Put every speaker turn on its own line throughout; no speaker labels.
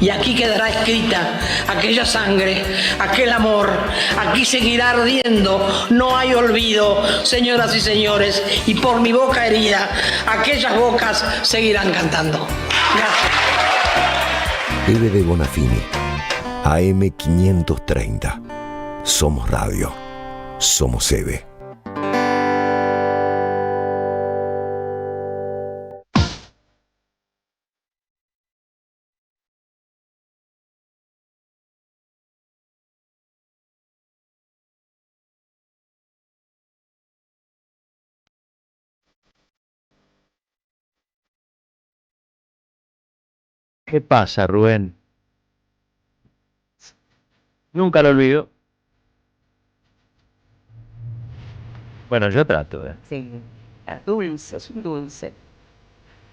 Y aquí quedará escrita aquella sangre, aquel amor. Aquí seguirá ardiendo, no hay olvido, señoras y señores. Y por mi boca herida, aquellas bocas seguirán cantando. Gracias.
Eve de Bonafini, AM 530. Somos radio. Somos Eve.
¿Qué pasa, Rubén? Nunca lo olvido. Bueno, yo trato,
Sí, dulce, es un dulce.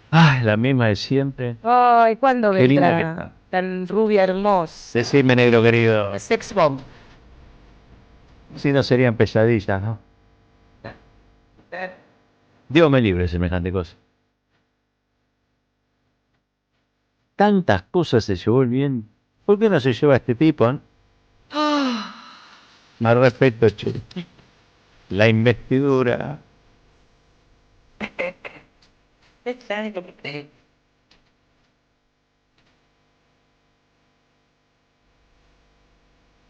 Ay, la misma de siempre.
Ay, ¿cuándo
Qué linda que
vendrá?
está.
Tan rubia, hermosa.
Decime, negro querido.
Sex bomb.
Si no serían pesadillas, ¿no? Dios me libre de semejante cosa. Tantas cosas se llevó el bien. ¿Por qué no se lleva este tipo, eh? Más respeto, che. La investidura.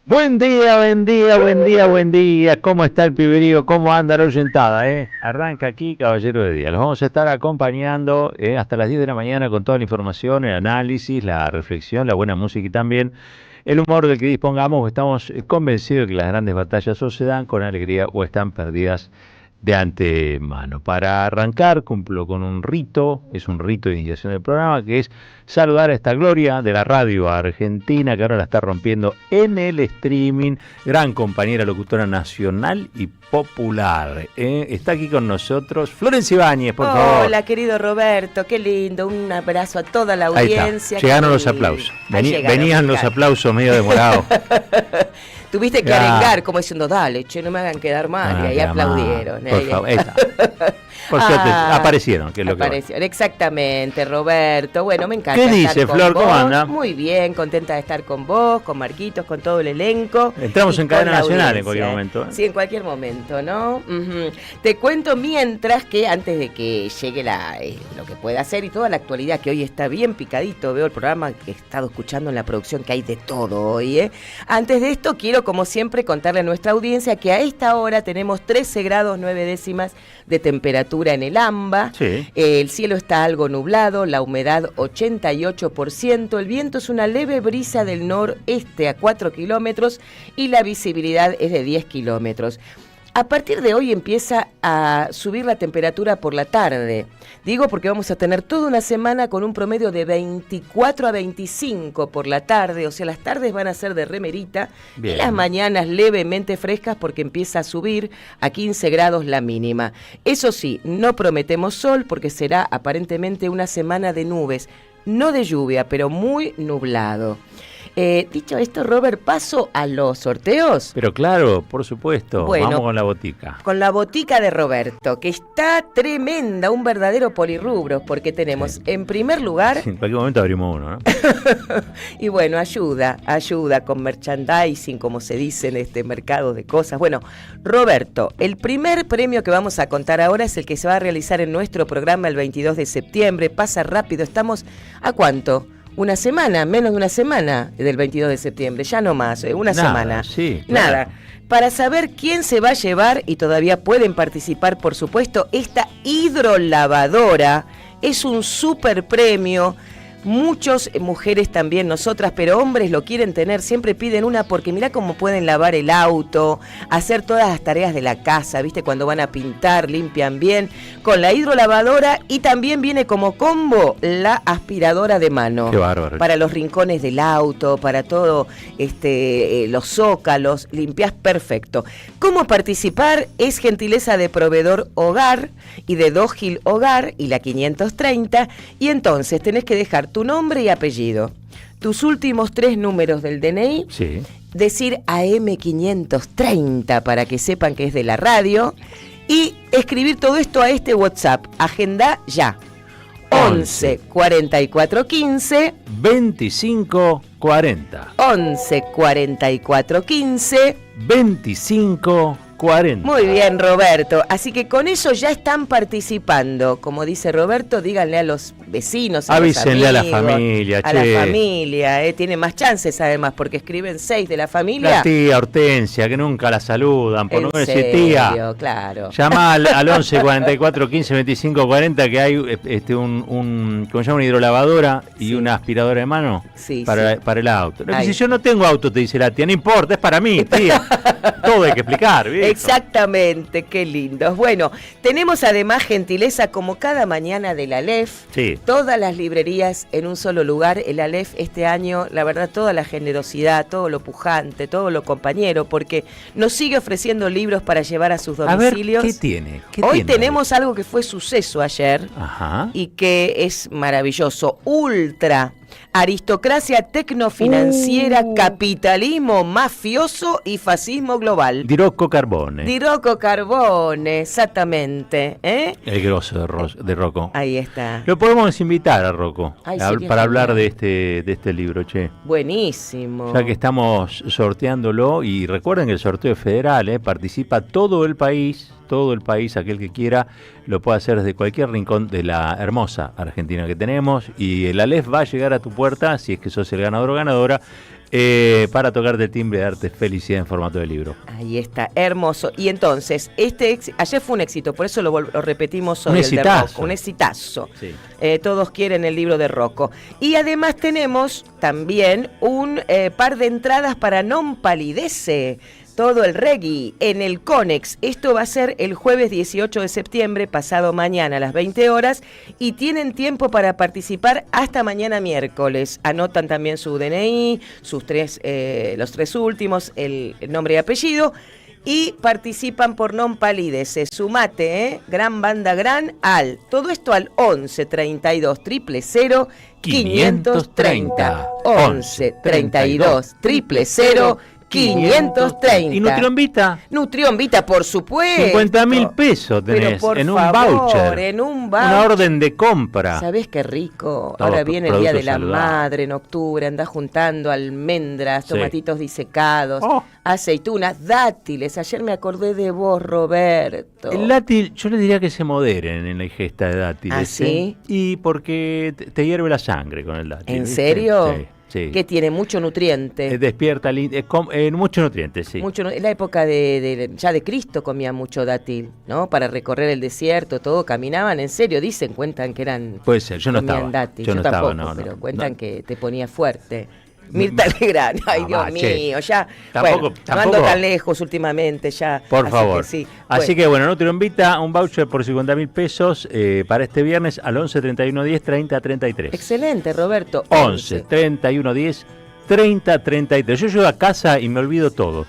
Buen día, buen día, buen día, buen día. ¿Cómo está el piberío? ¿Cómo anda la oyentada, Arranca aquí, Caballero de Día. Los vamos a estar acompañando hasta las 10 de la mañana con toda la información, el análisis, la reflexión, la buena música y también el humor del que dispongamos. Estamos convencidos de que las grandes batallas o se dan con alegría o están perdidas de antemano. Para arrancar, cumplo con un rito, es un rito de iniciación del programa, que es saludar a esta gloria de la radio argentina, que ahora la está rompiendo en el streaming, gran compañera locutora nacional y popular. Está aquí con nosotros Florencia Ibáñez, por favor.
Hola, querido Roberto, qué lindo, un abrazo a toda la audiencia.
Ahí está. Llegaron los aplausos. Venían los aplausos medio demorados.
Tuviste que arengar como diciendo, dale, che, no me hagan quedar mal. Y ahí aplaudieron.
Por favor, ahí está. Por suerte, aparecieron, que es lo que
aparecieron, exactamente, Roberto. Bueno, me encanta.
¿Qué dice, Flor? ¿Cómo anda?
Muy bien, contenta de estar con vos, con Marquitos, con todo el elenco.
Entramos en cadena nacional en cualquier momento.
Sí, en cualquier momento, ¿no? Te cuento mientras que antes de que llegue lo que pueda hacer y toda la actualidad, que hoy está bien picadito, veo el programa que he estado escuchando en la producción, que hay de todo hoy, Antes de esto, quiero, como siempre, contarle a nuestra audiencia que a esta hora tenemos 13 grados 9 décimas de temperatura en el AMBA.
Sí.
El cielo está algo nublado, la humedad 88%, el viento es una leve brisa del noreste a 4 kilómetros y la visibilidad es de 10 kilómetros. A partir de hoy empieza a subir la temperatura por la tarde. Digo porque vamos a tener toda una semana con un promedio de 24 a 25 por la tarde. O sea, las tardes van a ser de remerita. Bien. Y las mañanas levemente frescas porque empieza a subir a 15 grados la mínima. Eso sí, no prometemos sol porque será aparentemente una semana de nubes. No de lluvia, pero muy nublado. Dicho esto, Robert, paso a los sorteos.
Pero claro, por supuesto. Bueno, vamos con la botica.
Con la botica de Roberto, que está tremenda, un verdadero polirrubro, porque tenemos en primer lugar...
En cualquier momento abrimos uno, ¿no?
Y bueno, ayuda con merchandising, como se dice en este mercado de cosas. Bueno, Roberto, el primer premio que vamos a contar ahora es el que se va a realizar en nuestro programa el 22 de septiembre. Pasa rápido, estamos ¿a cuánto? Una semana, menos de una semana del 22 de septiembre, ya no más, una semana.
Sí, claro.
Nada. Para saber quién se va a llevar, y todavía pueden participar, por supuesto, esta hidrolavadora es un super premio. Muchas mujeres también, nosotras, pero hombres lo quieren tener, siempre piden una porque mirá cómo pueden lavar el auto, hacer todas las tareas de la casa, ¿viste? Cuando van a pintar, limpian bien, con la hidrolavadora, y también viene como combo la aspiradora de mano.
Qué bárbaro.
Para los rincones del auto, para todo, los zócalos, limpias perfecto. ¿Cómo participar? Es gentileza de Proveedor Hogar y de Dógil Hogar y la 530, y entonces tenés que dejar tu nombre y apellido, tus últimos 3 números del DNI,
sí,
decir AM530 para que sepan que es de la radio, y escribir todo esto a este WhatsApp. Agenda ya. 11 44 15
25 40.
11 44 15
25 40.
Muy bien, Roberto. Así que con eso ya están participando. Como dice Roberto, díganle a los vecinos,
avísenle
a
la
los amigos,
familia,
a la familia. Tiene más chances además, porque escriben 6 de la familia.
La tía Hortensia, que nunca la saludan, por no decir tía.
Claro.
Llama al 11 44 15 25 40, que hay ¿cómo se llama? Una hidrolavadora y una aspiradora de mano para el auto. No, si yo no tengo auto, te dice la tía, no importa, es para mí, tía. Todo hay que explicar, ¿viste?
Exactamente, qué lindos. Bueno, tenemos además gentileza como cada mañana del Aleph.
Sí.
Todas las librerías en un solo lugar. El Aleph este año, la verdad, toda la generosidad, todo lo pujante, todo lo compañero, porque nos sigue ofreciendo libros para llevar a sus domicilios.
A ver, ¿qué tiene?
Hoy tenemos algo que fue suceso ayer.
Ajá.
Y que es maravilloso. Ultra. Aristocracia tecnofinanciera, capitalismo mafioso y fascismo global.
Di Rocco Carbone.
Di Rocco Carbone, exactamente.
El grosso de Rocco.
Ahí está.
Lo podemos invitar a Rocco para hablar de este libro, che.
Buenísimo.
Ya que estamos sorteándolo, y recuerden que el sorteo es federal, participa todo el país, aquel que quiera, lo puede hacer desde cualquier rincón de la hermosa Argentina que tenemos, y el Aleph va a llegar a tu puerta, si es que sos el ganador o ganadora, para tocarte el timbre y darte felicidad en formato de libro.
Ahí está, hermoso. Y entonces, ayer fue un éxito, por eso lo repetimos hoy.
Un exitazo.
Un exitazo.
Sí.
Todos quieren el libro de Rocco. Y además tenemos también un par de entradas para Non Palidece. Todo el reggae en el Conex. Esto va a ser el jueves 18 de septiembre, pasado mañana a las 20 horas, y tienen tiempo para participar hasta mañana miércoles. Anotan también su DNI, los tres últimos, el nombre y apellido, y participan por Non Palidece. Sumate, gran banda gran, todo esto al 11 32 000 530. 11 32 000 530.
¿Y Nutrionvita?
Nutrionvita, por supuesto.
50.000 pesos tenés en un voucher.
En un voucher.
Una orden de compra.
¿Sabés qué rico?
Todo
ahora viene el Día de la
saludable.
Madre en octubre, andás juntando almendras, tomatitos disecados, aceitunas, dátiles. Ayer me acordé de vos, Roberto.
El dátil, yo les diría que se moderen en la ingesta de dátiles.
¿Ah, sí?
Y porque te hierve la sangre con el dátil.
¿En
¿viste?
serio?
Sí. Sí.
Que tiene mucho nutriente.
Despierta, muchos nutrientes, sí.
En la época ya de Cristo comían mucho dátil, ¿no? Para recorrer el desierto, todo, caminaban, en serio, cuentan que eran...
Puede ser, yo no
comían
estaba.
dátil.
Yo no
tampoco,
estaba,
pero cuentan que te ponía fuerte. Mirta Legrand, ay, Dios mío, ya.
Tampoco,
no ando tan lejos últimamente, ya.
Por favor.
Sí.
Así que bueno, Nutrionvita, un voucher por 50.000 pesos para este viernes al 11 31 10 30 33.
Excelente, Roberto.
11 31 10 30 33. Yo llego a casa y me olvido todo.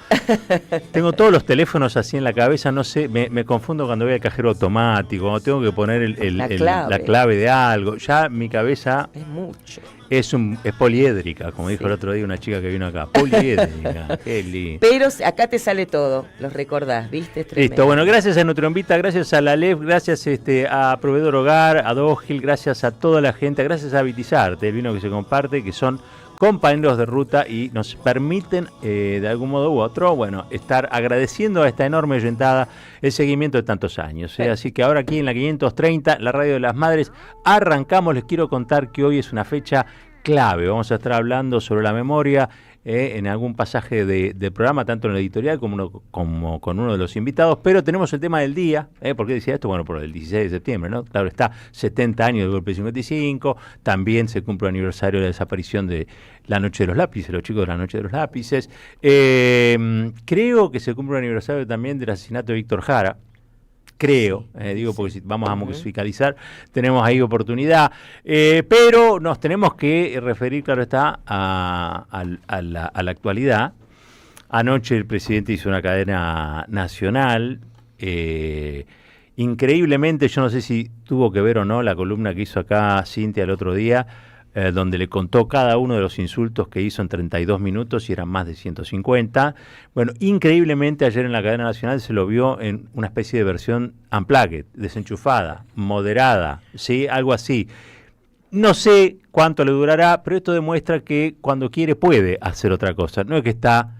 Tengo todos los teléfonos así en la cabeza, no sé, me confundo cuando voy al cajero automático, cuando tengo que poner la clave de algo. Ya mi cabeza
es mucho.
Es poliédrica, como dijo el otro día una chica que vino acá. Poliédrica, qué lindo.
Pero acá te sale todo, los recordás, ¿viste?
Listo, bueno, gracias a Nutrionvita, gracias a la Aleph, gracias a Proveedor Hogar, a Dogil, gracias a toda la gente, gracias a Vitizarte, el vino que se comparte, que son compañeros de ruta y nos permiten de algún modo u otro, bueno, estar agradeciendo a esta enorme oyentada el seguimiento de tantos años. Sí. Así que ahora aquí en la 530, la Radio de las Madres, arrancamos. Les quiero contar que hoy es una fecha clave. Vamos a estar hablando sobre la memoria en algún pasaje del programa, tanto en la editorial como con uno de los invitados, pero tenemos el tema del día. ¿Por qué decía esto? Bueno, por el 16 de septiembre, ¿no? Claro, está 70 años del golpe del 55, también se cumple el aniversario de la desaparición de la Noche de los Lápices, los chicos de la Noche de los Lápices. Creo que se cumple el aniversario también del asesinato de Víctor Jara. Creo, digo porque si vamos a musicalizar, tenemos ahí oportunidad, pero nos tenemos que referir, claro está, a la actualidad. Anoche el presidente hizo una cadena nacional, increíblemente, yo no sé si tuvo que ver o no la columna que hizo acá Cintia el otro día, donde le contó cada uno de los insultos que hizo en 32 minutos y eran más de 150. Bueno, increíblemente ayer en la cadena nacional se lo vio en una especie de versión unplugged, desenchufada, moderada, ¿sí? Algo así. No sé cuánto le durará, pero esto demuestra que cuando quiere puede hacer otra cosa. No es que está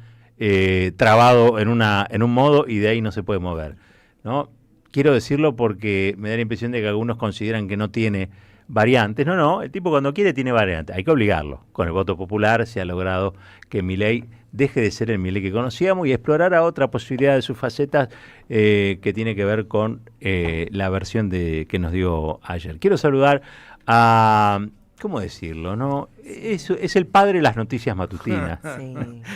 trabado en un modo y de ahí no se puede mover, ¿no? Quiero decirlo porque me da la impresión de que algunos consideran que no tiene variantes. No, el tipo cuando quiere tiene variantes. Hay que obligarlo. Con el voto popular se ha logrado que Milei deje de ser el Milei que conocíamos y explorara otra posibilidad de sus facetas que tiene que ver con la versión que nos dio ayer. Quiero saludar a... ¿Cómo decirlo? ¿No? Es el padre de las noticias matutinas. Sí.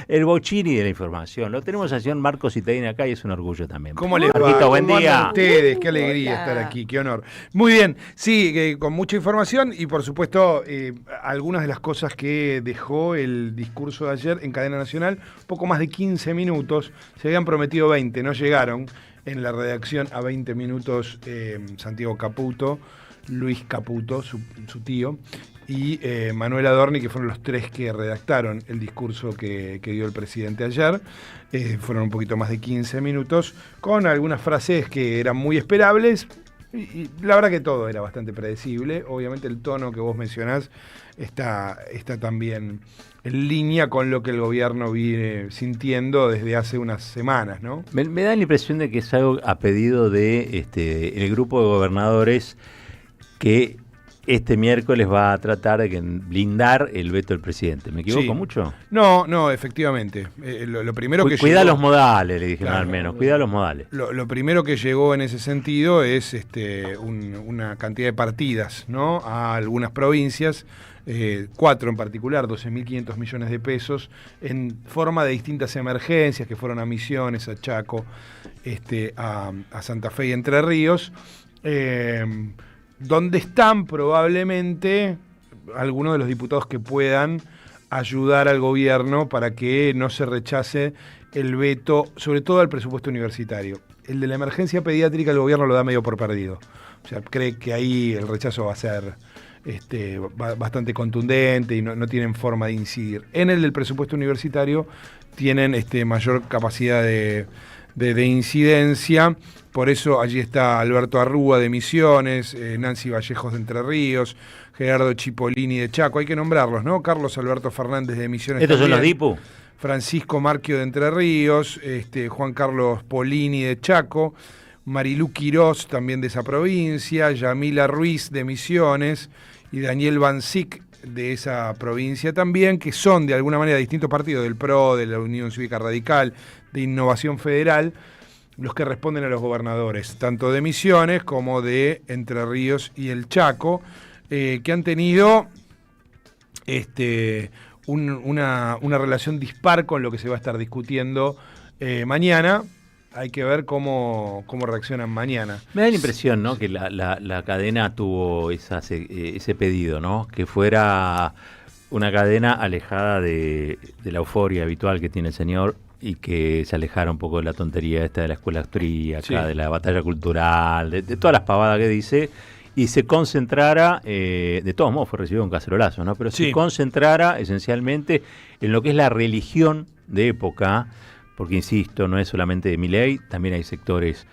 El Bocchini de la información. Lo tenemos al señor Marcos Citadini acá y es un orgullo también.
¿Cómo les va?
Marquito, buen
¿Cómo
día.
andan ustedes? Qué alegría estar aquí, qué honor. Muy bien, sí, con mucha información y por supuesto algunas de las cosas que dejó el discurso de ayer en cadena nacional, poco más de 15 minutos, se habían prometido 20, no llegaron en la redacción a 20 minutos Santiago Caputo, Luis Caputo, su tío, y Manuel Adorni, que fueron los tres que redactaron el discurso que dio el presidente ayer. Fueron un poquito más de 15 minutos, con algunas frases que eran muy esperables, y la verdad que todo era bastante predecible. Obviamente el tono que vos mencionás está también en línea con lo que el gobierno viene sintiendo desde hace unas semanas, ¿no?
Me da la impresión de que es algo a pedido de el grupo de gobernadores que este miércoles va a tratar de blindar el veto del presidente. ¿Me equivoco mucho?
No, efectivamente. Lo primero que
cuida
llegó,
los modales, le dijeron,
claro,
al menos. Cuida los modales.
Lo primero que llegó en ese sentido es una cantidad de partidas, ¿no? A algunas provincias, 4 en particular, 12.500 millones de pesos, en forma de distintas emergencias que fueron a Misiones, a Chaco, a Santa Fe y Entre Ríos. Donde están probablemente algunos de los diputados que puedan ayudar al gobierno para que no se rechace el veto, sobre todo al presupuesto universitario. El de la emergencia pediátrica el gobierno lo da medio por perdido. O sea, cree que ahí el rechazo va a ser bastante contundente y no tienen forma de incidir. En el del presupuesto universitario tienen mayor capacidad de incidencia. Por eso allí está Alberto Arrúa de Misiones, Nancy Vallejos de Entre Ríos, Gerardo Cipollini de Chaco, hay que nombrarlos, ¿no? Carlos Alberto Fernández de Misiones.
¿Estos son los DIPU?
Francisco Marquio de Entre Ríos, Juan Carlos Polini de Chaco, Marilú Quirós también de esa provincia, Yamila Ruiz de Misiones y Daniel Bancic de esa provincia también, que son de alguna manera distintos partidos, del PRO, de la Unión Cívica Radical, de Innovación Federal, los que responden a los gobernadores, tanto de Misiones como de Entre Ríos y el Chaco, que han tenido una relación dispar con lo que se va a estar discutiendo mañana. Hay que ver cómo reaccionan mañana.
Me da la impresión, ¿no?, que la cadena tuvo ese pedido, ¿no?, que fuera una cadena alejada de la euforia habitual que tiene el señor y que se alejara un poco de la tontería esta de la escuela austríaca, sí, de la batalla cultural, de todas las pavadas que dice, y se concentrara, de todos modos fue recibido un cacerolazo, ¿no?, pero sí, se concentrara esencialmente en lo que es la religión de época, porque insisto, no es solamente de Milei, también hay sectores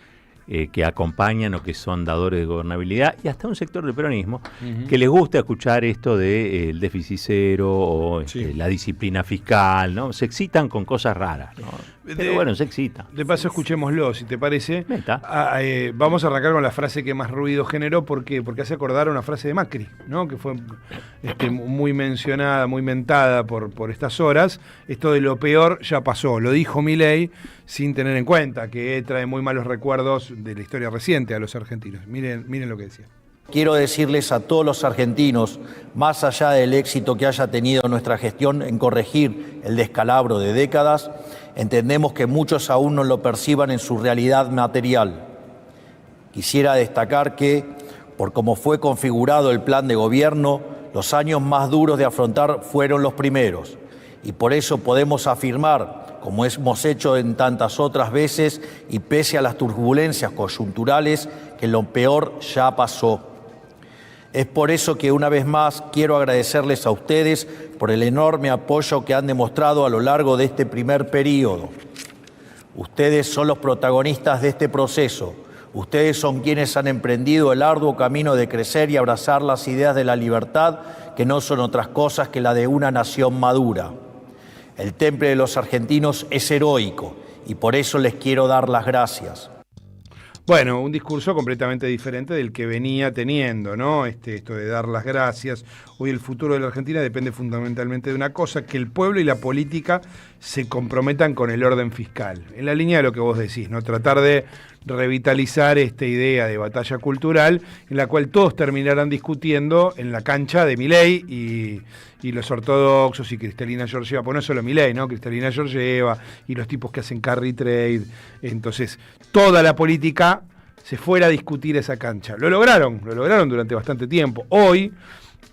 que acompañan o que son dadores de gobernabilidad, y hasta un sector del peronismo que les gusta escuchar esto del déficit cero o la disciplina fiscal, ¿no? Se excitan con cosas raras, ¿no? Pero bueno, se excita.
De paso, escuchémoslo, si te parece. Vamos a arrancar con la frase que más ruido generó, porque hace acordar a una frase de Macri, ¿no?, que fue muy mencionada, muy mentada por estas horas. Esto de lo peor ya pasó, lo dijo Milei sin tener en cuenta que trae muy malos recuerdos de la historia reciente a los argentinos. Miren lo que decía.
Quiero decirles a todos los argentinos, más allá del éxito que haya tenido nuestra gestión en corregir el descalabro de décadas, entendemos que muchos aún no lo perciban en su realidad material. Quisiera destacar que, por cómo fue configurado el plan de gobierno, los años más duros de afrontar fueron los primeros, y por eso podemos afirmar, como hemos hecho en tantas otras veces y pese a las turbulencias coyunturales, que lo peor ya pasó. Es por eso que una vez más quiero agradecerles a ustedes por el enorme apoyo que han demostrado a lo largo de este primer periodo. Ustedes son los protagonistas de este proceso. Ustedes son quienes han emprendido el arduo camino de crecer y abrazar las ideas de la libertad, que no son otras cosas que la de una nación madura. El temple de los argentinos es heroico y por eso les quiero dar las gracias.
Bueno, un discurso completamente diferente del que venía teniendo, ¿no? Esto de dar las gracias. Hoy el futuro de la Argentina depende fundamentalmente de una cosa, que el pueblo y la política se comprometan con el orden fiscal. En la línea de lo que vos decís, ¿no? Tratar de revitalizar esta idea de batalla cultural en la cual todos terminarán discutiendo en la cancha de Milei y los ortodoxos y Cristalina Georgieva, pues no solo Milei, ¿no? Cristalina Georgieva y los tipos que hacen carry trade. Entonces, toda la política se fuera a discutir esa cancha. Lo lograron durante bastante tiempo. Hoy,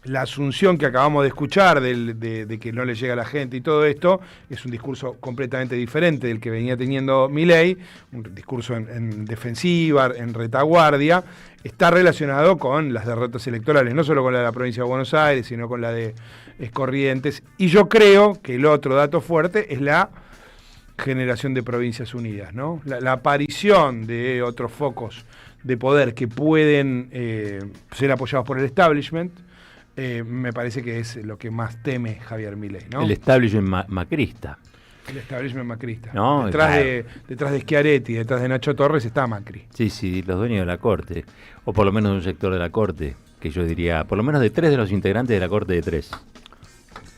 la asunción que acabamos de escuchar de que no le llega a la gente y todo esto, es un discurso completamente diferente del que venía teniendo Milei, un discurso en defensiva, en retaguardia, está relacionado con las derrotas electorales, no solo con la de la provincia de Buenos Aires, sino con la de Corrientes. Y yo creo que el otro dato fuerte es la generación de provincias unidas, ¿no? La aparición de otros focos de poder que pueden ser apoyados por el establishment. Me parece que es lo que más teme Javier Milei, ¿no?
El establishment macrista.
El establishment macrista.
No,
detrás de Schiaretti, detrás de Nacho Torres está Macri.
Sí, los dueños de la Corte, o por lo menos de un sector de la Corte, que yo diría, por lo menos de 3 de los integrantes de la Corte de 3.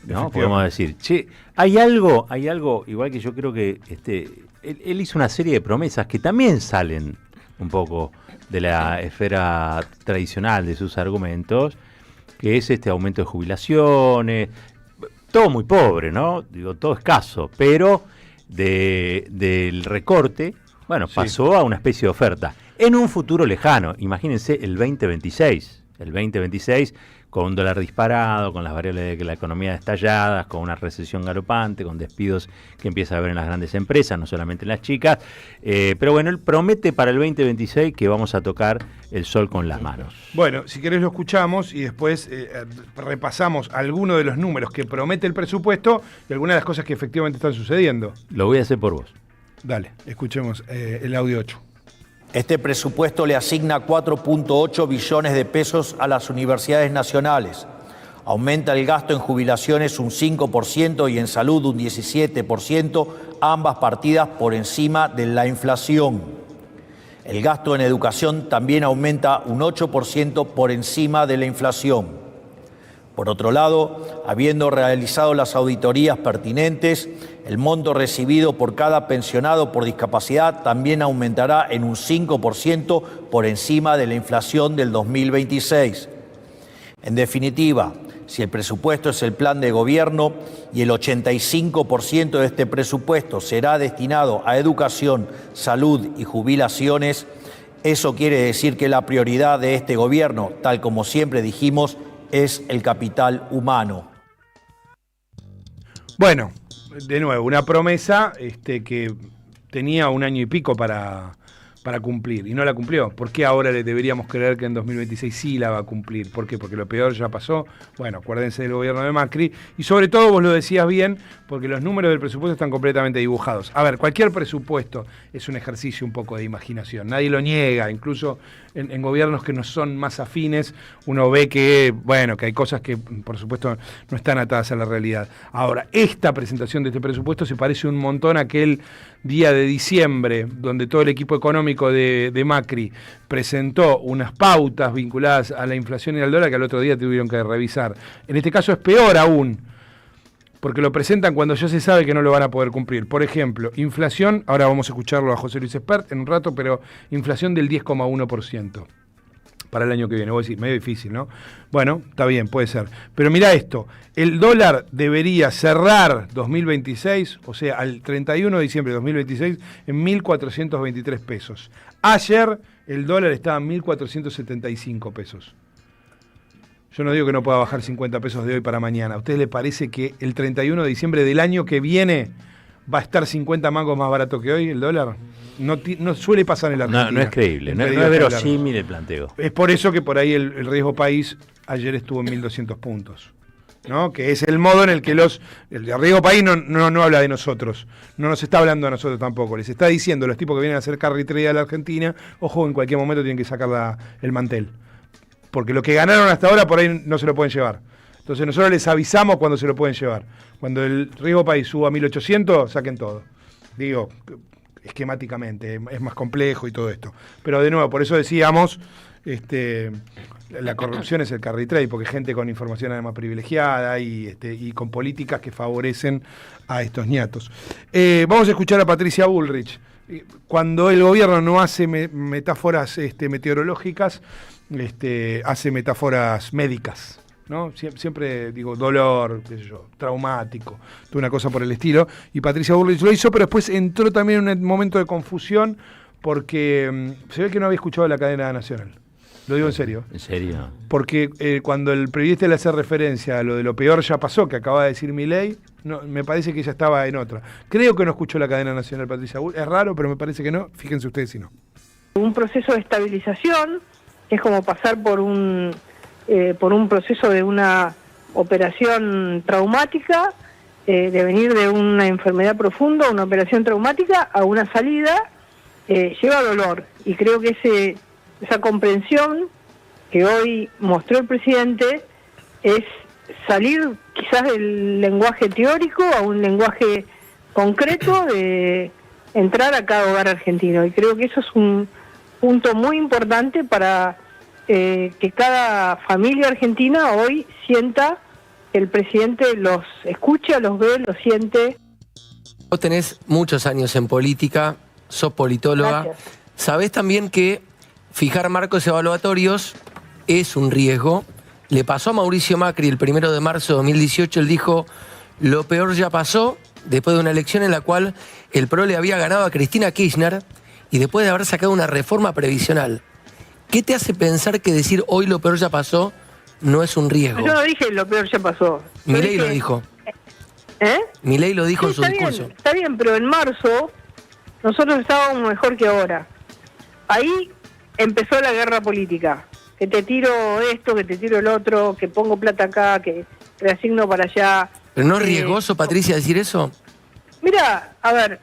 ¿No? Podemos decir, che, hay algo, igual que yo creo que él hizo una serie de promesas que también salen un poco de la esfera tradicional de sus argumentos, que es este aumento de jubilaciones, todo muy pobre, ¿no? Digo, todo escaso, pero del recorte, bueno, pasó a una especie de oferta. En un futuro lejano, imagínense el 2026, con un dólar disparado, con las variables de la economía estalladas, con una recesión galopante, con despidos que empieza a haber en las grandes empresas, no solamente en las chicas. Pero bueno, él promete para el 2026 que vamos a tocar el sol con las manos.
Bueno, si querés lo escuchamos y después repasamos algunos de los números que promete el presupuesto y algunas de las cosas que efectivamente están sucediendo.
Lo voy a hacer por vos.
Dale, escuchemos el audio 8.
Este presupuesto le asigna 4.8 billones de pesos a las universidades nacionales. Aumenta el gasto en jubilaciones un 5% y en salud un 17%, ambas partidas por encima de la inflación. El gasto en educación también aumenta un 8% por encima de la inflación. Por otro lado, habiendo realizado las auditorías pertinentes, el monto recibido por cada pensionado por discapacidad también aumentará en un 5% por encima de la inflación del 2026. En definitiva, si el presupuesto es el plan de gobierno y el 85% de este presupuesto será destinado a educación, salud y jubilaciones, eso quiere decir que la prioridad de este gobierno, tal como siempre dijimos, es el capital humano.
Bueno, de nuevo, una promesa que tenía 1 año y pico para cumplir y no la cumplió. ¿Por qué ahora le deberíamos creer que en 2026 sí la va a cumplir? ¿Por qué? Porque lo peor ya pasó. Bueno, acuérdense del gobierno de Macri. Y sobre todo, vos lo decías bien, porque los números del presupuesto están completamente dibujados. A ver, cualquier presupuesto es un ejercicio un poco de imaginación. Nadie lo niega. Incluso en gobiernos que no son más afines, uno ve que, bueno, que hay cosas que, por supuesto, no están atadas a la realidad. Ahora, esta presentación de este presupuesto se parece un montón a aquel día de diciembre, donde todo el equipo económico de Macri presentó unas pautas vinculadas a la inflación y al dólar que al otro día tuvieron que revisar. En este caso es peor aún, porque lo presentan cuando ya se sabe que no lo van a poder cumplir. Por ejemplo, inflación, ahora vamos a escucharlo a José Luis Espert en un rato, pero inflación del 10,1%. Para el año que viene. Voy a decir, medio difícil, ¿no? Bueno, está bien, puede ser. Pero mirá esto, el dólar debería cerrar 2026, o sea, al 31 de diciembre de 2026, en 1.423 pesos. Ayer el dólar estaba en 1.475 pesos. Yo no digo que no pueda bajar 50 pesos de hoy para mañana. ¿A ustedes les parece que el 31 de diciembre del año que viene va a estar 50 mangos más barato que hoy el dólar? no suele pasar en la Argentina.
No es creíble, no es verosímil el planteo.
Es por eso que por ahí el riesgo país ayer estuvo en 1.200 puntos. ¿No? Que es el modo en el que el riesgo país no habla de nosotros, no nos está hablando a nosotros tampoco, les está diciendo a los tipos que vienen a hacer carry trade a la Argentina, ojo, en cualquier momento tienen que sacar el mantel, porque lo que ganaron hasta ahora por ahí no se lo pueden llevar. Entonces nosotros les avisamos cuando se lo pueden llevar. Cuando el riesgo país suba a 1.800, saquen todo. Digo, esquemáticamente, es más complejo y todo esto. Pero de nuevo, por eso decíamos, la corrupción es el carry trade, porque gente con información además privilegiada y con políticas que favorecen a estos ñatos. Vamos a escuchar a Patricia Bullrich. Cuando el gobierno no hace metáforas meteorológicas, hace metáforas médicas, ¿no? Siempre digo dolor, qué sé yo, traumático, una cosa por el estilo. Y Patricia Bullrich lo hizo, pero después entró también en un momento de confusión porque se ve que no había escuchado la cadena nacional. Lo digo en serio. ¿En serio? Porque cuando el periodista le hace referencia a lo peor ya pasó, que acaba de decir Milei, me parece que ella estaba en otra. Creo que no escuchó la cadena nacional Patricia Bullrich. Es raro, pero me parece que no. Fíjense ustedes si no.
Un proceso de estabilización, que es como pasar por un proceso de una operación traumática, de venir de una enfermedad profunda, una operación traumática, a una salida, lleva dolor. Y creo que esa comprensión que hoy mostró el presidente es salir quizás del lenguaje teórico a un lenguaje concreto de entrar a cada hogar argentino. Y creo que eso es un punto muy importante para que cada familia argentina hoy sienta que el presidente los escucha, los ve, los siente.
Vos tenés muchos años en política, sos politóloga.
Gracias.
Sabés también que fijar marcos evaluatorios es un riesgo. Le pasó a Mauricio Macri el 1 de marzo de 2018, él dijo, lo peor ya pasó, después de una elección en la cual el PRO le había ganado a Cristina Kirchner y después de haber sacado una reforma previsional. ¿Qué te hace pensar que decir hoy lo peor ya pasó no es un riesgo?
Yo no dije lo peor ya pasó.
Milei lo dijo. Milei lo dijo en su discurso.
Está bien, pero en marzo nosotros estábamos mejor que ahora. Ahí empezó la guerra política. Que te tiro esto, que te tiro el otro, que pongo plata acá, que reasigno para allá.
¿Pero no es riesgoso, Patricia, decir eso?
Mira, a ver,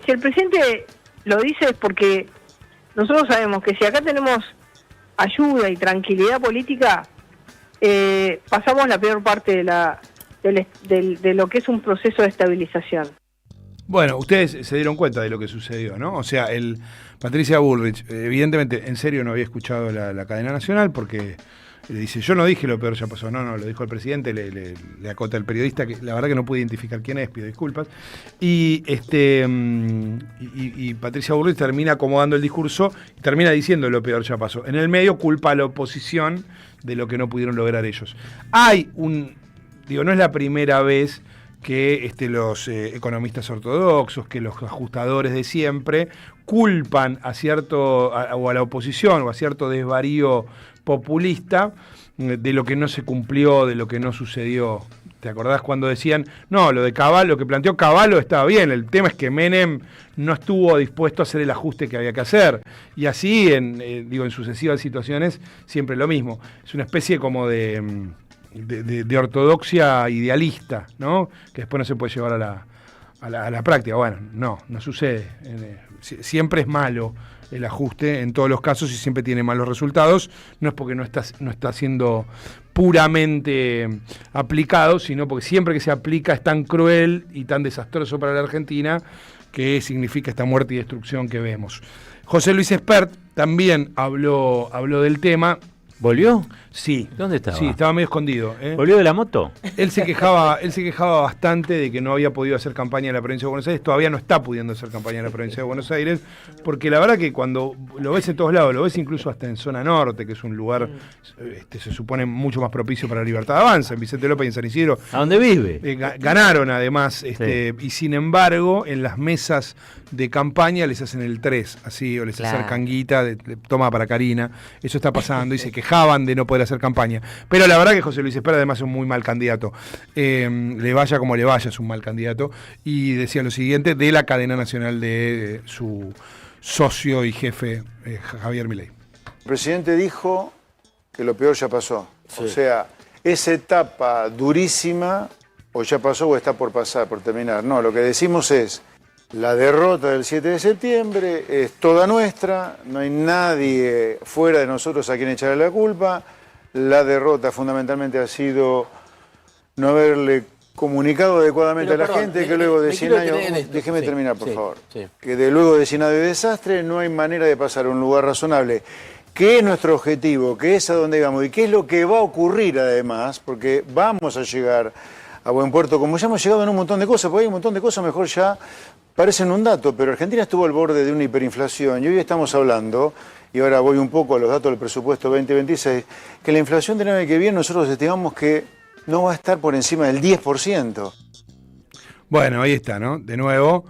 si el presidente lo dice es porque nosotros sabemos que si acá tenemos ayuda y tranquilidad política, pasamos la peor parte de lo que es un proceso de estabilización.
Bueno, ustedes se dieron cuenta de lo que sucedió, ¿no? O sea, Patricia Bullrich, evidentemente, en serio no había escuchado la cadena nacional porque le dice, yo no dije lo peor ya pasó, no, lo dijo el presidente, le acota el periodista, que la verdad que no pude identificar quién es, pido disculpas, y Patricia Bullrich termina acomodando el discurso y termina diciendo lo peor ya pasó. En el medio culpa a la oposición de lo que no pudieron lograr ellos. No es la primera vez que los economistas ortodoxos, que los ajustadores de siempre culpan a la oposición o a cierto desvarío populista de lo que no se cumplió, de lo que no sucedió. ¿Te acordás cuando decían, no, lo de Cavallo, lo que planteó Cavallo estaba bien, el tema es que Menem no estuvo dispuesto a hacer el ajuste que había que hacer? Y así, en sucesivas situaciones, siempre lo mismo. Es una especie como de ortodoxia idealista, ¿no? Que después no se puede llevar a la práctica. Bueno, no sucede. Siempre es malo el ajuste en todos los casos y siempre tiene malos resultados. No es porque no está siendo puramente aplicado, sino porque siempre que se aplica es tan cruel y tan desastroso para la Argentina que significa esta muerte y destrucción que vemos. José Luis Espert también habló del tema.
¿Volvió?
Sí.
¿Dónde estaba?
Sí, estaba medio escondido.
¿Volvió de la moto?
Él se quejaba bastante de que no había podido hacer campaña en la provincia de Buenos Aires. Todavía no está pudiendo hacer campaña en la provincia de Buenos Aires, porque la verdad que cuando lo ves en todos lados, lo ves incluso hasta en zona norte, que es un lugar, se supone mucho más propicio para la libertad de avanza, en Vicente López y en San Isidro.
¿A dónde vive?
Ganaron además, y sin embargo, en las mesas de campaña les hacen el 3, así, o les acercan guita, toma para Karina. Eso está pasando y se queja quejaban de no poder hacer campaña. Pero la verdad que José Luis Espert además es un muy mal candidato. Le vaya como le vaya, es un mal candidato. Y decía lo siguiente de la cadena nacional de su socio y jefe, Javier Milei.
El presidente dijo que lo peor ya pasó. Sí. O sea, esa etapa durísima o ya pasó o está por pasar, por terminar. No, lo que decimos es, la derrota del 7 de septiembre es toda nuestra, no hay nadie fuera de nosotros a quien echarle la culpa. La derrota fundamentalmente ha sido no haberle comunicado adecuadamente a la gente que luego de 100 años, déjeme terminar por favor, que de luego de 100 años de desastre no hay manera de pasar a un lugar razonable. ¿Qué es nuestro objetivo? ¿Qué es a dónde vamos? ¿Y qué es lo que va a ocurrir además? Porque vamos a llegar a buen puerto, como ya hemos llegado en un montón de cosas, porque hay un montón de cosas mejor ya parecen un dato, pero Argentina estuvo al borde de una hiperinflación y hoy estamos hablando, y ahora voy un poco a los datos del presupuesto 2026, que la inflación del año que viene nosotros estimamos que no va a estar por encima del 10%.
Bueno, ahí está, ¿no? De nuevo,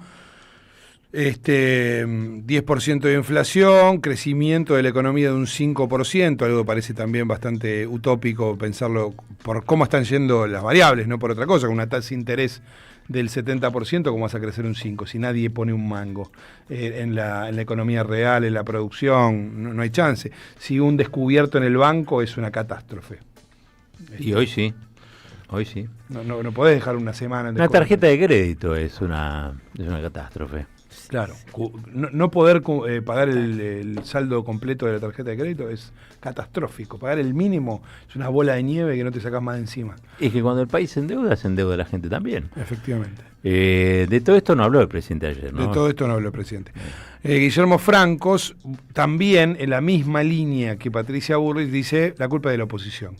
10% de inflación, crecimiento de la economía de un 5%, algo que parece también bastante utópico pensarlo por cómo están yendo las variables, no por otra cosa, con una tasa de interés del 70%, ¿cómo vas a crecer un 5%? Si nadie pone un mango en la economía real, en la producción, no hay chance. Si un descubierto en el banco es una catástrofe.
Y hoy sí. Hoy sí.
No podés dejar una semana.
Una tarjeta de crédito es una catástrofe.
Claro. No poder pagar el saldo completo de la tarjeta de crédito es catastrófico. Pagar el mínimo es una bola de nieve que no te sacás más de encima.
Es que cuando el país se endeuda la gente también.
Efectivamente.
De todo esto no habló el presidente ayer, ¿no?
De todo esto no habló el presidente. Guillermo Francos, también en la misma línea que Patricia Bullrich, dice la culpa es de la oposición.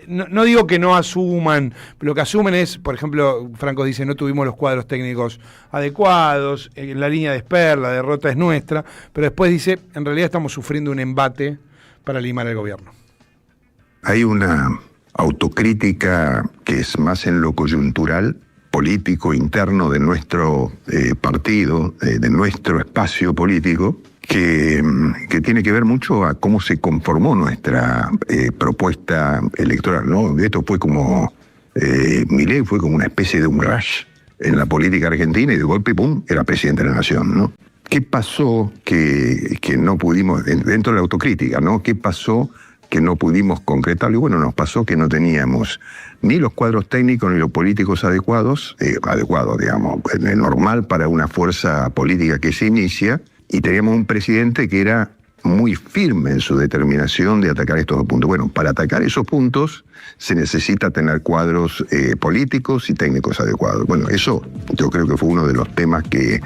No digo que no asuman, lo que asumen es, por ejemplo, Francos dice no tuvimos los cuadros técnicos adecuados, en la línea de Espert, la derrota es nuestra, pero después dice, en realidad estamos sufriendo un embate para limar el gobierno.
Hay una autocrítica que es más en lo coyuntural, político interno de nuestro partido, de nuestro espacio político, que tiene que ver mucho a cómo se conformó nuestra propuesta electoral, ¿no? Esto fue como, Milei fue como una especie de un rush en la política argentina y de golpe, ¡pum!, era presidente de la nación, ¿no? ¿Qué pasó que no pudimos, dentro de la autocrítica, ¿no? ¿Qué pasó que no pudimos concretarlo? Y bueno, nos pasó que no teníamos ni los cuadros técnicos ni los políticos adecuados, digamos, normal para una fuerza política que se inicia, y teníamos un presidente que era muy firme en su determinación de atacar estos dos puntos. Bueno, para atacar esos puntos se necesita tener cuadros políticos y técnicos adecuados. Bueno, eso yo creo que fue uno de los temas que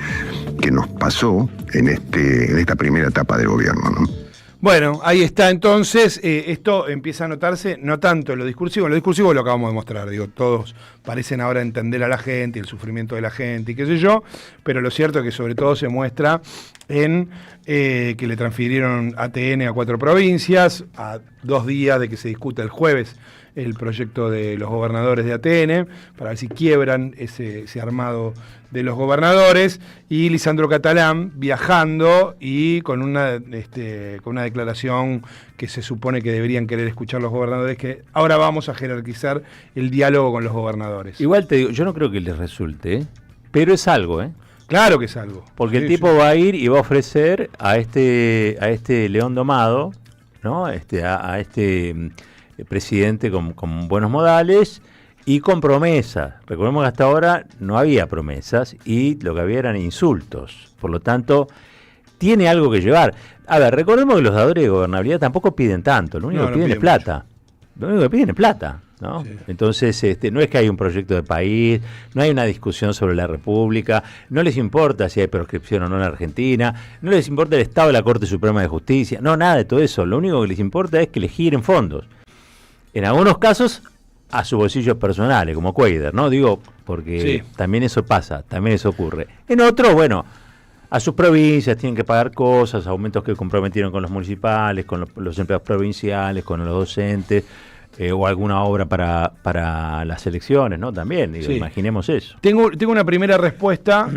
nos pasó en esta primera etapa del gobierno, ¿no?
Bueno, ahí está entonces, esto empieza a notarse, no tanto en lo discursivo lo acabamos de mostrar, digo, todos parecen ahora entender a la gente, el sufrimiento de la gente y qué sé yo, pero lo cierto es que sobre todo se muestra en que le transfirieron ATN a 4 provincias, a 2 días de que se discuta el jueves el proyecto de los gobernadores de ATN, para ver si quiebran ese armado de los gobernadores, y Lisandro Catalán viajando y con una declaración que se supone que deberían querer escuchar los gobernadores, que ahora vamos a jerarquizar el diálogo con los gobernadores.
Igual te digo, yo no creo que les resulte, pero es algo, ¿eh?
Claro que es algo.
Porque el tipo va a ir y va a ofrecer a este león domado, ¿no? A este presidente con buenos modales y con promesas. Recordemos que hasta ahora no había promesas y lo que había eran insultos. Por lo tanto, tiene algo que llevar. A ver, recordemos que los dadores de gobernabilidad tampoco piden tanto. Lo único que piden es plata. Lo único que piden es plata, ¿no? Sí. Entonces, no es que hay un proyecto de país, no hay una discusión sobre la República, no les importa si hay proscripción o no en Argentina, no les importa el estado de la Corte Suprema de Justicia, no, nada de todo eso. Lo único que les importa es que les giren fondos. En algunos casos, a sus bolsillos personales, como Cuader, ¿no? Digo, porque también eso pasa, también eso ocurre. En otros, bueno, a sus provincias tienen que pagar cosas, aumentos que comprometieron con los municipales, con los empleados provinciales, con los docentes. o alguna obra para las elecciones, ¿no? También, digo,
Sí.
imaginemos eso.
Tengo una primera respuesta,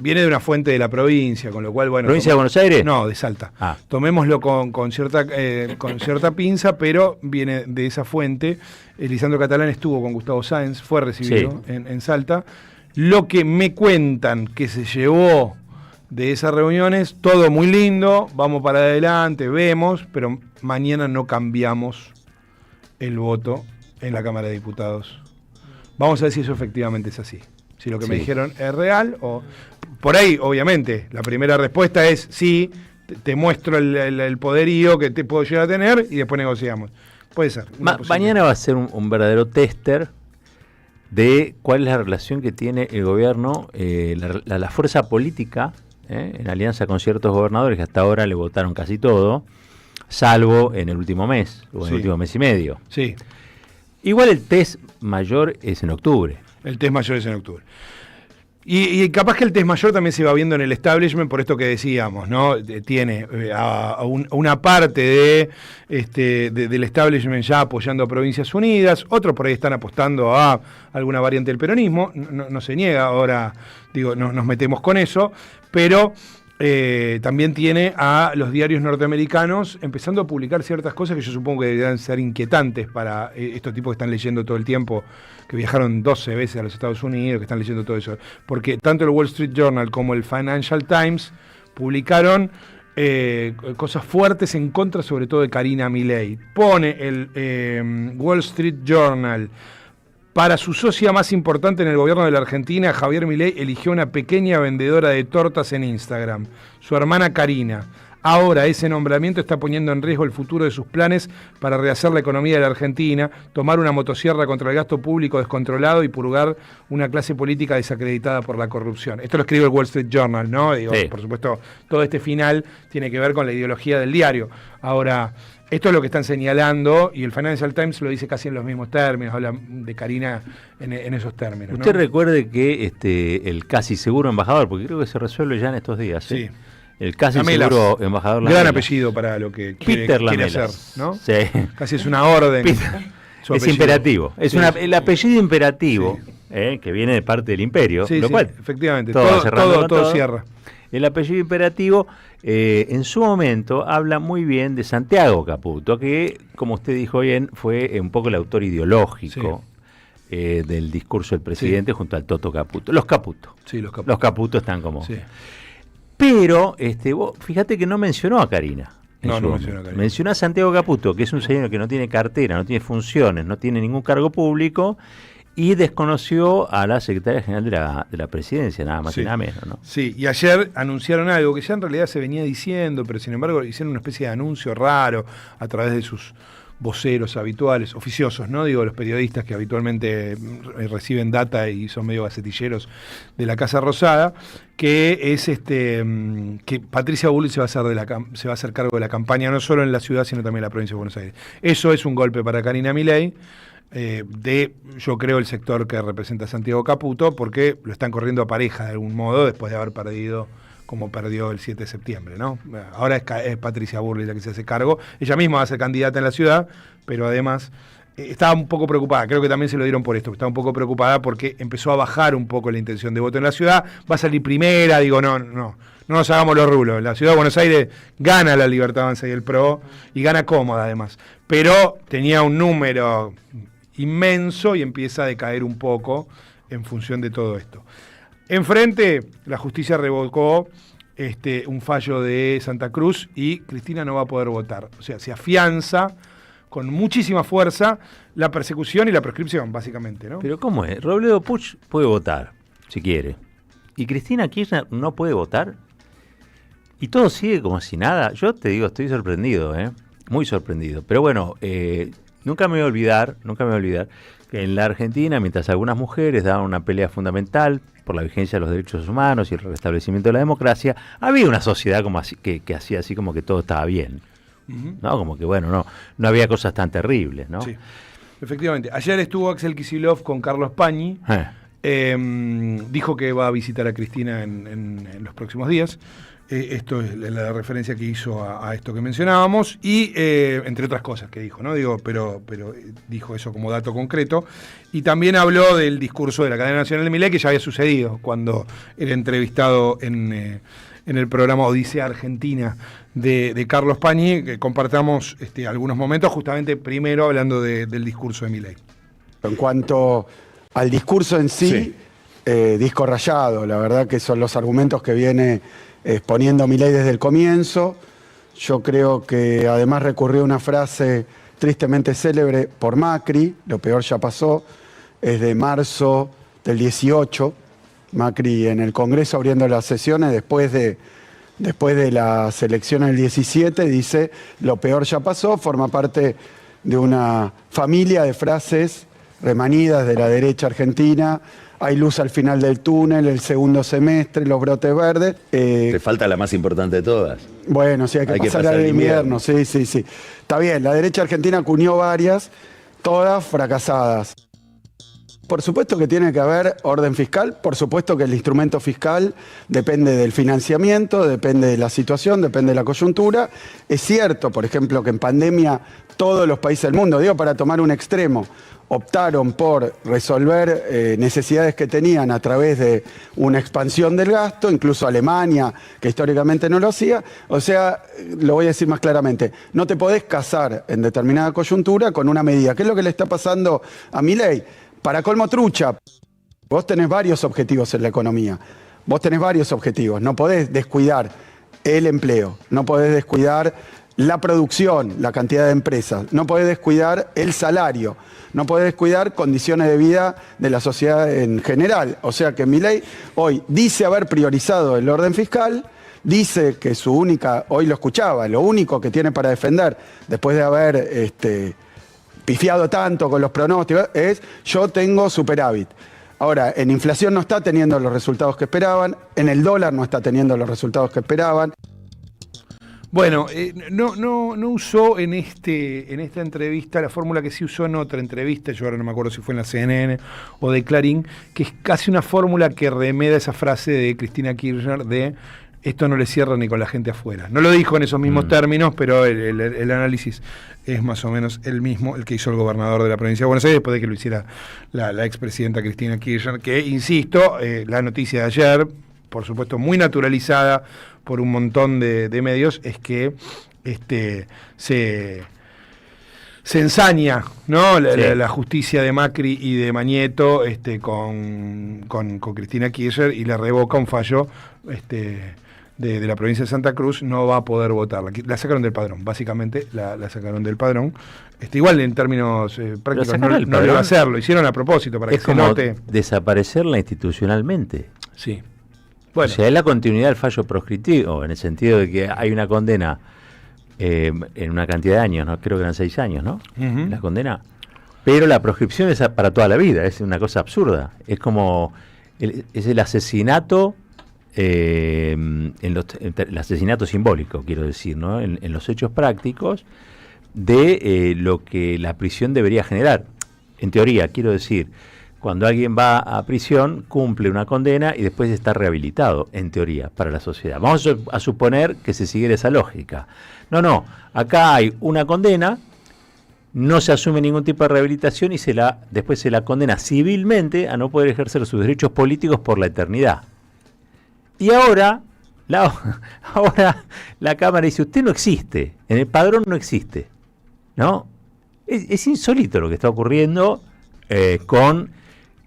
viene de una fuente de la provincia, con lo cual, bueno...
¿Provincia de Buenos Aires?
No, de Salta.
Ah.
Tomémoslo con cierta pinza, pero viene de esa fuente. Lisandro Catalán estuvo con Gustavo Sáenz, fue recibido en Salta. Lo que me cuentan que se llevó de esas reuniones, todo muy lindo, vamos para adelante, vemos, pero mañana no cambiamos el voto en la Cámara de Diputados. Vamos a ver si eso efectivamente es así. Si lo que me dijeron es real o... Por ahí, obviamente, la primera respuesta es sí, te muestro el poderío que te puedo llegar a tener y después negociamos. Puede ser.
Mañana va a ser un verdadero tester de cuál es la relación que tiene el gobierno, la fuerza política, en alianza con ciertos gobernadores que hasta ahora le votaron casi todo, salvo en el último mes, o en el último mes y medio.
Sí.
Igual el test mayor es en octubre.
El test mayor es en octubre. Y capaz que el test mayor también se va viendo en el establishment, por esto que decíamos, ¿no? Tiene una parte del establishment ya apoyando a Provincias Unidas, otros por ahí están apostando a alguna variante del peronismo, no se niega, ahora digo, nos metemos con eso, pero también tiene a los diarios norteamericanos empezando a publicar ciertas cosas que yo supongo que deberían ser inquietantes para estos tipos que están leyendo todo el tiempo, que viajaron 12 veces a los Estados Unidos, que están leyendo todo eso. Porque tanto el Wall Street Journal como el Financial Times publicaron cosas fuertes en contra, sobre todo de Karina Milei. Pone el Wall Street Journal: para su socia más importante en el gobierno de la Argentina, Javier Milei eligió una pequeña vendedora de tortas en Instagram, su hermana Karina. Ahora ese nombramiento está poniendo en riesgo el futuro de sus planes para rehacer la economía de la Argentina, tomar una motosierra contra el gasto público descontrolado y purgar una clase política desacreditada por la corrupción. Esto lo escribe el Wall Street Journal, ¿no? Digo, por supuesto, todo este final tiene que ver con la ideología del diario. Ahora, esto es lo que están señalando, y el Financial Times lo dice casi en los mismos términos, habla de Karina en esos términos.
Usted
¿no?
recuerde que el casi seguro embajador, porque creo que se resuelve ya en estos días,
Sí.
El casi
Lamelas.
seguro embajador
Gran
Lamelas.
apellido para lo que
Peter
quiere
Lamelas,
hacer, ¿no?
Sí.
Casi es una orden. Su
Es
apellido.
imperativo. Es
Sí.
el apellido imperativo, que viene de parte del imperio,
Sí,
lo
sí,
cual
efectivamente.
todo va cerrando con
Todo cierra.
El apellido imperativo, en su momento, habla muy bien de Santiago Caputo, que, como usted dijo bien, fue un poco el autor ideológico del discurso del presidente junto al Toto Caputo. Los Caputo.
Sí, los Caputo.
Los Caputo están como...
Sí.
Pero, vos, fíjate que no mencionó a Karina.
No mencionó a Karina.
Mencionó a Santiago Caputo, que es un señor que no tiene cartera, no tiene funciones, no tiene ningún cargo público, y desconoció a la secretaria general de la presidencia, nada más y nada menos, ¿no?
Sí, y ayer anunciaron algo que ya en realidad se venía diciendo, pero sin embargo hicieron una especie de anuncio raro a través de sus voceros habituales, oficiosos, ¿no? Digo, los periodistas que habitualmente reciben data y son medio gacetilleros de la Casa Rosada, que es que Patricia Bullrich se va a hacer cargo de la campaña no solo en la ciudad, sino también en la provincia de Buenos Aires. Eso es un golpe para Karina Milei, yo creo, el sector que representa a Santiago Caputo, porque lo están corriendo a pareja de algún modo después de haber perdido como perdió el 7 de septiembre, ¿no? Ahora es Patricia Bullrich la que se hace cargo. Ella misma va a ser candidata en la ciudad, pero además estaba un poco preocupada, creo que también se lo dieron por esto, estaba un poco preocupada porque empezó a bajar un poco la intención de voto en la ciudad, va a salir primera, digo, no nos hagamos los rulos. La ciudad de Buenos Aires gana la Libertad Avanza y el PRO, y gana cómoda además, pero tenía un número inmenso y empieza a decaer un poco en función de todo esto. Enfrente, la justicia revocó un fallo de Santa Cruz y Cristina no va a poder votar. O sea, se afianza con muchísima fuerza la persecución y la proscripción, básicamente, ¿no?
Pero ¿cómo es? Robledo Puch puede votar, si quiere. ¿Y Cristina Kirchner no puede votar? Y todo sigue como si nada. Yo te digo, estoy sorprendido, muy sorprendido. Pero bueno, nunca me voy a olvidar que en la Argentina, mientras algunas mujeres daban una pelea fundamental por la vigencia de los derechos humanos y el restablecimiento de la democracia, había una sociedad como así, que hacía así como que todo estaba bien. ¿No? Como que bueno, no había cosas tan terribles, ¿no?
Sí, efectivamente. Ayer estuvo Axel Kicillof con Carlos Pañi dijo que va a visitar a Cristina en los próximos días. Esto es la referencia que hizo a esto que mencionábamos y entre otras cosas que dijo, ¿no? Digo, pero dijo eso como dato concreto y también habló del discurso de la cadena nacional de Milei que ya había sucedido cuando era entrevistado en el programa Odisea Argentina de Carlos Pañi, que compartamos algunos momentos justamente primero hablando del discurso de Milei.
En cuanto al discurso en sí, disco rayado, la verdad que son los argumentos que viene exponiendo Milei desde el comienzo. Yo creo que además recurrió a una frase tristemente célebre por Macri, lo peor ya pasó, es de marzo del 18, Macri en el Congreso abriendo las sesiones después de las elecciones del 17, dice, lo peor ya pasó, forma parte de una familia de frases remanidas de la derecha argentina. Hay luz al final del túnel, el segundo semestre, los brotes verdes.
Te falta la más importante de todas.
Bueno, sí, hay que pasar al invierno. Sí. Está bien, la derecha argentina acuñó varias, todas fracasadas. Por supuesto que tiene que haber orden fiscal, por supuesto que el instrumento fiscal depende del financiamiento, depende de la situación, depende de la coyuntura. Es cierto, por ejemplo, que en pandemia todos los países del mundo, digo para tomar un extremo, optaron por resolver necesidades que tenían a través de una expansión del gasto, incluso Alemania, que históricamente no lo hacía. O sea, lo voy a decir más claramente, no te podés casar en determinada coyuntura con una medida. ¿Qué es lo que le está pasando a Milei? Para colmo trucha, vos tenés varios objetivos en la economía, vos tenés varios objetivos, no podés descuidar el empleo, no podés descuidar la producción, la cantidad de empresas, no podés descuidar el salario, no podés descuidar condiciones de vida de la sociedad en general. O sea que Milei hoy dice haber priorizado el orden fiscal, dice que su única, hoy lo escuchaba, lo único que tiene para defender, después de haber pifiado tanto con los pronósticos, es yo tengo superávit. Ahora, en inflación no está teniendo los resultados que esperaban, en el dólar no está teniendo los resultados que esperaban.
Bueno, no usó en esta entrevista la fórmula que sí usó en otra entrevista, yo ahora no me acuerdo si fue en la CNN o de Clarín, que es casi una fórmula que remeda esa frase de Cristina Kirchner de esto no le cierra ni con la gente afuera. No lo dijo en esos mismos términos, pero el análisis es más o menos el mismo, el que hizo el gobernador de la provincia de Buenos Aires después de que lo hiciera la expresidenta Cristina Kirchner, que, insisto, la noticia de ayer, por supuesto muy naturalizada por un montón de medios, es que se ensaña, ¿no? La justicia de Macri y de Mañeto con Cristina Kirchner y le revoca un fallo de la provincia de Santa Cruz, no va a poder votar. La sacaron del padrón, básicamente la sacaron del padrón. Igual en términos prácticos no le va a hacer, lo hicieron a propósito para que se note.
Es como desaparecerla institucionalmente.
Sí.
Bueno. O sea, es la continuidad del fallo proscriptivo, en el sentido de que hay una condena en una cantidad de años, ¿no? Creo que eran 6 años, ¿no? Uh-huh. La condena. Pero la proscripción es para toda la vida, es una cosa absurda. Es como es el asesinato, el asesinato simbólico, quiero decir, ¿no? En los hechos prácticos de lo que la prisión debería generar. En teoría, quiero decir, cuando alguien va a prisión, cumple una condena y después está rehabilitado, en teoría, para la sociedad. Vamos a suponer que se siguiera esa lógica. No, acá hay una condena, no se asume ningún tipo de rehabilitación y después se la condena civilmente a no poder ejercer sus derechos políticos por la eternidad. Y ahora la Cámara dice, usted no existe, en el padrón no existe, ¿no? Es insólito lo que está ocurriendo con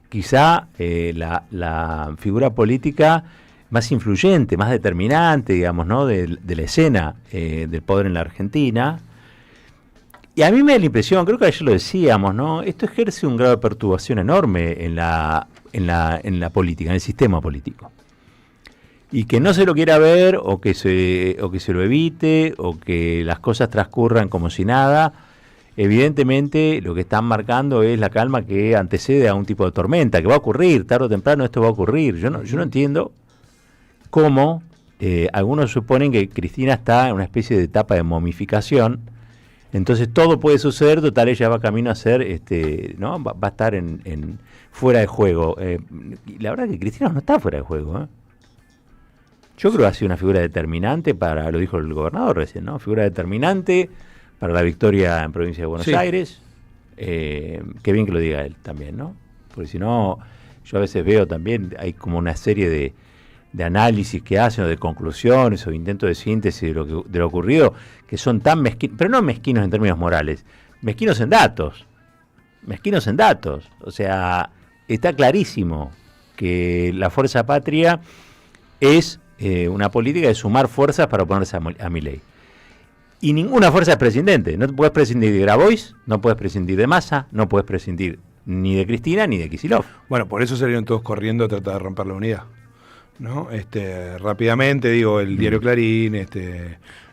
quizá la figura política más influyente, más determinante, digamos, ¿no? de la escena del poder en la Argentina. Y a mí me da la impresión, creo que ayer lo decíamos, ¿no? Esto ejerce un grado de perturbación enorme en la política, en el sistema político. Y que no se lo quiera ver, o que se lo evite, o que las cosas transcurran como si nada, evidentemente lo que están marcando es la calma que antecede a un tipo de tormenta, que va a ocurrir, tarde o temprano esto va a ocurrir. Yo no entiendo cómo algunos suponen que Cristina está en una especie de etapa de momificación, Entonces todo puede suceder, total ella va camino a ser, ¿no? Va a estar en fuera de juego. Y la verdad que Cristina no está fuera de juego, ¿eh? Yo creo que ha sido una figura determinante para, lo dijo el gobernador recién, ¿no? Figura determinante para la victoria en provincia de Buenos Aires. Qué bien que lo diga él también, ¿no? Porque si no, yo a veces veo también, hay como una serie de análisis que hacen, o de conclusiones, o intentos de síntesis de lo ocurrido, que son tan mezquinos, pero no mezquinos en términos morales, mezquinos en datos. O sea, está clarísimo que la Fuerza Patria es una política de sumar fuerzas para oponerse a Milei. Y ninguna fuerza es prescindente. No puedes prescindir de Grabois, no puedes prescindir de Massa, no puedes prescindir ni de Cristina ni de Kicillof.
Bueno, por eso salieron todos corriendo a tratar de romper la unidad, ¿no? Rápidamente, digo, el diario Clarín,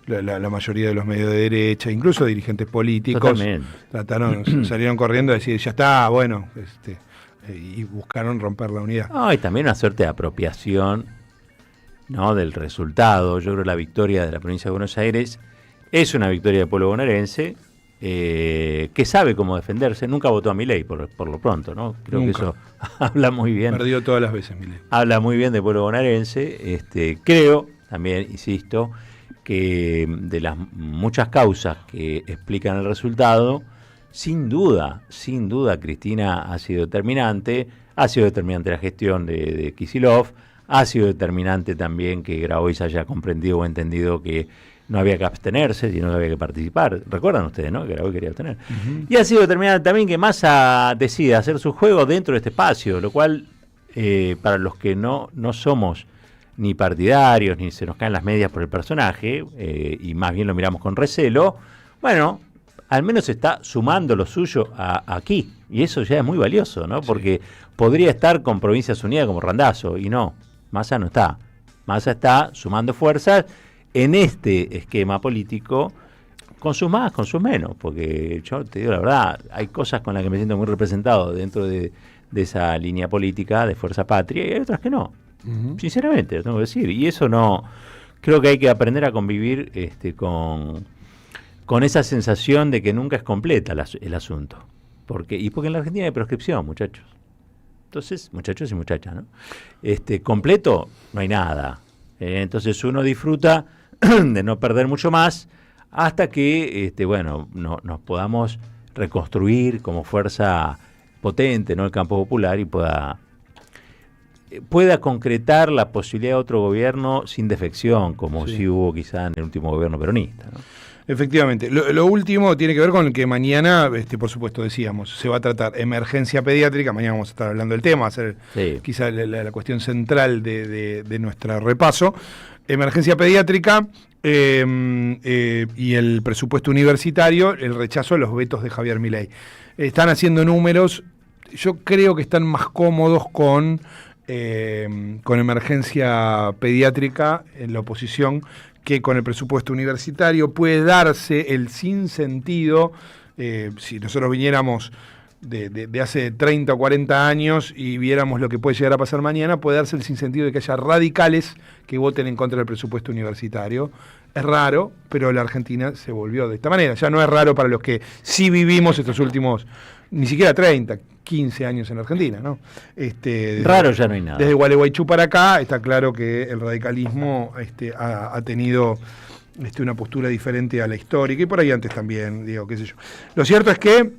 la mayoría de los medios de derecha, incluso dirigentes políticos, salieron corriendo a decir, ya está, bueno, y buscaron romper la unidad.
Y también una suerte de apropiación, ¿no?, del resultado. Yo creo que la victoria de la provincia de Buenos Aires es una victoria del pueblo bonaerense, que sabe cómo defenderse. Nunca votó a Milei por lo pronto, ¿no? Creo que eso habla muy bien.
Perdió todas las veces Milei.
Habla muy bien del pueblo bonaerense. Creo, también, insisto, que de las muchas causas que explican el resultado, sin duda, Cristina ha sido determinante la gestión de Kicillof, ha sido determinante también que Grabois haya comprendido o entendido que no había que abstenerse, sino que había que participar. Recuerdan ustedes, ¿no?, que Grabois quería abstener. Y ha sido determinante también que Massa decida hacer su juego dentro de este espacio, lo cual, para los que no somos ni partidarios, ni se nos caen las medias por el personaje, y más bien lo miramos con recelo, bueno, al menos está sumando lo suyo aquí, y eso ya es muy valioso, ¿no? Porque podría estar con Provincias Unidas como Randazzo, y no, Massa no está. Massa está sumando fuerzas en este esquema político, con sus más, con sus menos, porque yo te digo la verdad, hay cosas con las que me siento muy representado dentro de esa línea política de Fuerza Patria, y hay otras que no. Sinceramente, lo tengo que decir. Y eso no, creo que hay que aprender a convivir con esa sensación de que nunca es completa el asunto. Porque en la Argentina hay proscripción, muchachos. Entonces, muchachos y muchachas, ¿no? Completo, no hay nada. Entonces uno disfruta de no perder mucho más hasta que, nos podamos reconstruir como fuerza potente, ¿no?, el campo popular, y pueda concretar la posibilidad de otro gobierno sin defección, como sí hubo quizá en el último gobierno peronista, ¿no?
Efectivamente. Lo último tiene que ver con que mañana, por supuesto, decíamos, se va a tratar emergencia pediátrica. Mañana vamos a estar hablando del tema, va a ser quizá la cuestión central de nuestro repaso. Emergencia pediátrica y el presupuesto universitario, el rechazo a los vetos de Javier Milei. Están haciendo números, yo creo que están más cómodos con emergencia pediátrica en la oposición que con el presupuesto universitario. Puede darse el sinsentido, si nosotros viniéramos de hace 30 o 40 años y viéramos lo que puede llegar a pasar mañana, puede darse el sinsentido de que haya radicales que voten en contra del presupuesto universitario. Es raro, pero la Argentina se volvió de esta manera. Ya no es raro para los que sí vivimos estos últimos, ni siquiera 30, 15 años en Argentina, ¿no?
Raro ya no hay nada.
Desde Gualeguaychú para acá está claro que el radicalismo ha tenido una postura diferente a la histórica, y por ahí antes también, digo, qué sé yo. Lo cierto es que,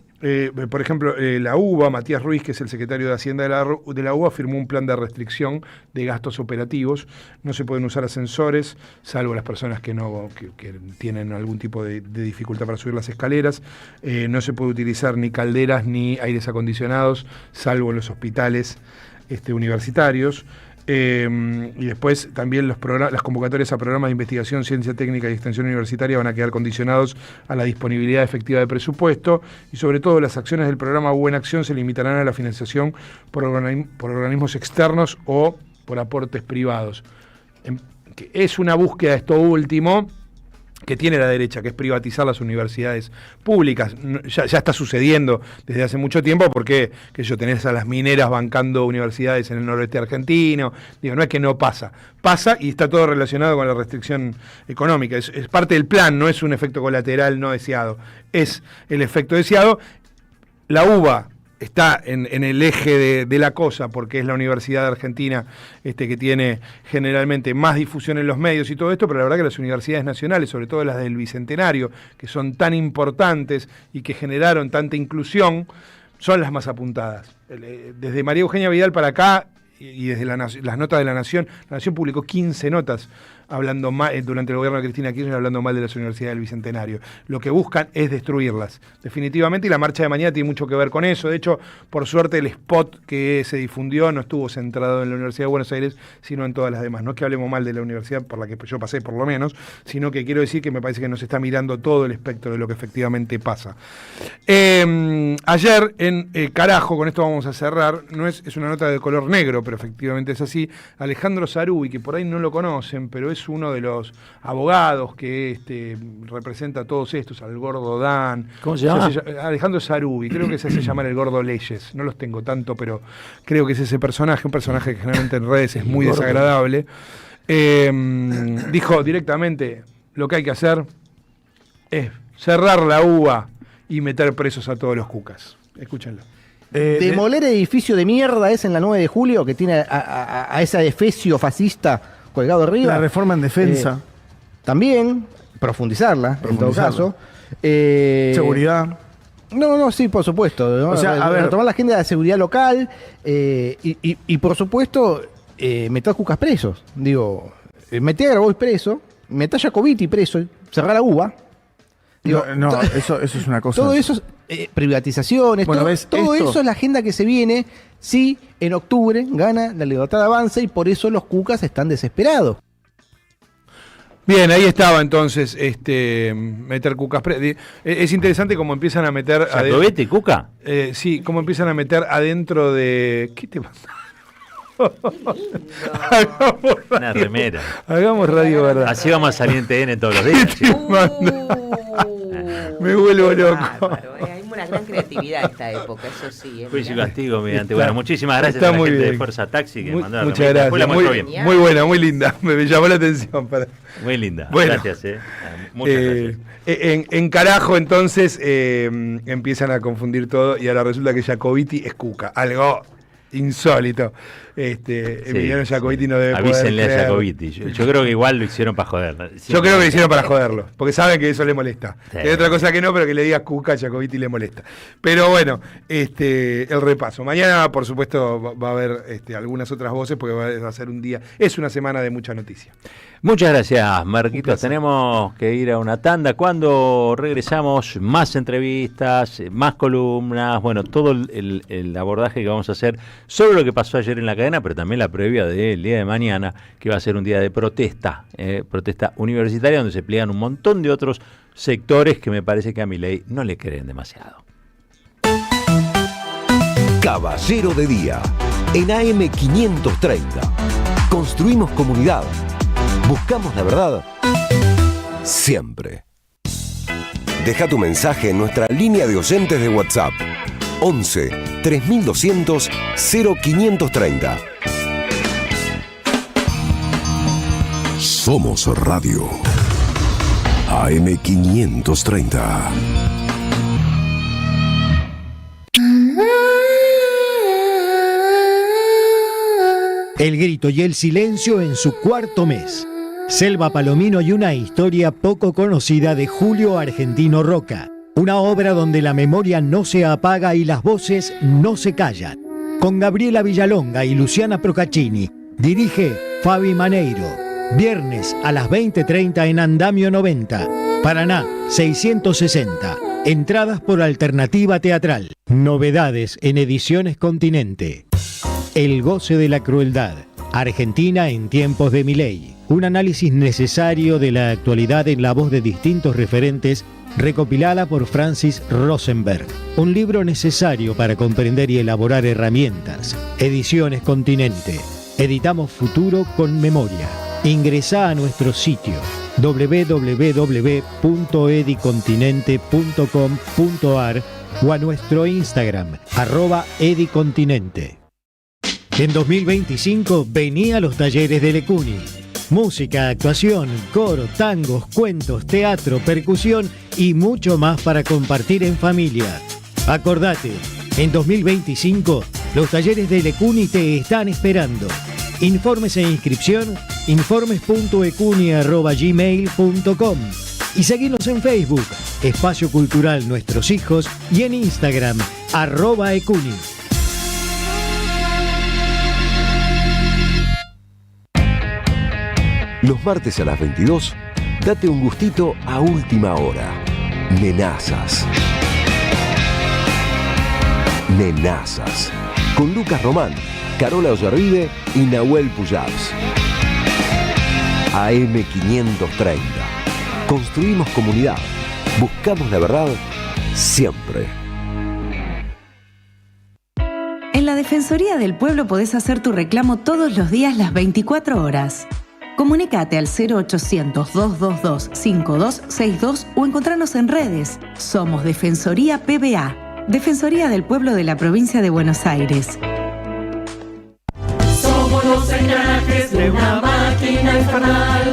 por ejemplo, la UBA, Matías Ruiz, que es el secretario de Hacienda de la UBA, firmó un plan de restricción de gastos operativos. No se pueden usar ascensores, salvo las personas que tienen algún tipo de dificultad para subir las escaleras. No se puede utilizar ni calderas ni aires acondicionados, salvo en los hospitales universitarios. Y después también las convocatorias a programas de investigación, ciencia técnica y extensión universitaria van a quedar condicionados a la disponibilidad efectiva de presupuesto, y sobre todo las acciones del programa Buena Acción se limitarán a la financiación por organismos externos o por aportes privados. Que es una búsqueda, esto último, que tiene la derecha, que es privatizar las universidades públicas. Ya está sucediendo desde hace mucho tiempo porque tenés a las mineras bancando universidades en el noroeste argentino. Digo, no es que no pasa, pasa y está todo relacionado con la restricción económica. Es parte del plan, no es un efecto colateral no deseado, es el efecto deseado. La UBA está en el eje de la cosa, porque es la universidad de Argentina que tiene generalmente más difusión en los medios y todo esto, pero la verdad que las universidades nacionales, sobre todo las del Bicentenario, que son tan importantes y que generaron tanta inclusión, son las más apuntadas. Desde María Eugenia Vidal para acá, y desde las notas de La Nación publicó 15 notas hablando mal, durante el gobierno de Cristina Kirchner, hablando mal de las universidades del Bicentenario. Lo que buscan es destruirlas, definitivamente, y la marcha de mañana tiene mucho que ver con eso. De hecho, por suerte, el spot que se difundió no estuvo centrado en la Universidad de Buenos Aires, sino en todas las demás. No es que hablemos mal de la universidad por la que yo pasé, por lo menos, sino que quiero decir que me parece que nos está mirando todo el espectro de lo que efectivamente pasa. Ayer, en Carajo, con esto vamos a cerrar, es una nota de color negro, pero efectivamente es así, Alejandro Sarubi, que por ahí no lo conocen, pero es uno de los abogados que representa a todos estos, al Gordo Dan.
¿Cómo se llama?
Alejandro Sarubi, creo que se hace llamar el Gordo Leyes, no los tengo tanto, pero creo que es ese personaje, un personaje que generalmente en redes es muy desagradable. Dijo directamente, lo que hay que hacer es cerrar la UBA y meter presos a todos los cucas. Escúchenlo.
Demoler edificio de mierda es en la 9 de julio, que tiene a esa efesio fascista colgado arriba.
La reforma en defensa.
También, profundizarla, en todo caso.
Seguridad.
No, sí, por supuesto, ¿no?
O sea, a ver,
retomar la agenda de la seguridad local y por supuesto, meter cucas presos. Digo, meter a Grabois preso, meter a Jacobiti preso, cerrar la UBA. Digo,
eso es una cosa.
Todo eso, privatizaciones,
bueno,
todo eso es la agenda que se viene. Sí, en octubre gana la Libertad Avanza y por eso los cucas están desesperados.
Bien, ahí estaba entonces meter cucas. Es interesante cómo empiezan a meter.
¿Jacobete, cuca?
Sí, cómo empiezan a meter adentro de. ¿Qué te pasa?
Una remera.
Hagamos radio, ¿verdad?
Así vamos a salir en TN todos los días.
Me vuelvo loco.
Hay una gran creatividad en esta época, eso sí.
Juicio y castigo mediante. Bueno, muchísimas gracias
a
la
muy
gente
bien.
de Fuerza Taxi que mandó la
muchas gracias. Muy buena, muy linda. Me llamó la atención.
Muy linda.
Bueno,
gracias. Muchas gracias.
En Carajo, entonces, empiezan a confundir todo y ahora resulta que Jacobiti es cuca. Algo insólito. Emiliano Jacobiti no debe
Avísenle
poder
a Jacobiti. Yo creo que igual lo hicieron para joderlo.
Yo creo que lo hicieron para joderlo, porque saben que eso le molesta. Sí. Hay otra cosa que no, pero que le digas cuca a Jacobiti le molesta. Pero bueno, el repaso. Mañana, por supuesto, va a haber algunas otras voces, porque va a ser un día, es una semana de mucha noticia.
Muchas gracias, Marquitos. Tenemos que ir a una tanda. Cuando regresamos, más entrevistas, más columnas, bueno, todo el abordaje que vamos a hacer sobre lo que pasó ayer en la cadena, pero también la previa del día de mañana, que va a ser un día de protesta, protesta universitaria, donde se pliegan un montón de otros sectores que me parece que a Milei no le creen demasiado.
Caballero de Día, en AM 530. Construimos comunidad. Buscamos la verdad siempre. Deja tu mensaje en nuestra línea de oyentes de WhatsApp 11 3200 0530. Somos Radio AM 530.
El grito y el silencio en su cuarto mes. Selva Palomino y una historia poco conocida de Julio Argentino Roca. Una obra donde la memoria no se apaga y las voces no se callan. Con Gabriela Villalonga y Luciana Procaccini. Dirige Fabi Maneiro. Viernes a las 20:30 en Andamio 90. Paraná 660. Entradas por alternativa teatral. Novedades en Ediciones Continente. El goce de la crueldad. Argentina en tiempos de Milei. Un análisis necesario de la actualidad en la voz de distintos referentes, recopilada por Francis Rosenberg. Un libro necesario para comprender y elaborar herramientas. Ediciones Continente. Editamos futuro con memoria. Ingresá a nuestro sitio www.edicontinente.com.ar o a nuestro Instagram, @edicontinente. En 2025 vení a los talleres de Lecuni. Música, actuación, coro, tangos, cuentos, teatro, percusión y mucho más para compartir en familia. Acordate, en 2025 los talleres de Lecuni te están esperando. Informes e inscripción, informes.ecuni@gmail.com y seguinos en Facebook, Espacio Cultural Nuestros Hijos, y en Instagram, @ecuni.
Los martes a las 22, date un gustito a última hora. Nenazas. Nenazas. Con Lucas Román, Carola Ollarvide y Nahuel Pujals. AM530. Construimos comunidad. Buscamos la verdad siempre.
En la Defensoría del Pueblo podés hacer tu reclamo todos los días las 24 horas. Comunicate al 0800-222-5262 o encontrarnos en redes. Somos Defensoría PBA, Defensoría del Pueblo de la Provincia de Buenos Aires.
Somos los engranajes de una máquina infernal.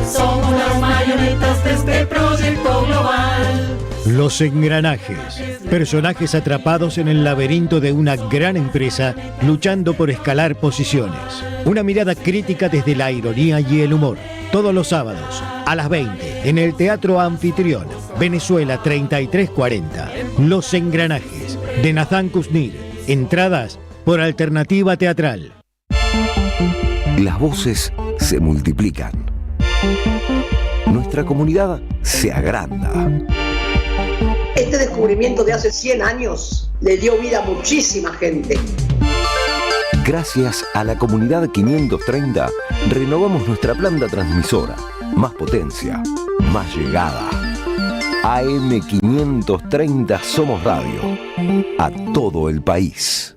Somos las marionetas de este proyecto global.
Los engranajes, personajes atrapados en el laberinto de una gran empresa luchando por escalar posiciones. Una mirada crítica desde la ironía y el humor. Todos los sábados a las 20 en el Teatro Anfitrión, Venezuela 3340. Los engranajes de Nathan Kuznir. Entradas por Alternativa Teatral.
Las voces se multiplican. Nuestra comunidad se agranda.
Este descubrimiento de hace 100 años le dio vida a muchísima gente.
Gracias a la comunidad 530, renovamos nuestra planta transmisora. Más potencia, más llegada. AM530 Somos Radio. A todo el país.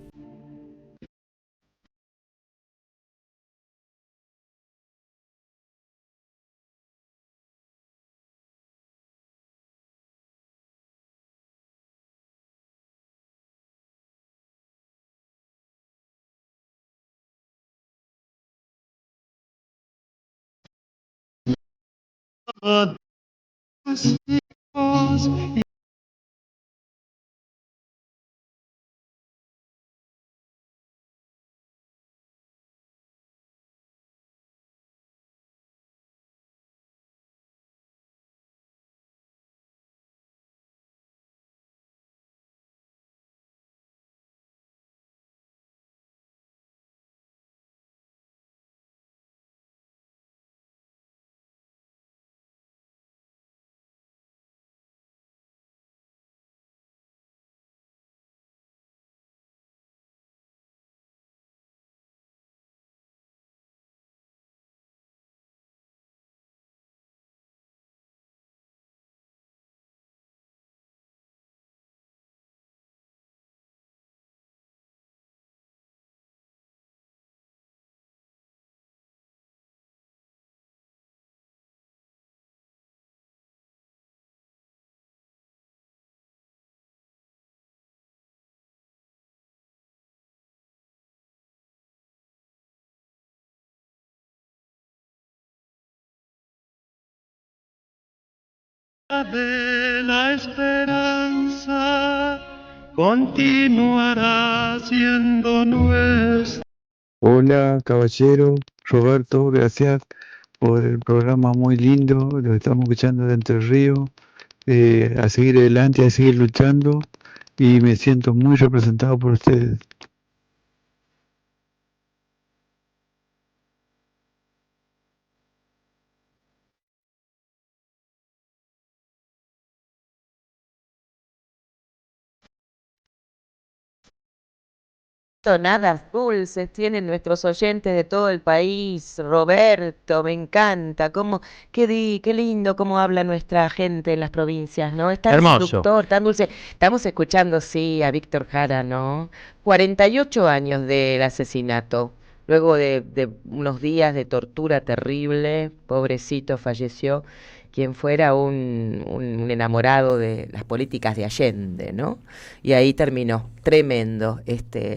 De la esperanza continuará siendo nuestra.
Hola, caballero. Roberto, gracias por el programa muy lindo. Lo estamos escuchando de Entre Ríos. A seguir adelante, a seguir luchando. Y me siento muy representado por ustedes.
Tonadas dulces tienen nuestros oyentes de todo el país. Roberto, me encanta. Qué lindo cómo habla nuestra gente en las provincias, ¿no? Es tan
Hermoso.
seductor, tan dulce. Estamos escuchando, sí, a Víctor Jara, ¿no? 48 años del asesinato. luego de unos días de tortura terrible, pobrecito, falleció quien fuera un enamorado de las políticas de Allende, ¿no? Y ahí terminó, tremendo,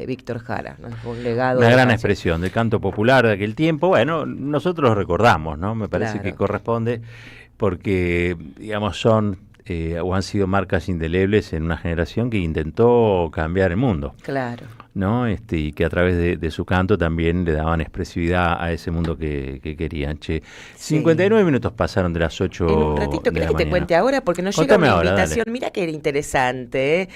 Víctor Jara, ¿no? Un legado.
Una
de
gran
canción.
expresión del canto popular de aquel tiempo. Bueno, nosotros lo recordamos, ¿no? Me parece
Claro.
que corresponde porque, digamos, son o han sido marcas indelebles en una generación que intentó cambiar el mundo.
Claro.
¿No? Y que a través de su canto también le daban expresividad a ese mundo que querían. Che, 59 minutos pasaron de las 8
En un ratito,
de
¿querés
la
que te
mañana.
cuente ahora? Porque nos llega
Contame
una
ahora,
invitación,
dale.
mira que interesante,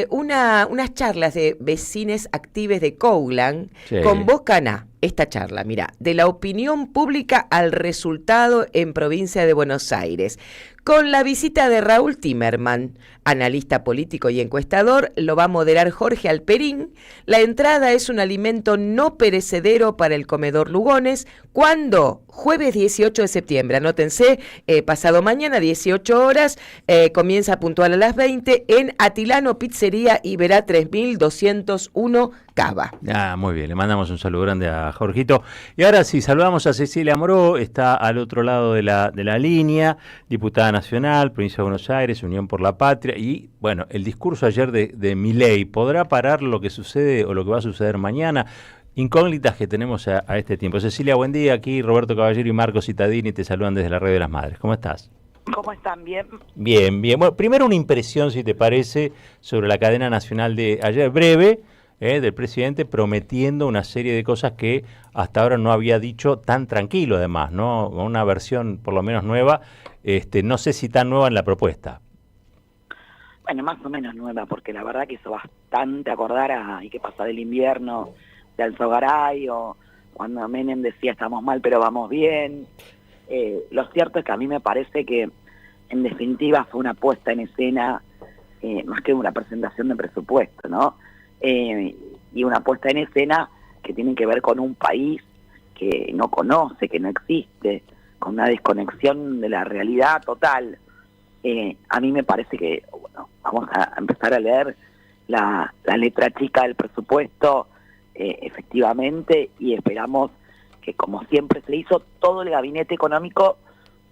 unas charlas de vecines actives de Coughlan
Sí.
convocan a esta charla, mira, de la opinión pública al resultado en provincia de Buenos Aires. Con la visita de Raúl Timerman, analista político y encuestador, lo va a moderar Jorge Alperín. La entrada es un alimento no perecedero para el comedor Lugones. ¿Cuándo? Jueves 18 de septiembre. Anótense, pasado mañana, 18 horas, comienza puntual a las 20 en Atilano Pizzería Iberá 3201 Cava.
Ah, muy bien, le mandamos un saludo grande a Jorgito. Y ahora sí, saludamos a Cecilia Moró, está al otro lado de la línea, diputada nacional, provincia de Buenos Aires, Unión por la Patria. Y bueno, el discurso ayer de Milei, ¿podrá parar lo que sucede o lo que va a suceder mañana? Incógnitas que tenemos a este tiempo. Cecilia, buen día. Aquí Roberto Caballero y Marco Cittadini te saludan desde la Radio de las Madres. ¿Cómo estás?
¿Cómo están? ¿Bien?
Bien, bien. Bueno, primero una impresión, si te parece, sobre la cadena nacional de ayer, breve, del presidente prometiendo una serie de cosas que hasta ahora no había dicho tan tranquilo, además, ¿no? Una versión por lo menos nueva, no sé si tan nueva en la propuesta.
Bueno, más o menos nueva, porque la verdad que hizo bastante acordar a ¿y qué pasa del invierno de Alzogaray? O cuando Menem decía estamos mal pero vamos bien. Lo cierto es que a mí me parece que en definitiva fue una puesta en escena más que una presentación de presupuesto, ¿no? Y una puesta en escena que tiene que ver con un país que no conoce, que no existe, con una desconexión de la realidad total. A mí me parece que, bueno, vamos a empezar a leer la letra chica del presupuesto, efectivamente, y esperamos que, como siempre se hizo, todo el gabinete económico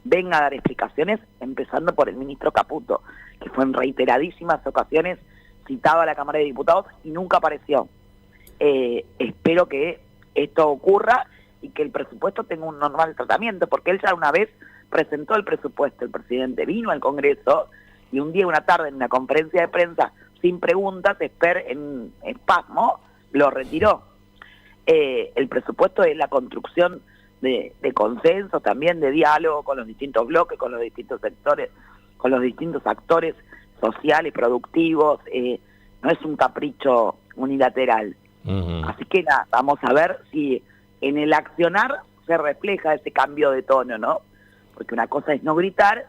venga a dar explicaciones, empezando por el ministro Caputo, que fue en reiteradísimas ocasiones citado a la Cámara de Diputados y nunca apareció. Espero que esto ocurra y que el presupuesto tenga un normal tratamiento, porque él ya una vez presentó el presupuesto, el presidente vino al Congreso y un día, una tarde, en una conferencia de prensa, sin preguntas, en espasmo, lo retiró. El presupuesto es la construcción de consenso, también de diálogo con los distintos bloques, con los distintos sectores, con los distintos actores sociales, productivos, no es un capricho unilateral. Así que nada, vamos a ver si en el accionar se refleja ese cambio de tono, ¿no? Porque una cosa es no gritar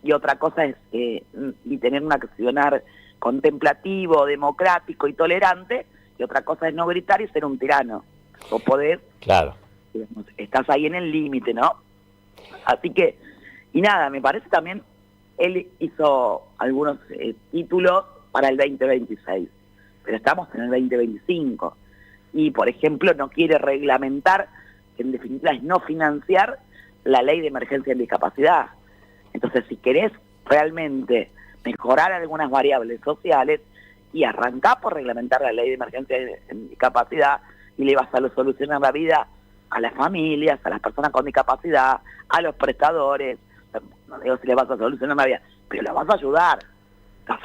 y otra cosa es y tener un accionar contemplativo, democrático y tolerante, y otra cosa es no gritar y ser un tirano. Vos podés,
claro,
digamos, estás ahí en el límite, ¿no? Así que, y nada, me parece también, él hizo algunos títulos para el 2026, pero estamos en el 2025. Y, por ejemplo, no quiere reglamentar, que en definitiva es no financiar la ley de emergencia en discapacidad. Entonces, si querés realmente mejorar algunas variables sociales, y arrancá por reglamentar la ley de emergencia en discapacidad, y le vas a solucionar la vida a las familias, a las personas con discapacidad, a los prestadores. No digo si le vas a solucionar la vida, pero la vas a ayudar. Estás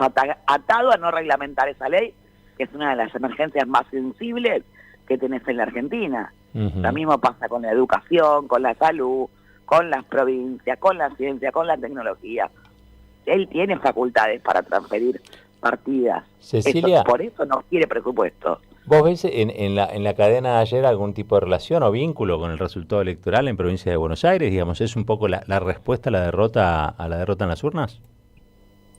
atado a no reglamentar esa ley, que es una de las emergencias más sensibles que tenés en la Argentina. Lo mismo pasa con la educación, con la salud, con las provincias, con la ciencia, con la tecnología. Él tiene facultades para transferir partidas.
Cecilia,
por eso no quiere presupuesto.
¿Vos ves en la cadena de ayer algún tipo de relación o vínculo con el resultado electoral en provincia de Buenos Aires? Digamos, ¿es un poco la respuesta a la derrota en las urnas?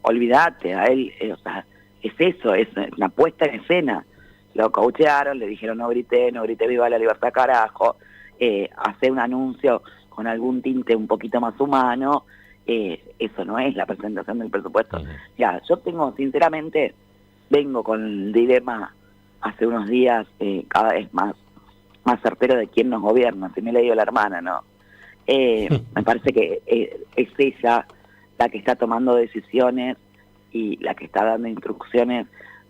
Olvídate, a él, o sea, es eso, es una puesta en escena. Lo cauchearon, le dijeron no grité viva la libertad carajo, hacer un anuncio con algún tinte un poquito más humano, eso no es la presentación del presupuesto. Ya, yo vengo con el dilema hace unos días cada vez más más certero de quién nos gobierna, si me le digo la hermana, ¿no? Me parece que es ella la que está tomando decisiones y la que está dando instrucciones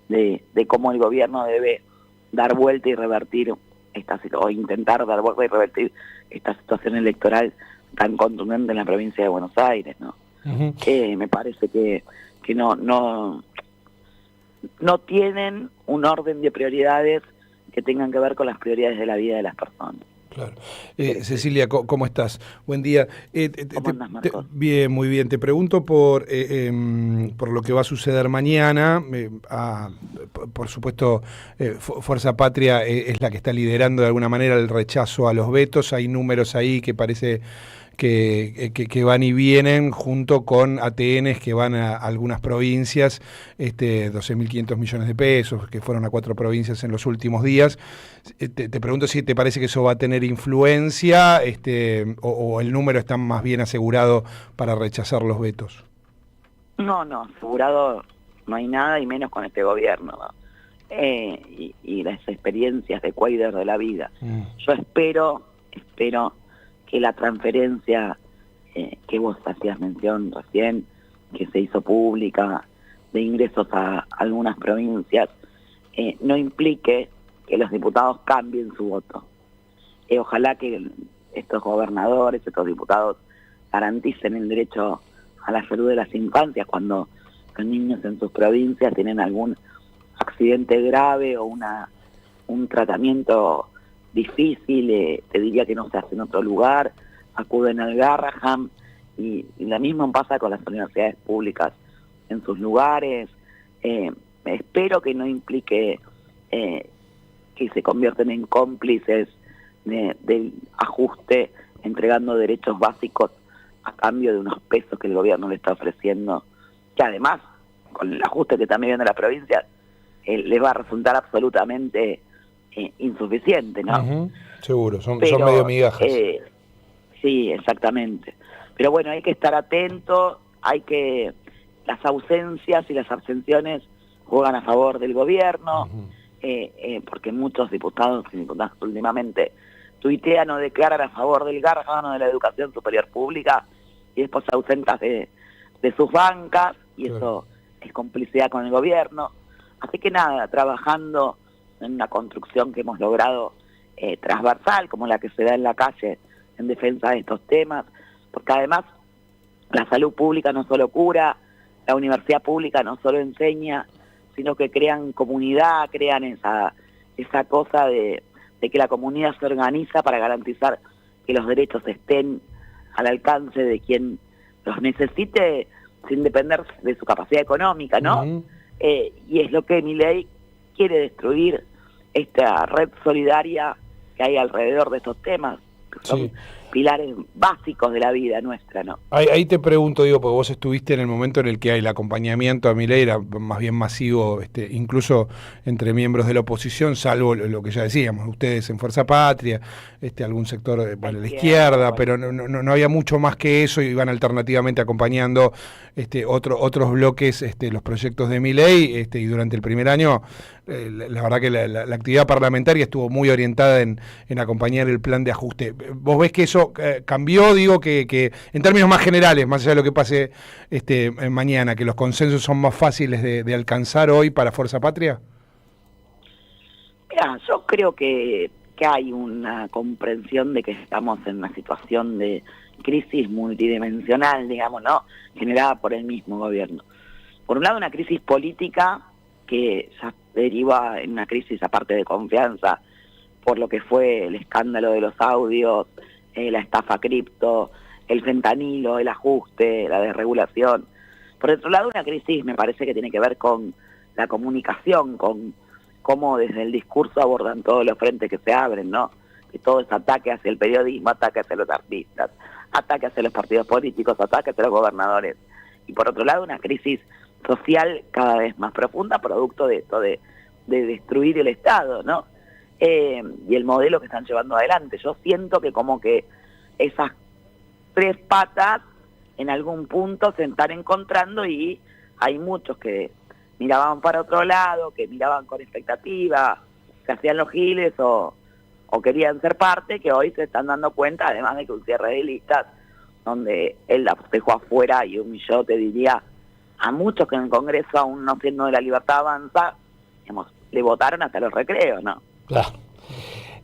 de cómo el gobierno debe dar vuelta y revertir o intentar dar vuelta y revertir esta situación electoral tan contundente en la provincia de Buenos Aires, ¿no? Me parece que no tienen un orden de prioridades que tengan que ver con las prioridades de la vida de las personas.
Claro. Cecilia, ¿cómo estás? Buen día.
¿Cómo andás, Marcos?
Bien, muy bien. Te pregunto por lo que va a suceder mañana. Por supuesto, Fuerza Patria es la que está liderando de alguna manera el rechazo a los vetos. Hay números ahí que parece que van y vienen junto con ATNs que van a algunas provincias, 12.500 millones de pesos, que fueron a 4 provincias en los últimos días. Te pregunto si te parece que eso va a tener influencia o el número está más bien asegurado para rechazar los vetos.
No, asegurado no hay nada y menos con este gobierno, ¿no? Y las experiencias de Cuader de la vida. Yo espero que la transferencia que vos hacías mención recién, que se hizo pública, de ingresos a algunas provincias, no implique que los diputados cambien su voto. Ojalá que estos gobernadores, estos diputados, garanticen el derecho a la salud de las infancias cuando los niños en sus provincias tienen algún accidente grave o un tratamiento difícil, te diría que no se hace en otro lugar, acuden al Garrahan y lo mismo pasa con las universidades públicas en sus lugares. Espero que no implique que se convierten en cómplices del ajuste, entregando derechos básicos a cambio de unos pesos que el gobierno le está ofreciendo, que además, con el ajuste que también viene de la provincia, les va a resultar absolutamente insuficiente, ¿no?
Seguro, son medio migajas.
Sí, exactamente. Pero bueno, hay que estar atento, las ausencias y las abstenciones juegan a favor del gobierno, porque muchos diputados y diputadas últimamente tuitean o declaran a favor del Garrahan o de la educación superior pública y después se ausentan de sus bancas y eso es complicidad con el gobierno. Así que nada, trabajando en una construcción que hemos logrado transversal, como la que se da en la calle en defensa de estos temas, porque además la salud pública no solo cura, la universidad pública no solo enseña, sino que crean comunidad, crean esa cosa de que la comunidad se organiza para garantizar que los derechos estén al alcance de quien los necesite sin depender de su capacidad económica, ¿no? Y es lo que Milei quiere destruir, esta red solidaria que hay alrededor de estos temas, que son pilares básicos de la vida nuestra, ¿no?
Ahí te pregunto, porque vos estuviste en el momento en el que el acompañamiento a Milei era más bien masivo, incluso entre miembros de la oposición, salvo lo que ya decíamos, ustedes en Fuerza Patria, algún sector de la izquierda, pero no había mucho más que eso, y iban alternativamente acompañando otros bloques, los proyectos de Milei, y durante el primer año, la verdad que la actividad parlamentaria estuvo muy orientada en acompañar el plan de ajuste. ¿Vos ves que eso cambió? Digo que en términos más generales, más allá de lo que pase mañana, que los consensos son más fáciles de alcanzar hoy para Fuerza Patria.
Mira, yo creo que hay una comprensión de que estamos en una situación de crisis multidimensional, digamos, ¿no? Generada por el mismo gobierno. Por un lado, una crisis política que ya deriva en una crisis aparte de confianza por lo que fue el escándalo de los audios, la estafa cripto, el fentanilo, el ajuste, la desregulación. Por otro lado, una crisis me parece que tiene que ver con la comunicación, con cómo desde el discurso abordan todos los frentes que se abren, ¿no? Que todo es ataque hacia el periodismo, ataque hacia los artistas, ataque hacia los partidos políticos, ataque hacia los gobernadores. Y por otro lado, una crisis social cada vez más profunda, producto de esto de destruir el Estado, ¿no? Y el modelo que están llevando adelante. Yo siento que como que esas tres patas en algún punto se están encontrando y hay muchos que miraban para otro lado, que miraban con expectativa, que hacían los giles o o querían ser parte, que hoy se están dando cuenta, además de que un cierre de listas, donde él la dejó afuera y humilló, te diría, a muchos que en el Congreso, aún no siendo de La Libertad Avanza, digamos, le votaron hasta los recreos, ¿no?
Claro.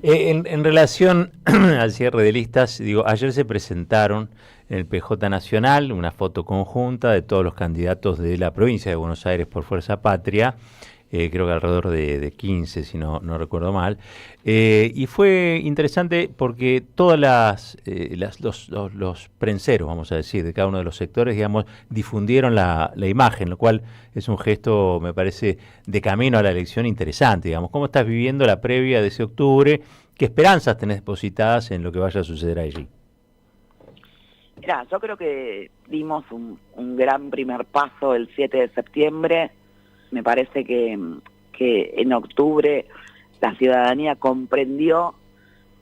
En relación al cierre de listas, digo, ayer se presentaron en el PJ Nacional una foto conjunta de todos los candidatos de la provincia de Buenos Aires por Fuerza Patria, creo que alrededor de 15, si no recuerdo mal, y fue interesante porque todas los prenseros, vamos a decir, de cada uno de los sectores, digamos, difundieron la imagen, lo cual es un gesto, me parece, de camino a la elección interesante, digamos. ¿Cómo estás viviendo la previa de ese octubre? ¿Qué esperanzas tenés depositadas en lo que vaya a suceder allí?
Mirá, yo creo que dimos un gran primer paso el 7 de septiembre. Me parece que en octubre la ciudadanía comprendió,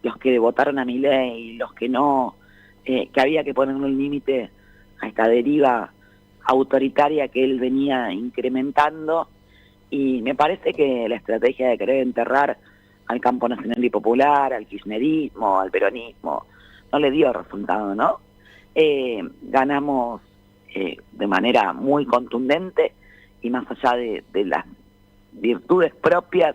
los que votaron a Milei y los que no, que había que poner un límite a esta deriva autoritaria que él venía incrementando, y me parece que la estrategia de querer enterrar al campo nacional y popular, al kirchnerismo, al peronismo, no le dio resultado, ¿no? Ganamos de manera muy contundente, y más allá de las virtudes propias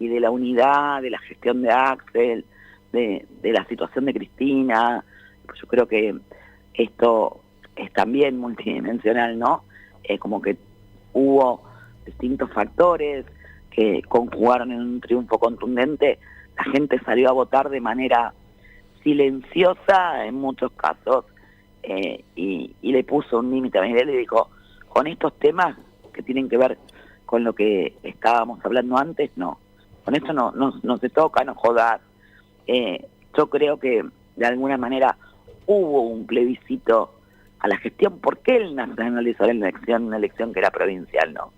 y de la unidad, de la gestión de Axel, de la situación de Cristina, pues yo creo que esto es también multidimensional, ¿no? Como que hubo distintos factores que conjugaron en un triunfo contundente. La gente salió a votar de manera silenciosa en muchos casos, y le puso un límite a Miguel y dijo, con estos temas que tienen que ver con lo que estábamos hablando antes, no. Con esto no se toca, no jodas. Yo creo que de alguna manera hubo un plebiscito a la gestión porque él nacionalizó la elección que era provincial, ¿no?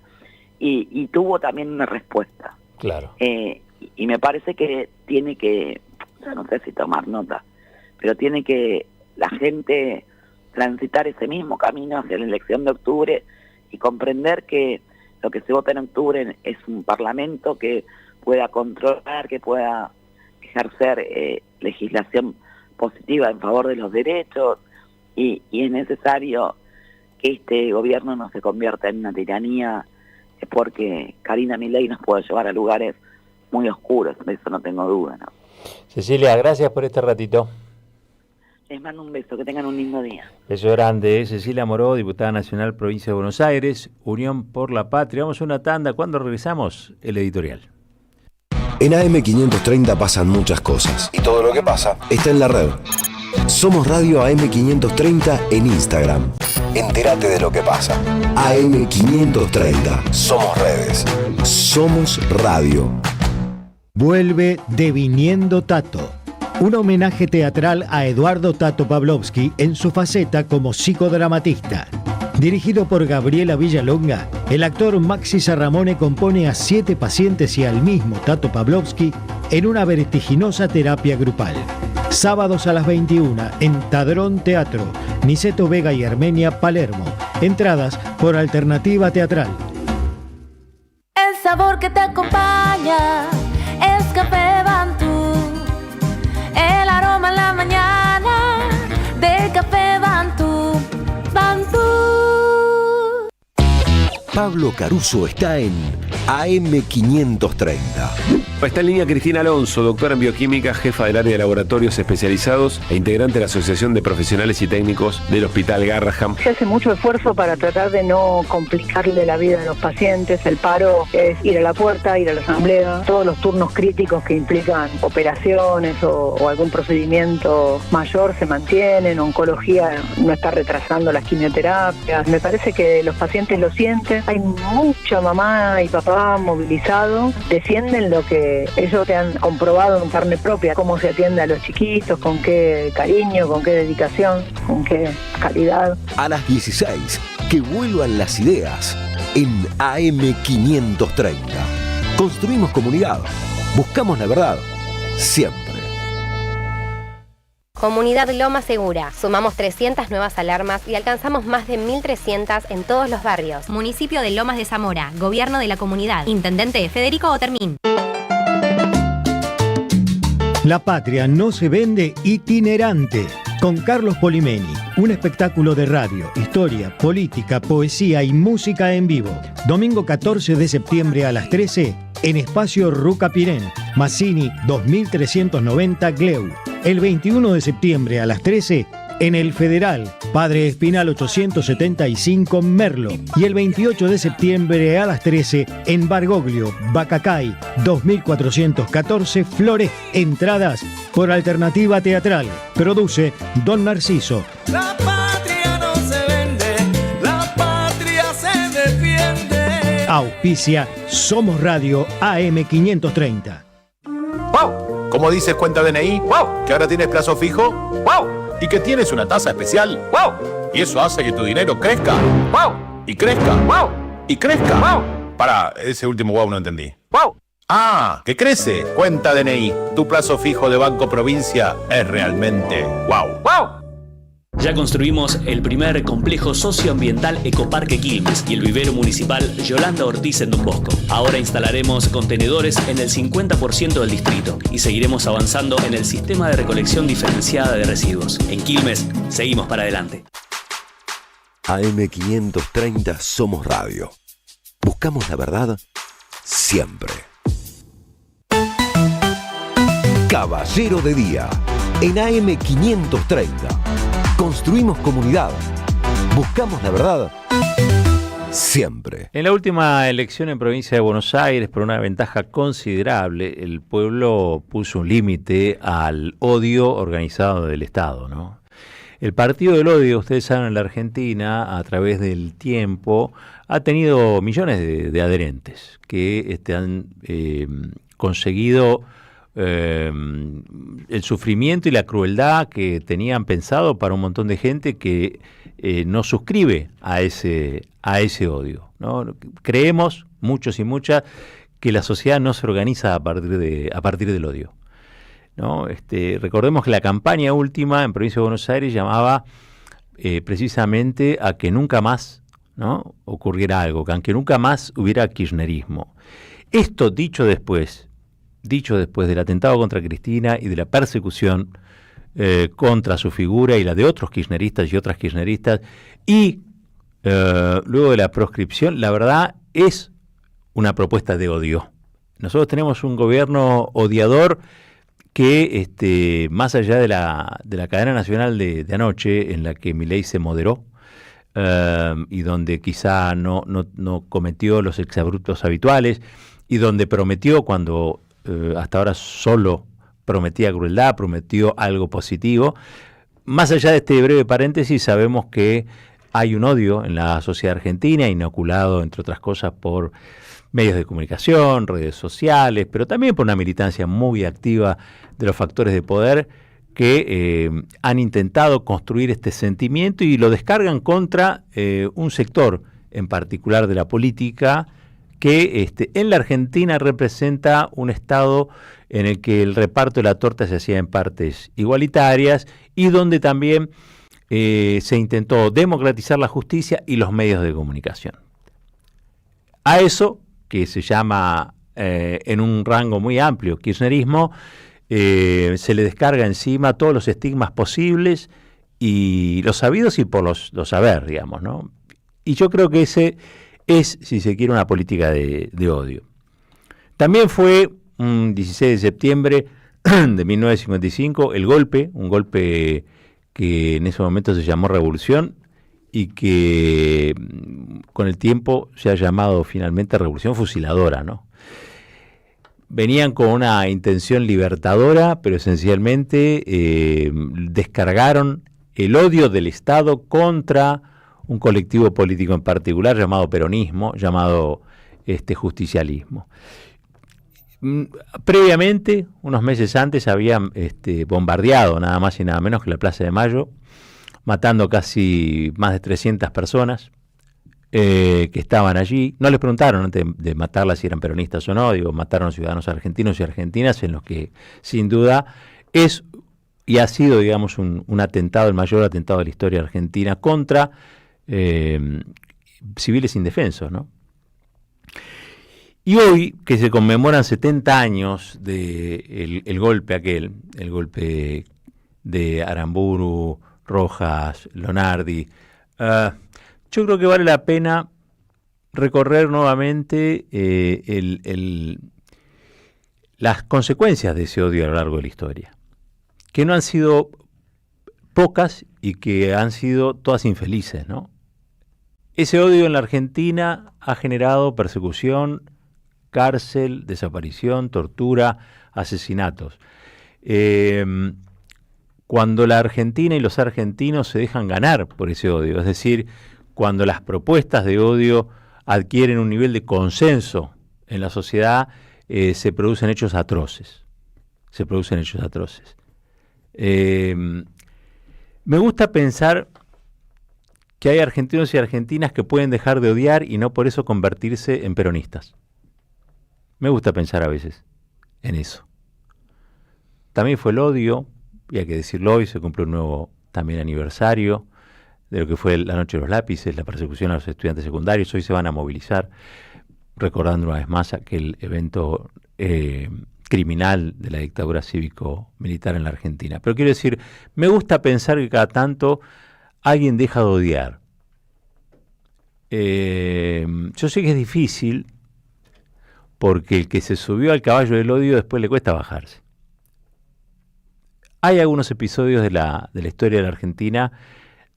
Y tuvo también una respuesta.
Claro.
Y me parece que tiene que, yo no sé si tomar nota, pero tiene que la gente transitar ese mismo camino hacia la elección de octubre y comprender que lo que se vota en octubre es un parlamento que pueda controlar, que pueda ejercer legislación positiva en favor de los derechos, y es necesario que este gobierno no se convierta en una tiranía, porque Karina Milei nos puede llevar a lugares muy oscuros, de eso no tengo duda, ¿no?
Cecilia, gracias por este ratito.
Les mando un beso, que tengan un lindo día.
Beso grande. Cecilia Moró, diputada nacional, provincia de Buenos Aires, Unión por la Patria. Vamos a una tanda. Cuando regresamos, el editorial.
En AM530 pasan muchas cosas. Y todo lo que pasa está en la red. Somos Radio AM530 en Instagram. Entérate de lo que pasa. AM530. Somos redes. Somos radio.
Vuelve Deviniendo Tato. Un homenaje teatral a Eduardo Tato Pavlovsky en su faceta como psicodramatista. Dirigido por Gabriela Villalonga, el actor Maxi Sarramone compone a 7 pacientes y al mismo Tato Pavlovsky en una vertiginosa terapia grupal. Sábados a las 21 en Tadrón Teatro, Niceto Vega y Armenia, Palermo. Entradas por Alternativa Teatral.
El sabor que te acompaña es Café Bantú. El aroma en la mañana del Café Bantú. Bantú.
Pablo Caruso está en AM530.
Está en línea Cristina Alonso, doctora en bioquímica, jefa del área de laboratorios especializados e integrante de la Asociación de Profesionales y Técnicos del Hospital Garraham.
Se hace mucho esfuerzo para tratar de no complicarle la vida a los pacientes. El paro es ir a la puerta, ir a la asamblea, todos los turnos críticos que implican operaciones o algún procedimiento mayor se mantienen, oncología no está retrasando las quimioterapias. Me parece que los pacientes lo sienten, hay mucha mamá y papá movilizados, defienden lo que ellos te han comprobado en carne propia, cómo se atiende a los chiquitos, con qué cariño, con qué dedicación, con qué calidad.
A las 16, que vuelvan las ideas en AM530. Construimos comunidad, buscamos la verdad, siempre.
Comunidad Loma Segura. Sumamos 300 nuevas alarmas y alcanzamos más de 1.300 en todos los barrios. Municipio de Lomas de Zamora. Gobierno de la Comunidad. Intendente Federico Otermín.
La patria no se vende itinerante. Con Carlos Polimeni, un espectáculo de radio, historia, política, poesía y música en vivo. Domingo 14 de septiembre a las 13 en Espacio Ruca Pirén, Mazzini 2390 Gleu. El 21 de septiembre a las 13 en el Federal, Padre Espinal 875 Merlo. Y el 28 de septiembre a las 13 en Bargoglio, Bacacay 2414 Flores. Entradas por Alternativa Teatral. Produce Don Narciso.
La patria no se vende, la patria se defiende.
Auspicia Somos Radio AM530.
¡Wow! ¿Cómo dices cuenta DNI? ¡Wow! ¿Que ahora tienes plazo fijo? ¡Wow! ¿Y que tienes una tasa especial? ¡Wow! Y eso hace que tu dinero crezca. ¡Wow! Y crezca. ¡Wow! Y crezca. ¡Wow! Pará, ese último wow no entendí. ¡Wow! ¡Ah! ¡Que crece! Cuenta DNI. Tu plazo fijo de Banco Provincia es realmente wow. ¡Wow!
Ya construimos el primer complejo socioambiental Ecoparque Quilmes y el vivero municipal Yolanda Ortiz en Don Bosco. Ahora instalaremos contenedores en el 50% del distrito y seguiremos avanzando en el sistema de recolección diferenciada de residuos. En Quilmes, seguimos para adelante.
AM530 Somos Radio. Buscamos la verdad siempre. Caballero de Día. En AM530. Construimos comunidad. Buscamos la verdad siempre.
En la última elección en provincia de Buenos Aires, por una ventaja considerable, el pueblo puso un límite al odio organizado del Estado, ¿no? El partido del odio, ustedes saben, en la Argentina, a través del tiempo, ha tenido millones de adherentes que han conseguido el sufrimiento y la crueldad que tenían pensado para un montón de gente que no suscribe a ese odio, ¿no? Creemos, muchos y muchas, que la sociedad no se organiza a partir del odio, ¿no? Recordemos que la campaña última en provincia de Buenos Aires llamaba precisamente a que nunca más, ¿no?, ocurriera algo, que aunque nunca más hubiera kirchnerismo. Esto dicho después del atentado contra Cristina y de la persecución contra su figura y la de otros kirchneristas y otras kirchneristas, y luego de la proscripción, la verdad es una propuesta de odio. Nosotros tenemos un gobierno odiador que, más allá de la cadena nacional de anoche, en la que Milei se moderó, y donde quizá no cometió los exabruptos habituales, y donde prometió cuando hasta ahora solo prometía crueldad, prometió algo positivo. Más allá de este breve paréntesis, sabemos que hay un odio en la sociedad argentina, inoculado, entre otras cosas, por medios de comunicación, redes sociales, pero también por una militancia muy activa de los factores de poder que han intentado construir este sentimiento y lo descargan contra un sector en particular de la política, que en la Argentina representa un Estado en el que el reparto de la torta se hacía en partes igualitarias y donde también se intentó democratizar la justicia y los medios de comunicación. A eso, que se llama en un rango muy amplio kirchnerismo, se le descarga encima todos los estigmas posibles y los sabidos y por los saber, digamos, ¿no? Y yo creo que ese es, si se quiere, una política de odio. También fue un 16 de septiembre de 1955 un golpe que en ese momento se llamó Revolución y que con el tiempo se ha llamado finalmente Revolución Fusiladora, ¿no? Venían con una intención libertadora, pero esencialmente descargaron el odio del Estado contra un colectivo político en particular llamado peronismo, llamado justicialismo. Previamente, unos meses antes, habían bombardeado nada más y nada menos que la Plaza de Mayo, matando casi más de 300 personas que estaban allí. No les preguntaron antes de matarlas si eran peronistas o no, mataron ciudadanos argentinos y argentinas, en los que sin duda es y ha sido, digamos, un atentado, el mayor atentado de la historia argentina contra civiles indefensos, ¿no? Y hoy, que se conmemoran 70 años de el golpe aquel, el golpe de Aramburu, Rojas, Lonardi, yo creo que vale la pena recorrer nuevamente las consecuencias de ese odio a lo largo de la historia, que no han sido pocas y que han sido todas infelices, ¿no? Ese odio en la Argentina ha generado persecución, cárcel, desaparición, tortura, asesinatos. Cuando la Argentina y los argentinos se dejan ganar por ese odio, es decir, cuando las propuestas de odio adquieren un nivel de consenso en la sociedad, se producen hechos atroces. Me gusta pensar que hay argentinos y argentinas que pueden dejar de odiar y no por eso convertirse en peronistas. Me gusta pensar a veces en eso. También fue el odio, y hay que decirlo hoy, se cumple un nuevo también aniversario de lo que fue la Noche de los Lápices, la persecución a los estudiantes secundarios. Hoy se van a movilizar, recordando una vez más aquel evento criminal de la dictadura cívico-militar en la Argentina. Pero quiero decir, me gusta pensar que cada tanto alguien deja de odiar. Yo sé que es difícil, porque el que se subió al caballo del odio después le cuesta bajarse. Hay algunos episodios de la historia de la Argentina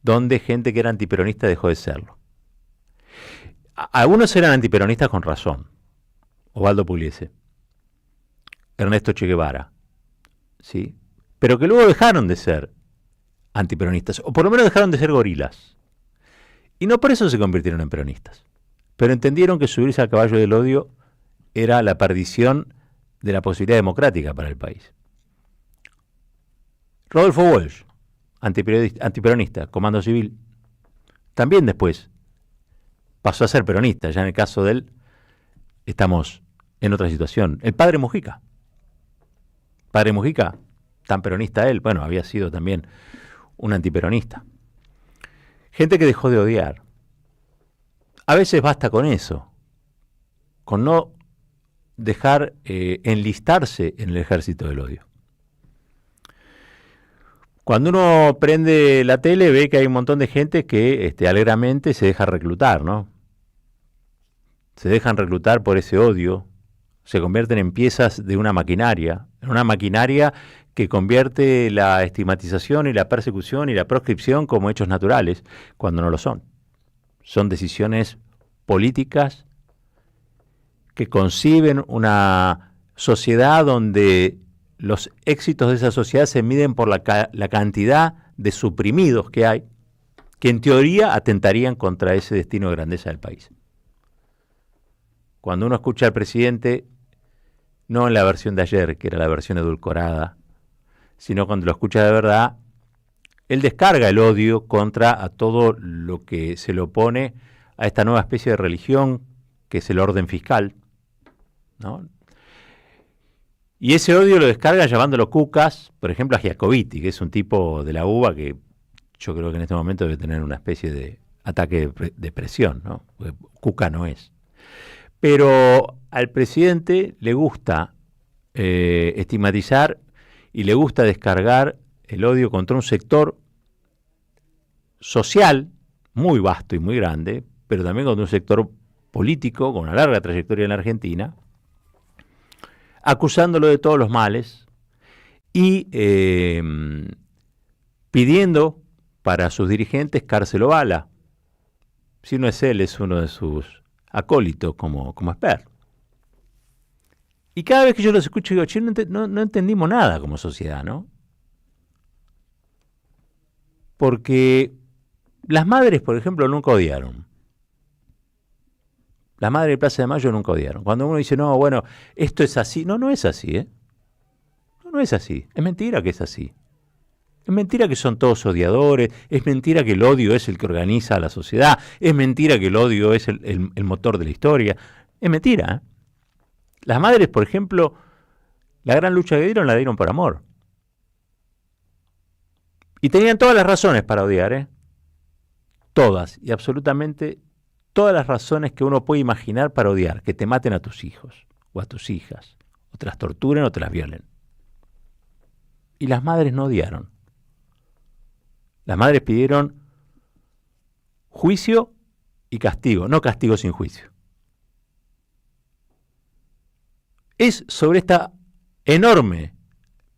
donde gente que era antiperonista dejó de serlo. Algunos eran antiperonistas con razón. Osvaldo Pugliese, Ernesto Che Guevara, ¿sí? Pero que luego dejaron de ser antiperonistas, o por lo menos dejaron de ser gorilas. Y no por eso se convirtieron en peronistas. Pero entendieron que subirse al caballo del odio era la perdición de la posibilidad democrática para el país. Rodolfo Walsh, antiperonista, Comando Civil, también después pasó a ser peronista. Ya en el caso de él estamos en otra situación. El padre Mujica, tan peronista él, bueno, había sido también un antiperonista. Gente que dejó de odiar. A veces basta con eso, con no dejar enlistarse en el ejército del odio. Cuando uno prende la tele ve que hay un montón de gente que alegremente se deja reclutar, ¿no? Se dejan reclutar por ese odio, se convierten en piezas de una maquinaria que convierte la estigmatización y la persecución y la proscripción como hechos naturales, cuando no lo son. Son decisiones políticas que conciben una sociedad donde los éxitos de esa sociedad se miden por la cantidad de suprimidos que hay, que en teoría atentarían contra ese destino de grandeza del país. Cuando uno escucha al presidente, no en la versión de ayer, que era la versión edulcorada, sino cuando lo escucha de verdad, él descarga el odio contra a todo lo que se le opone a esta nueva especie de religión que es el orden fiscal, ¿no? Y ese odio lo descarga llamándolo cucas, por ejemplo, a Giacobiti, que es un tipo de la UBA que yo creo que en este momento debe tener una especie de ataque de depresión, ¿no? Porque cuca no es. Pero al presidente le gusta estigmatizar y le gusta descargar el odio contra un sector social muy vasto y muy grande, pero también contra un sector político con una larga trayectoria en la Argentina, acusándolo de todos los males y pidiendo para sus dirigentes cárcel o bala. Si no es él, es uno de sus acólitos como Esper. Y cada vez que yo los escucho digo, che, no entendimos nada como sociedad, ¿no? Porque las madres, por ejemplo, nunca odiaron. Las madres de Plaza de Mayo nunca odiaron. Cuando uno dice, no, bueno, esto es así. No es así, ¿eh? No es así. Es mentira que es así. Es mentira que son todos odiadores. Es mentira que el odio es el que organiza a la sociedad. Es mentira que el odio es el motor de la historia. Es mentira, ¿eh? Las madres, por ejemplo, la gran lucha que dieron, la dieron por amor. Y tenían todas las razones para odiar, ¿eh? Todas y absolutamente todas las razones que uno puede imaginar para odiar, que te maten a tus hijos o a tus hijas, o te las torturen o te las violen. Y las madres no odiaron. Las madres pidieron juicio y castigo, no castigo sin juicio. Es sobre esta enorme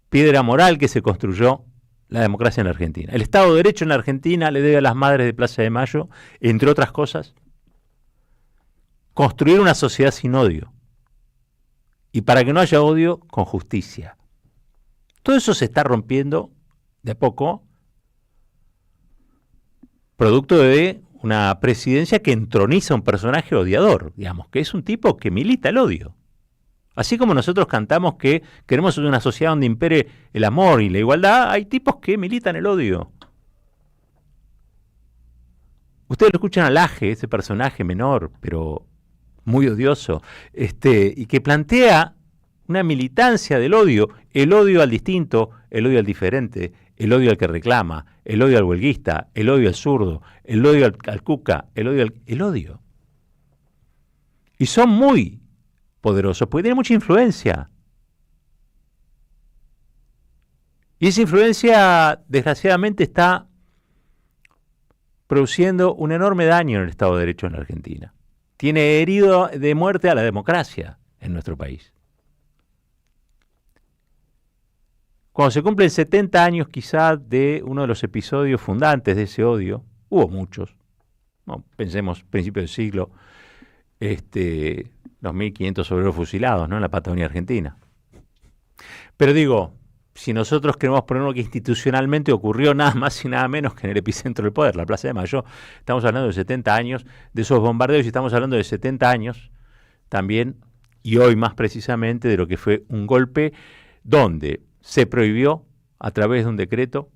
piedra moral que se construyó la democracia en la Argentina. El Estado de Derecho en la Argentina le debe a las madres de Plaza de Mayo, entre otras cosas, construir una sociedad sin odio. Y para que no haya odio, con justicia. Todo eso se está rompiendo de a poco, producto de una presidencia que entroniza a un personaje odiador, digamos, que es un tipo que milita el odio. Así como nosotros cantamos que queremos una sociedad donde impere el amor y la igualdad, hay tipos que militan el odio. Ustedes lo escuchan a Laje, ese personaje menor, pero muy odioso, y que plantea una militancia del odio, el odio al distinto, el odio al diferente, el odio al que reclama, el odio al huelguista, el odio al zurdo, el odio al cuca, el odio. Y son muy poderosos, porque tienen mucha influencia. Y esa influencia, desgraciadamente, está produciendo un enorme daño en el Estado de Derecho en la Argentina. Tiene herido de muerte a la democracia en nuestro país. Cuando se cumplen 70 años quizá de uno de los episodios fundantes de ese odio, hubo muchos, no, pensemos principios del siglo, los 1.500 obreros fusilados, ¿no?, en la Patagonia Argentina. Pero digo, si nosotros queremos poner lo que institucionalmente ocurrió nada más y nada menos que en el epicentro del poder, la Plaza de Mayo, estamos hablando de 70 años de esos bombardeos y estamos hablando de 70 años también, y hoy más precisamente, de lo que fue un golpe donde se prohibió a través de un decreto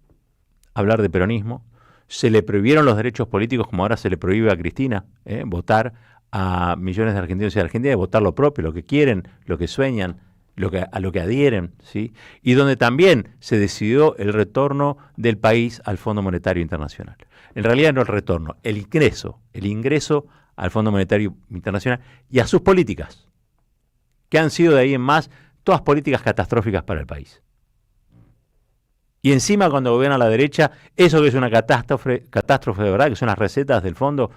hablar de peronismo, se le prohibieron los derechos políticos como ahora se le prohíbe a Cristina, votar a millones de argentinos y de Argentina, votar lo propio, lo que quieren, lo que sueñan, a lo que adhieren, ¿sí? Y donde también se decidió el retorno del país al Fondo Monetario Internacional. En realidad no el retorno, el ingreso al Fondo Monetario Internacional y a sus políticas, que han sido de ahí en más todas políticas catastróficas para el país. Y encima cuando gobierna la derecha, eso que es una catástrofe de verdad, que son las recetas del fondo,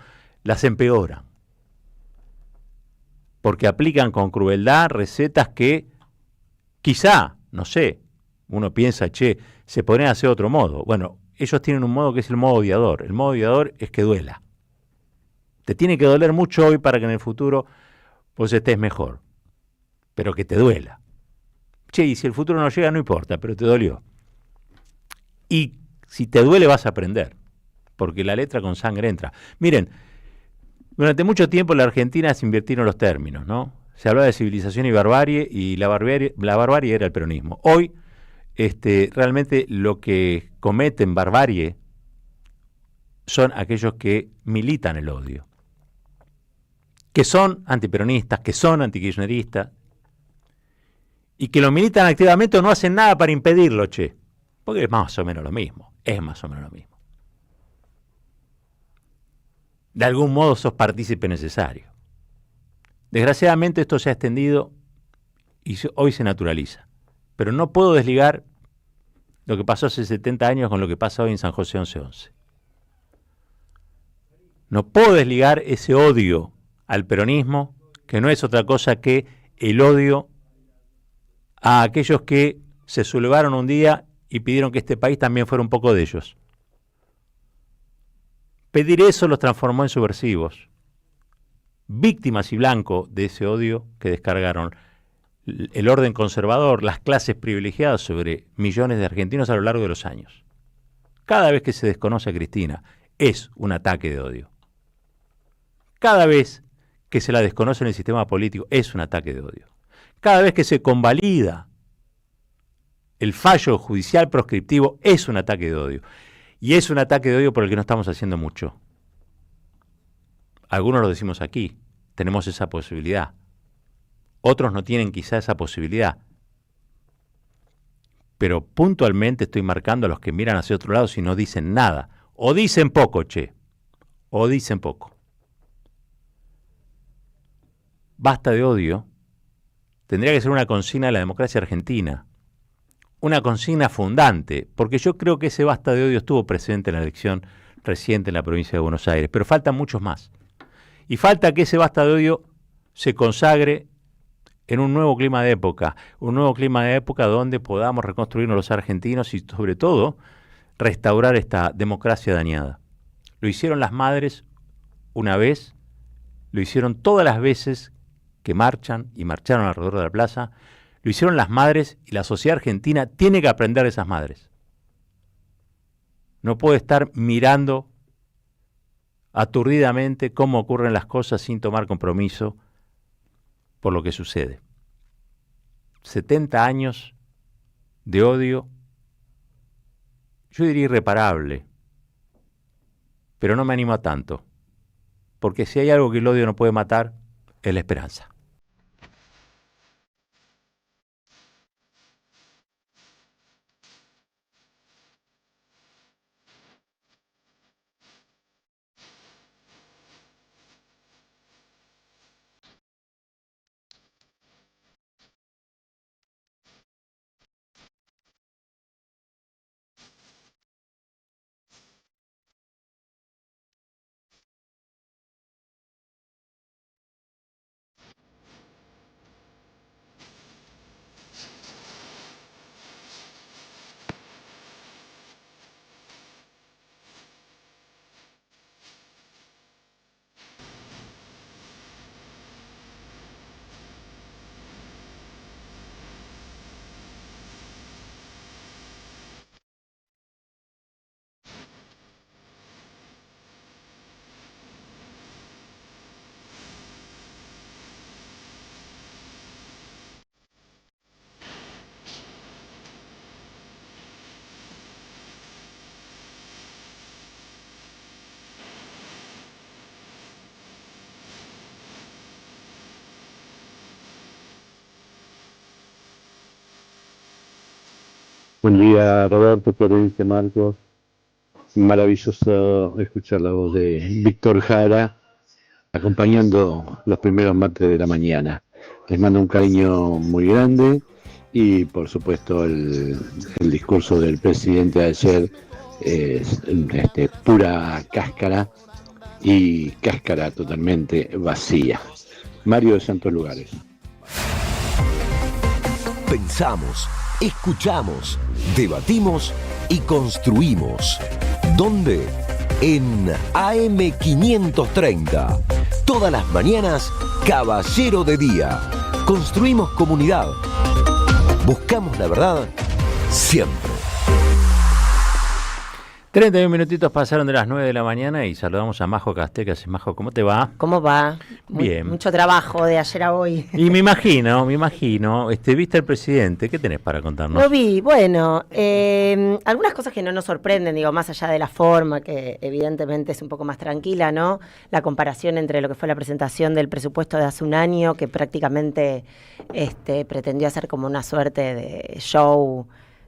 las empeoran. Porque aplican con crueldad recetas que quizá, no sé, uno piensa, se podrían hacer de otro modo. Bueno, ellos tienen un modo que es el modo odiador. El modo odiador es que duela. Te tiene que doler mucho hoy para que en el futuro vos estés mejor. Pero que te duela. Y si el futuro no llega, no importa, pero te dolió. Y si te duele vas a aprender, porque la letra con sangre entra. Miren, durante mucho tiempo en la Argentina se invirtieron los términos, ¿no? Se hablaba de civilización y la barbarie era el peronismo. Hoy, realmente lo que cometen barbarie son aquellos que militan el odio, que son antiperonistas, que son antikirchneristas, y que lo militan activamente o no hacen nada para impedirlo, porque es más o menos lo mismo, De algún modo sos partícipe necesario. Desgraciadamente esto se ha extendido y hoy se naturaliza. Pero no puedo desligar lo que pasó hace 70 años con lo que pasa hoy en San José 1111. No puedo desligar ese odio al peronismo, que no es otra cosa que el odio a aquellos que se sublevaron un día y pidieron que este país también fuera un poco de ellos. Pedir eso los transformó en subversivos, víctimas y blancos de ese odio que descargaron el orden conservador, las clases privilegiadas sobre millones de argentinos a lo largo de los años. Cada vez que se desconoce a Cristina es un ataque de odio. Cada vez que se la desconoce en el sistema político es un ataque de odio. Cada vez que se convalida el fallo judicial proscriptivo es un ataque de odio. Y es un ataque de odio por el que no estamos haciendo mucho. Algunos lo decimos aquí, tenemos esa posibilidad. Otros no tienen quizá esa posibilidad. Pero puntualmente estoy marcando a los que miran hacia otro lado si no dicen nada. O dicen poco, o dicen poco. basta de odio tendría que ser una consigna de la democracia argentina, una consigna fundante, porque yo creo que ese basta de odio estuvo presente en la elección reciente en la provincia de Buenos Aires, pero faltan muchos más. Y falta que ese basta de odio se consagre en un nuevo clima de época, donde podamos reconstruirnos los argentinos y sobre todo restaurar esta democracia dañada. Lo hicieron las madres una vez, lo hicieron todas las veces que marchan y marcharon alrededor de la plaza, lo hicieron las madres y la sociedad argentina tiene que aprender de esas madres. No puede estar mirando aturdidamente cómo ocurren las cosas sin tomar compromiso por lo que sucede. 70 años de odio, yo diría irreparable, pero no me animo a tanto, porque si hay algo que el odio no puede matar, es la esperanza.
Buen día, Roberto, Florencia, Marcos. Maravilloso escuchar la voz de Víctor Jara acompañando los primeros martes de la mañana. Les mando un cariño muy grande y, por supuesto, el discurso del presidente de ayer es pura cáscara y cáscara totalmente vacía. Mario de Santos Lugares.
Pensamos, escuchamos, debatimos y construimos. ¿Dónde? En AM530. Todas las mañanas, Caballero de Día. Construimos comunidad. Buscamos la verdad siempre.
31 minutitos pasaron de las 9 de la mañana y saludamos a Majo Castecas. Majo, ¿cómo te va?
¿Cómo va?
Bien.
Mucho trabajo de ayer a hoy.
Y me imagino, viste al presidente, ¿qué tenés para contarnos?
Lo vi, bueno, algunas cosas que no nos sorprenden, digo, más allá de la forma, que evidentemente es un poco más tranquila, ¿no? La comparación entre lo que fue la presentación del presupuesto de hace un año, que prácticamente pretendió hacer como una suerte de show,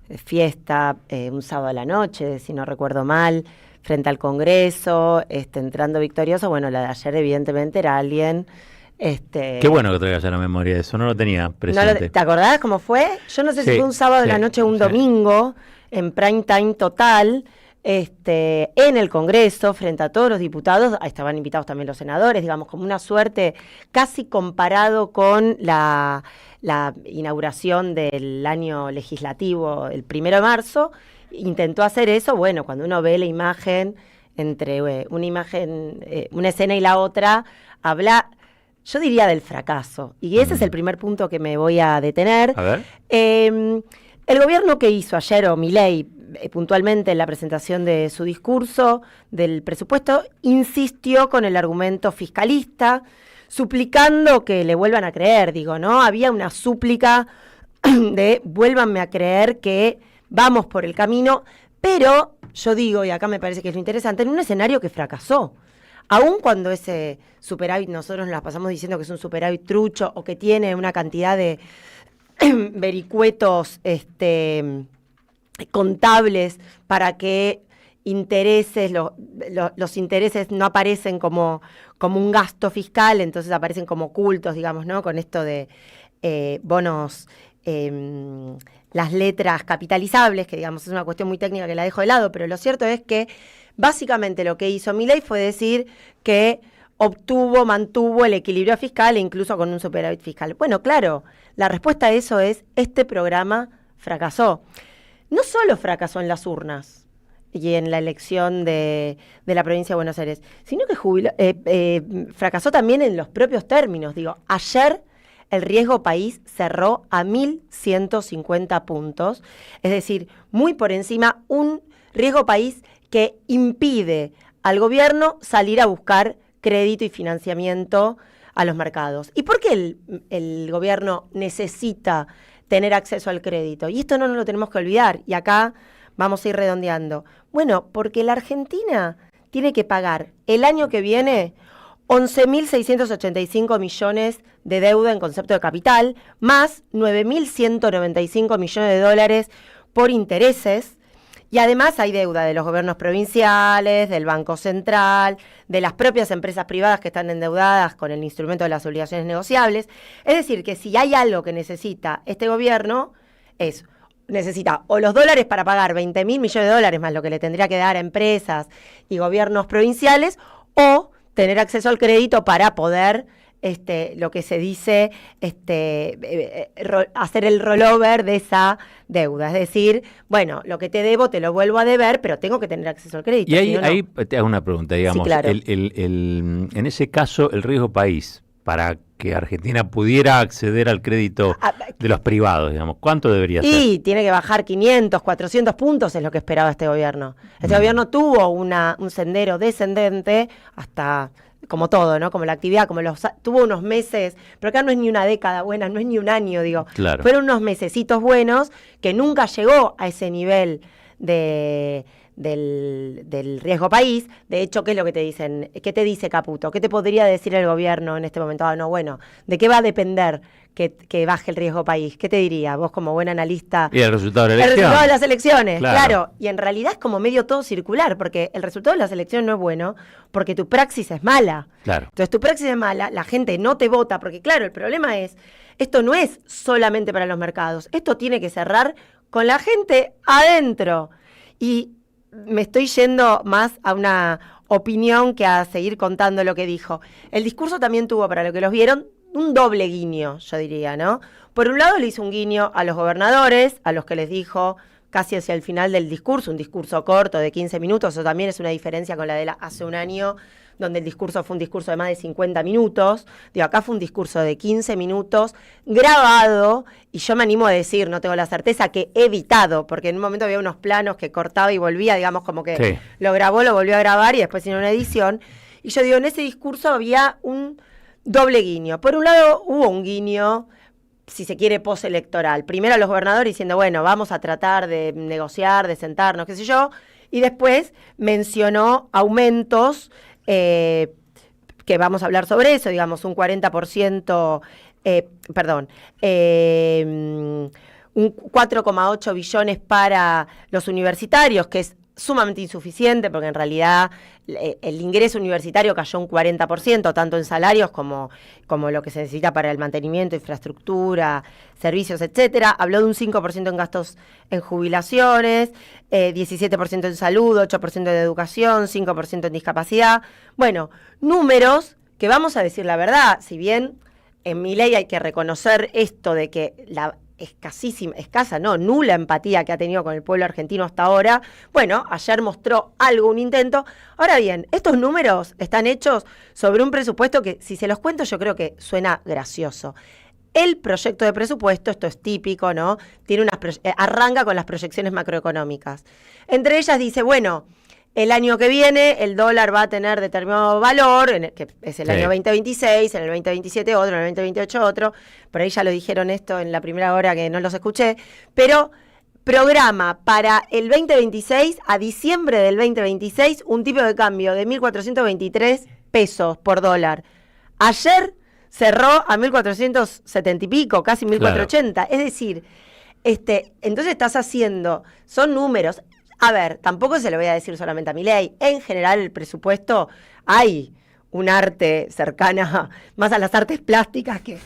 de fiesta, un sábado a la noche, si no recuerdo mal, frente al Congreso, entrando victorioso. Bueno, la de ayer evidentemente era alguien...
Qué bueno que traigas a la memoria eso, no lo tenía presente.
¿Te acordás cómo fue? Yo no sé si fue un sábado de la noche o un domingo, en prime time total, en el Congreso, frente a todos los diputados, ahí estaban invitados también los senadores, digamos, como una suerte casi comparado con la inauguración del año legislativo el 1 de marzo, intentó hacer eso. Bueno, cuando uno ve la imagen, entre una escena y la otra, habla, yo diría, del fracaso. Y ese es el primer punto que me voy a detener.
A ver.
El gobierno que hizo ayer, o Milei, puntualmente en la presentación de su discurso del presupuesto, insistió con el argumento fiscalista, suplicando que le vuelvan a creer, ¿no? Había una súplica de vuélvanme a creer que vamos por el camino, pero yo digo, y acá me parece que es lo interesante, en un escenario que fracasó. Aun cuando ese superávit, nosotros nos la pasamos diciendo que es un superávit trucho o que tiene una cantidad de vericuetos contables para que intereses, los intereses no aparecen como un gasto fiscal, entonces aparecen como ocultos, digamos, ¿no? Con esto de bonos, las letras capitalizables, que digamos es una cuestión muy técnica que la dejo de lado, pero lo cierto es que básicamente lo que hizo Milei fue decir que mantuvo el equilibrio fiscal e incluso con un superávit fiscal. Bueno, claro, la respuesta a eso es, este programa fracasó. No solo fracasó en las urnas y en la elección de la provincia de Buenos Aires, sino que fracasó también en los propios términos. Digo, ayer el riesgo país cerró a 1.150 puntos, es decir, muy por encima, un riesgo país que impide al gobierno salir a buscar crédito y financiamiento a los mercados. ¿Y por qué el gobierno necesita tener acceso al crédito? Y esto no nos lo tenemos que olvidar, y acá vamos a ir redondeando. Bueno, porque la Argentina tiene que pagar el año que viene 11.685 millones de deuda en concepto de capital, más 9.195 millones de dólares por intereses. Y además hay deuda de los gobiernos provinciales, del Banco Central, de las propias empresas privadas que están endeudadas con el instrumento de las obligaciones negociables. Es decir, que si hay algo que necesita este gobierno, necesita o los dólares para pagar 20.000 millones de dólares más lo que le tendría que dar a empresas y gobiernos provinciales, o tener acceso al crédito para poder lo que se dice, hacer el rollover de esa deuda. Es decir, bueno, lo que te debo te lo vuelvo a deber, pero tengo que tener acceso al crédito.
Y ahí te hago una pregunta, digamos. Sí, claro. En ese caso, el riesgo país, para que Argentina pudiera acceder al crédito de los privados, digamos, ¿cuánto debería ser?
Y tiene que bajar 500, 400 puntos, es lo que esperaba este gobierno. Este gobierno tuvo un sendero descendente hasta, como todo, ¿no? Como la actividad, tuvo unos meses, pero acá no es ni una década buena, no es ni un año, digo.
Claro.
Fueron unos mesecitos buenos que nunca llegó a ese nivel del riesgo país. De hecho, ¿qué es lo que te dicen? ¿Qué te dice Caputo? ¿Qué te podría decir el gobierno en este momento? ¿De qué va a depender que baje el riesgo país? ¿Qué te diría? Vos como buen analista.
Y el resultado de la elección.
El resultado de las elecciones,
claro.
Y en realidad es como medio todo circular, porque el resultado de las elecciones no es bueno, porque tu praxis es mala.
Claro.
Entonces tu praxis es mala, la gente no te vota, porque claro, el problema es, esto no es solamente para los mercados, esto tiene que cerrar con la gente adentro. Y me estoy yendo más a una opinión que a seguir contando lo que dijo. El discurso también tuvo, para lo que los vieron, un doble guiño, yo diría, ¿no? Por un lado le hizo un guiño a los gobernadores, a los que les dijo casi hacia el final del discurso, un discurso corto de 15 minutos, eso también es una diferencia con la de hace un año, donde el discurso fue un discurso de más de 50 minutos. Digo, acá fue un discurso de 15 minutos, grabado, y yo me animo a decir, no tengo la certeza, que editado, porque en un momento había unos planos que cortaba y volvía, digamos, como que lo grabó, lo volvió a grabar y después hizo una edición. Y yo digo, en ese discurso había un doble guiño. Por un lado, hubo un guiño, si se quiere, postelectoral. Primero a los gobernadores diciendo, bueno, vamos a tratar de negociar, de sentarnos, qué sé yo, y después mencionó aumentos, que vamos a hablar sobre eso, digamos, un 40%, un 4,8 billones para los universitarios, que es sumamente insuficiente, porque en realidad el ingreso universitario cayó un 40%, tanto en salarios como lo que se necesita para el mantenimiento, infraestructura, servicios, etcétera. Habló de un 5% en gastos en jubilaciones, 17% en salud, 8% de educación, 5% en discapacidad. Bueno, números que, vamos a decir la verdad, si bien en Milei hay que reconocer esto de que la nula empatía que ha tenido con el pueblo argentino hasta ahora. Bueno, ayer mostró un intento. Ahora bien, estos números están hechos sobre un presupuesto que, si se los cuento, yo creo que suena gracioso. El proyecto de presupuesto, esto es típico, ¿no? Arranca con las proyecciones macroeconómicas. Entre ellas dice, bueno, el año que viene el dólar va a tener determinado valor, que es el año 2026, en el 2027 otro, en el 2028 otro. Por ahí ya lo dijeron esto en la primera hora que no los escuché. Pero programa para el 2026, a diciembre del 2026, un tipo de cambio de 1.423 pesos por dólar. Ayer cerró a 1.470 y pico, casi 1.480. Claro. Es decir, entonces estás haciendo, son números. A ver, tampoco se lo voy a decir solamente a Milei. En general, el presupuesto, hay un arte cercana más a las artes plásticas que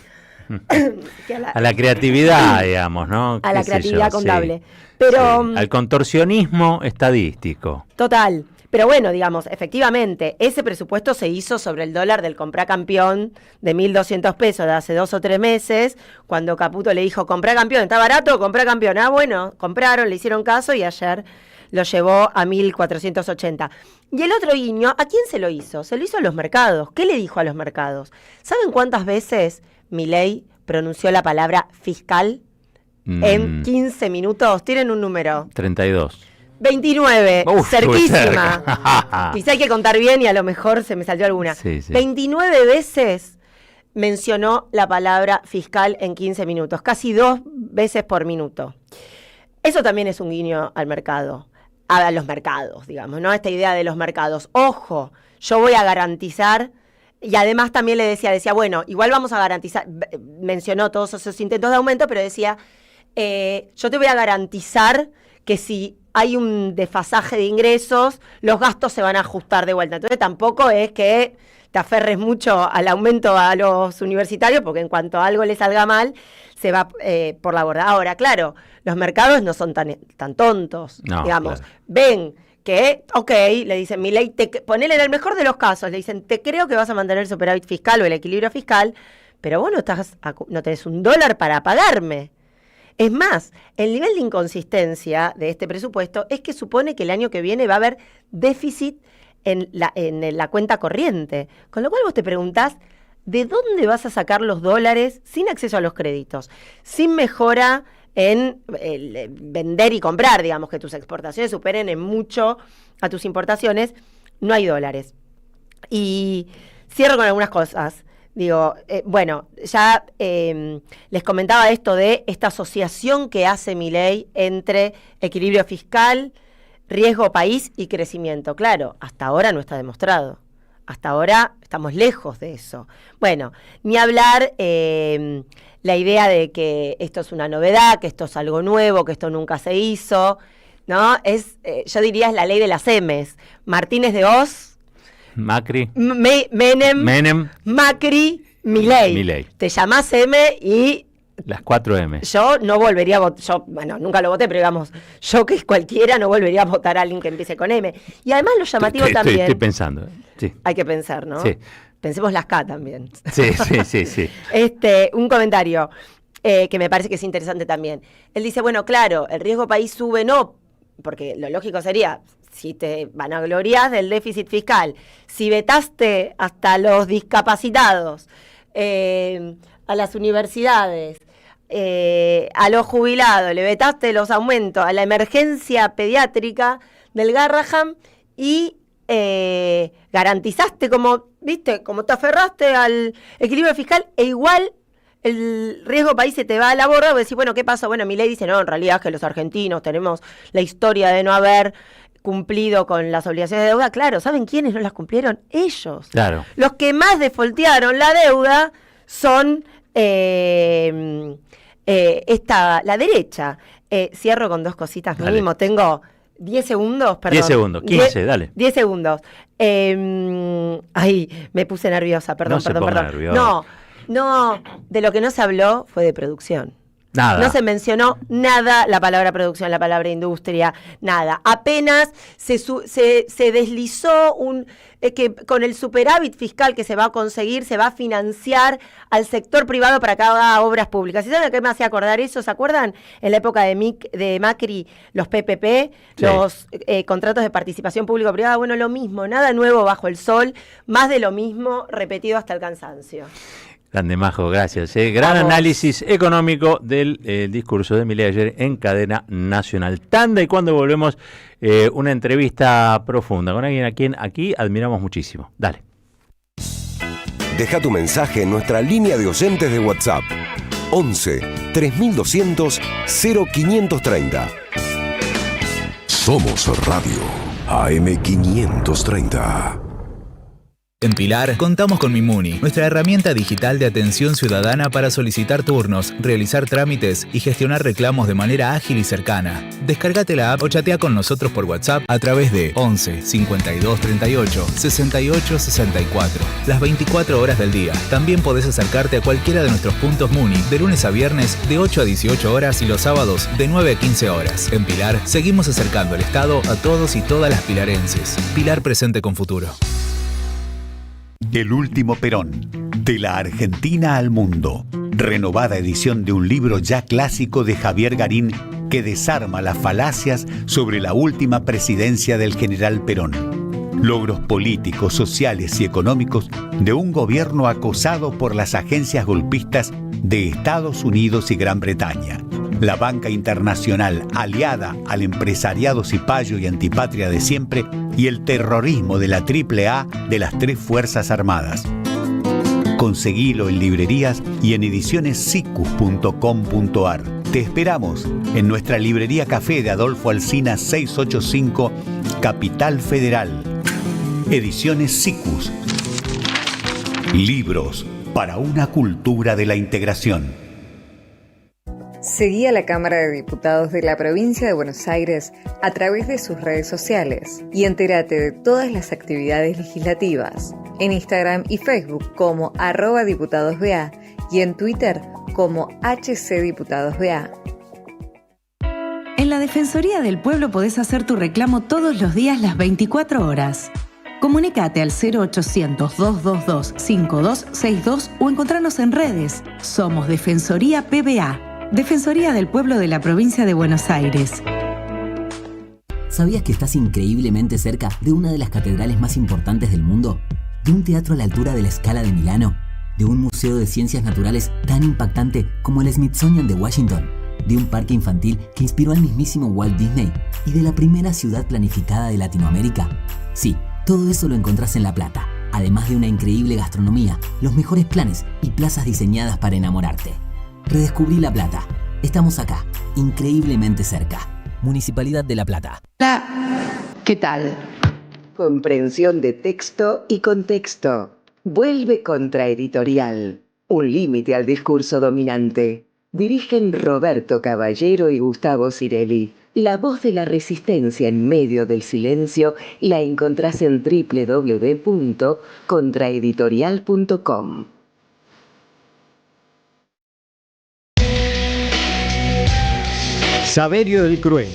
a la creatividad, digamos, ¿no?
A la
¿Qué sé
creatividad
yo?
contable.
Sí,
Pero,
sí. Al contorsionismo estadístico.
total. Pero bueno, digamos, efectivamente, ese presupuesto se hizo sobre el dólar del comprá campeón de 1.200 pesos de hace 2 o 3 meses, cuando Caputo le dijo, comprá campeón, ¿está barato? Comprá campeón. Ah, bueno, compraron, le hicieron caso y ayer lo llevó a 1.480. Y el otro guiño, ¿a quién se lo hizo? Se lo hizo a los mercados. ¿Qué le dijo a los mercados? ¿Saben cuántas veces Milei pronunció la palabra fiscal en 15 minutos? Tienen un número.
32.
29,
Uf,
cerquísima.
cerca.
Quizá hay que contar bien y a lo mejor se me salió alguna.
Sí, sí.
29 veces mencionó la palabra fiscal en 15 minutos, casi 2 veces por minuto. Eso también es un guiño al mercado, a los mercados, digamos, ¿no? Esta idea de los mercados. Ojo, yo voy a garantizar, y además también le decía, bueno, igual vamos a garantizar, mencionó todos esos intentos de aumento, pero decía, yo te voy a garantizar que si hay un desfasaje de ingresos, los gastos se van a ajustar de vuelta. Entonces tampoco es que te aferres mucho al aumento a los universitarios, porque en cuanto algo le salga mal, se va por la borda. Ahora, claro, los mercados no son tan tontos,
No,
digamos.
claro.
Ven que, ok, le dicen, Milei, ponele en el mejor de los casos, le dicen, te creo que vas a mantener el superávit fiscal o el equilibrio fiscal, pero vos no tenés $1 para pagarme. Es más, el nivel de inconsistencia de este presupuesto es que supone que el año que viene va a haber déficit en la cuenta corriente. Con lo cual vos te preguntás, ¿de dónde vas a sacar los dólares sin acceso a los créditos? Sin mejora en vender y comprar, digamos, que tus exportaciones superen en mucho a tus importaciones, no hay dólares. Y cierro con algunas cosas. Digo, bueno, ya les comentaba esto de esta asociación que hace Milei entre equilibrio fiscal, riesgo país y crecimiento. Claro, hasta ahora no está demostrado. Hasta ahora estamos lejos de eso. Bueno, ni hablar la idea de que esto es una novedad, que esto es algo nuevo, que esto nunca se hizo, ¿no? Yo diría es la ley de las M's. Martínez de Oz,
Macri.
Menem, Macri, Milei. Te llamás M y
Las 4M.
yo no volvería a votar, bueno, nunca lo voté, pero digamos, yo que es cualquiera no volvería a votar a alguien que empiece con M. Y además lo llamativo también,
Estoy pensando. Sí.
hay que pensar, ¿no?
Sí.
Pensemos las K también.
Sí.
Un comentario que me parece que es interesante también. Él dice, bueno, claro, el riesgo país sube, no, porque lo lógico sería, si te vanaglorias del déficit fiscal, si vetaste hasta los discapacitados, a las universidades, a los jubilados, le vetaste los aumentos, a la emergencia pediátrica del Garrahan y garantizaste como te aferraste al equilibrio fiscal e igual el riesgo país se te va a la borda, vos decís, bueno, ¿qué pasó? Bueno, Milei dice, no, en realidad es que los argentinos tenemos la historia de no haber cumplido con las obligaciones de deuda. Claro, ¿saben quiénes no las cumplieron? Ellos.
Claro.
Los que más defoltearon la deuda son la derecha. Cierro con 2 cositas
Dale.
mínimo. Tengo 10 segundos, perdón.
10 segundos, 15, dale.
10 segundos. Ay, me puse nerviosa, perdón.
Nerviosa.
No, de lo que no se habló fue de producción.
Nada.
No se mencionó nada la palabra producción, la palabra industria, nada. Apenas se deslizó que con el superávit fiscal que se va a conseguir, se va a financiar al sector privado para que haga obras públicas. ¿Y saben a qué me hacía acordar eso? ¿Se acuerdan? En la época de Macri, los PPP,
Sí.
los contratos de participación público-privada, bueno, lo mismo, nada nuevo bajo el sol, más de lo mismo, repetido hasta el cansancio.
Grande Majo, gracias. Gran
Vamos.
análisis económico del discurso de Milei ayer en cadena nacional. Tanda y cuando volvemos, una entrevista profunda con alguien a quien aquí admiramos muchísimo. Dale.
Deja tu mensaje en nuestra línea de oyentes de WhatsApp. 11 3200 0530. Somos Radio AM 530.
En Pilar, contamos con Mimuni, nuestra herramienta digital de atención ciudadana para solicitar turnos, realizar trámites y gestionar reclamos de manera ágil y cercana. Descárgate la app o chatea con nosotros por WhatsApp a través de 11 52 38 68 64. Las 24 horas del día. También podés acercarte a cualquiera de nuestros puntos Muni de lunes a viernes de 8 a 18 horas y los sábados de 9 a 15 horas. En Pilar, seguimos acercando el Estado a todos y todas las pilarenses. Pilar presente con futuro.
El último Perón, de la Argentina al mundo. Renovada edición de un libro ya clásico de Javier Garín que desarma las falacias sobre la última presidencia del general Perón. Logros políticos, sociales y económicos de un gobierno acosado por las agencias golpistas de Estados Unidos y Gran Bretaña. La banca internacional aliada al empresariado cipayo y antipatria de siempre y el terrorismo de la AAA de las tres Fuerzas Armadas. Conseguilo en librerías y en edicionessicus.com.ar. Te esperamos en nuestra librería café de Adolfo Alsina 685, Capital Federal. Ediciones Sicus. Libros para una cultura de la integración.
Seguí a la Cámara de Diputados de la Provincia de Buenos Aires a través de sus redes sociales y entérate de todas las actividades legislativas en Instagram y Facebook como @diputadosBA y en Twitter como HCDiputadosBA.
En la Defensoría del Pueblo podés hacer tu reclamo todos los días las 24 horas. Comunicate al 0800-222-5262 o encontranos en redes. Somos Defensoría PBA. Defensoría del Pueblo de la Provincia de Buenos Aires.
¿Sabías que estás increíblemente cerca de una de las catedrales más importantes del mundo? ¿De un teatro a la altura de la Scala de Milano? ¿De un museo de ciencias naturales tan impactante como el Smithsonian de Washington? ¿De un parque infantil que inspiró al mismísimo Walt Disney? ¿Y de la primera ciudad planificada de Latinoamérica? Sí, todo eso lo encontrás en La Plata, además de una increíble gastronomía, los mejores planes y plazas diseñadas para enamorarte. Redescubrí La Plata. Estamos acá, increíblemente cerca. Municipalidad de La Plata.
Hola, ¿qué tal? Comprensión de texto y contexto. Vuelve Contraeditorial. Un límite al discurso dominante. Dirigen Roberto Caballero y Gustavo Cirelli. La voz de la resistencia en medio del silencio la encontrás en www.contraeditorial.com.
Saverio el Cruel,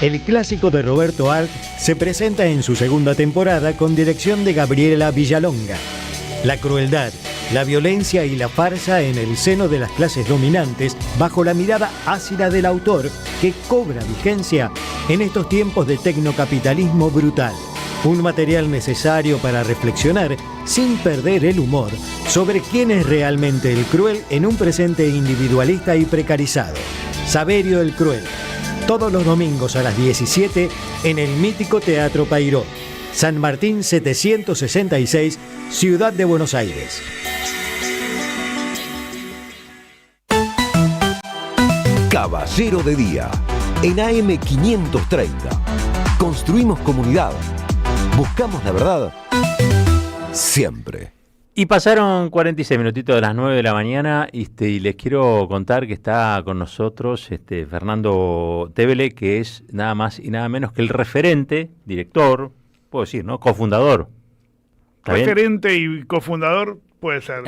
el clásico de Roberto Arlt, se presenta en su segunda temporada con dirección de Gabriela Villalonga. La crueldad, la violencia y la farsa en el seno de las clases dominantes bajo la mirada ácida del autor que cobra vigencia en estos tiempos de tecnocapitalismo brutal. Un material necesario para reflexionar sin perder el humor sobre quién es realmente el cruel en un presente individualista y precarizado. Saverio el Cruel, todos los domingos a las 17 en el mítico Teatro Payró, San Martín 766, Ciudad de Buenos Aires.
Caballero de Día, en AM 530. Construimos comunidad. Buscamos la verdad siempre.
Y pasaron 46 minutitos de las 9 de la mañana y les quiero contar que está con nosotros Fernando Tevele, que es nada más y nada menos que el referente, director, puedo decir, ¿no? Cofundador.
Referente y cofundador puede ser.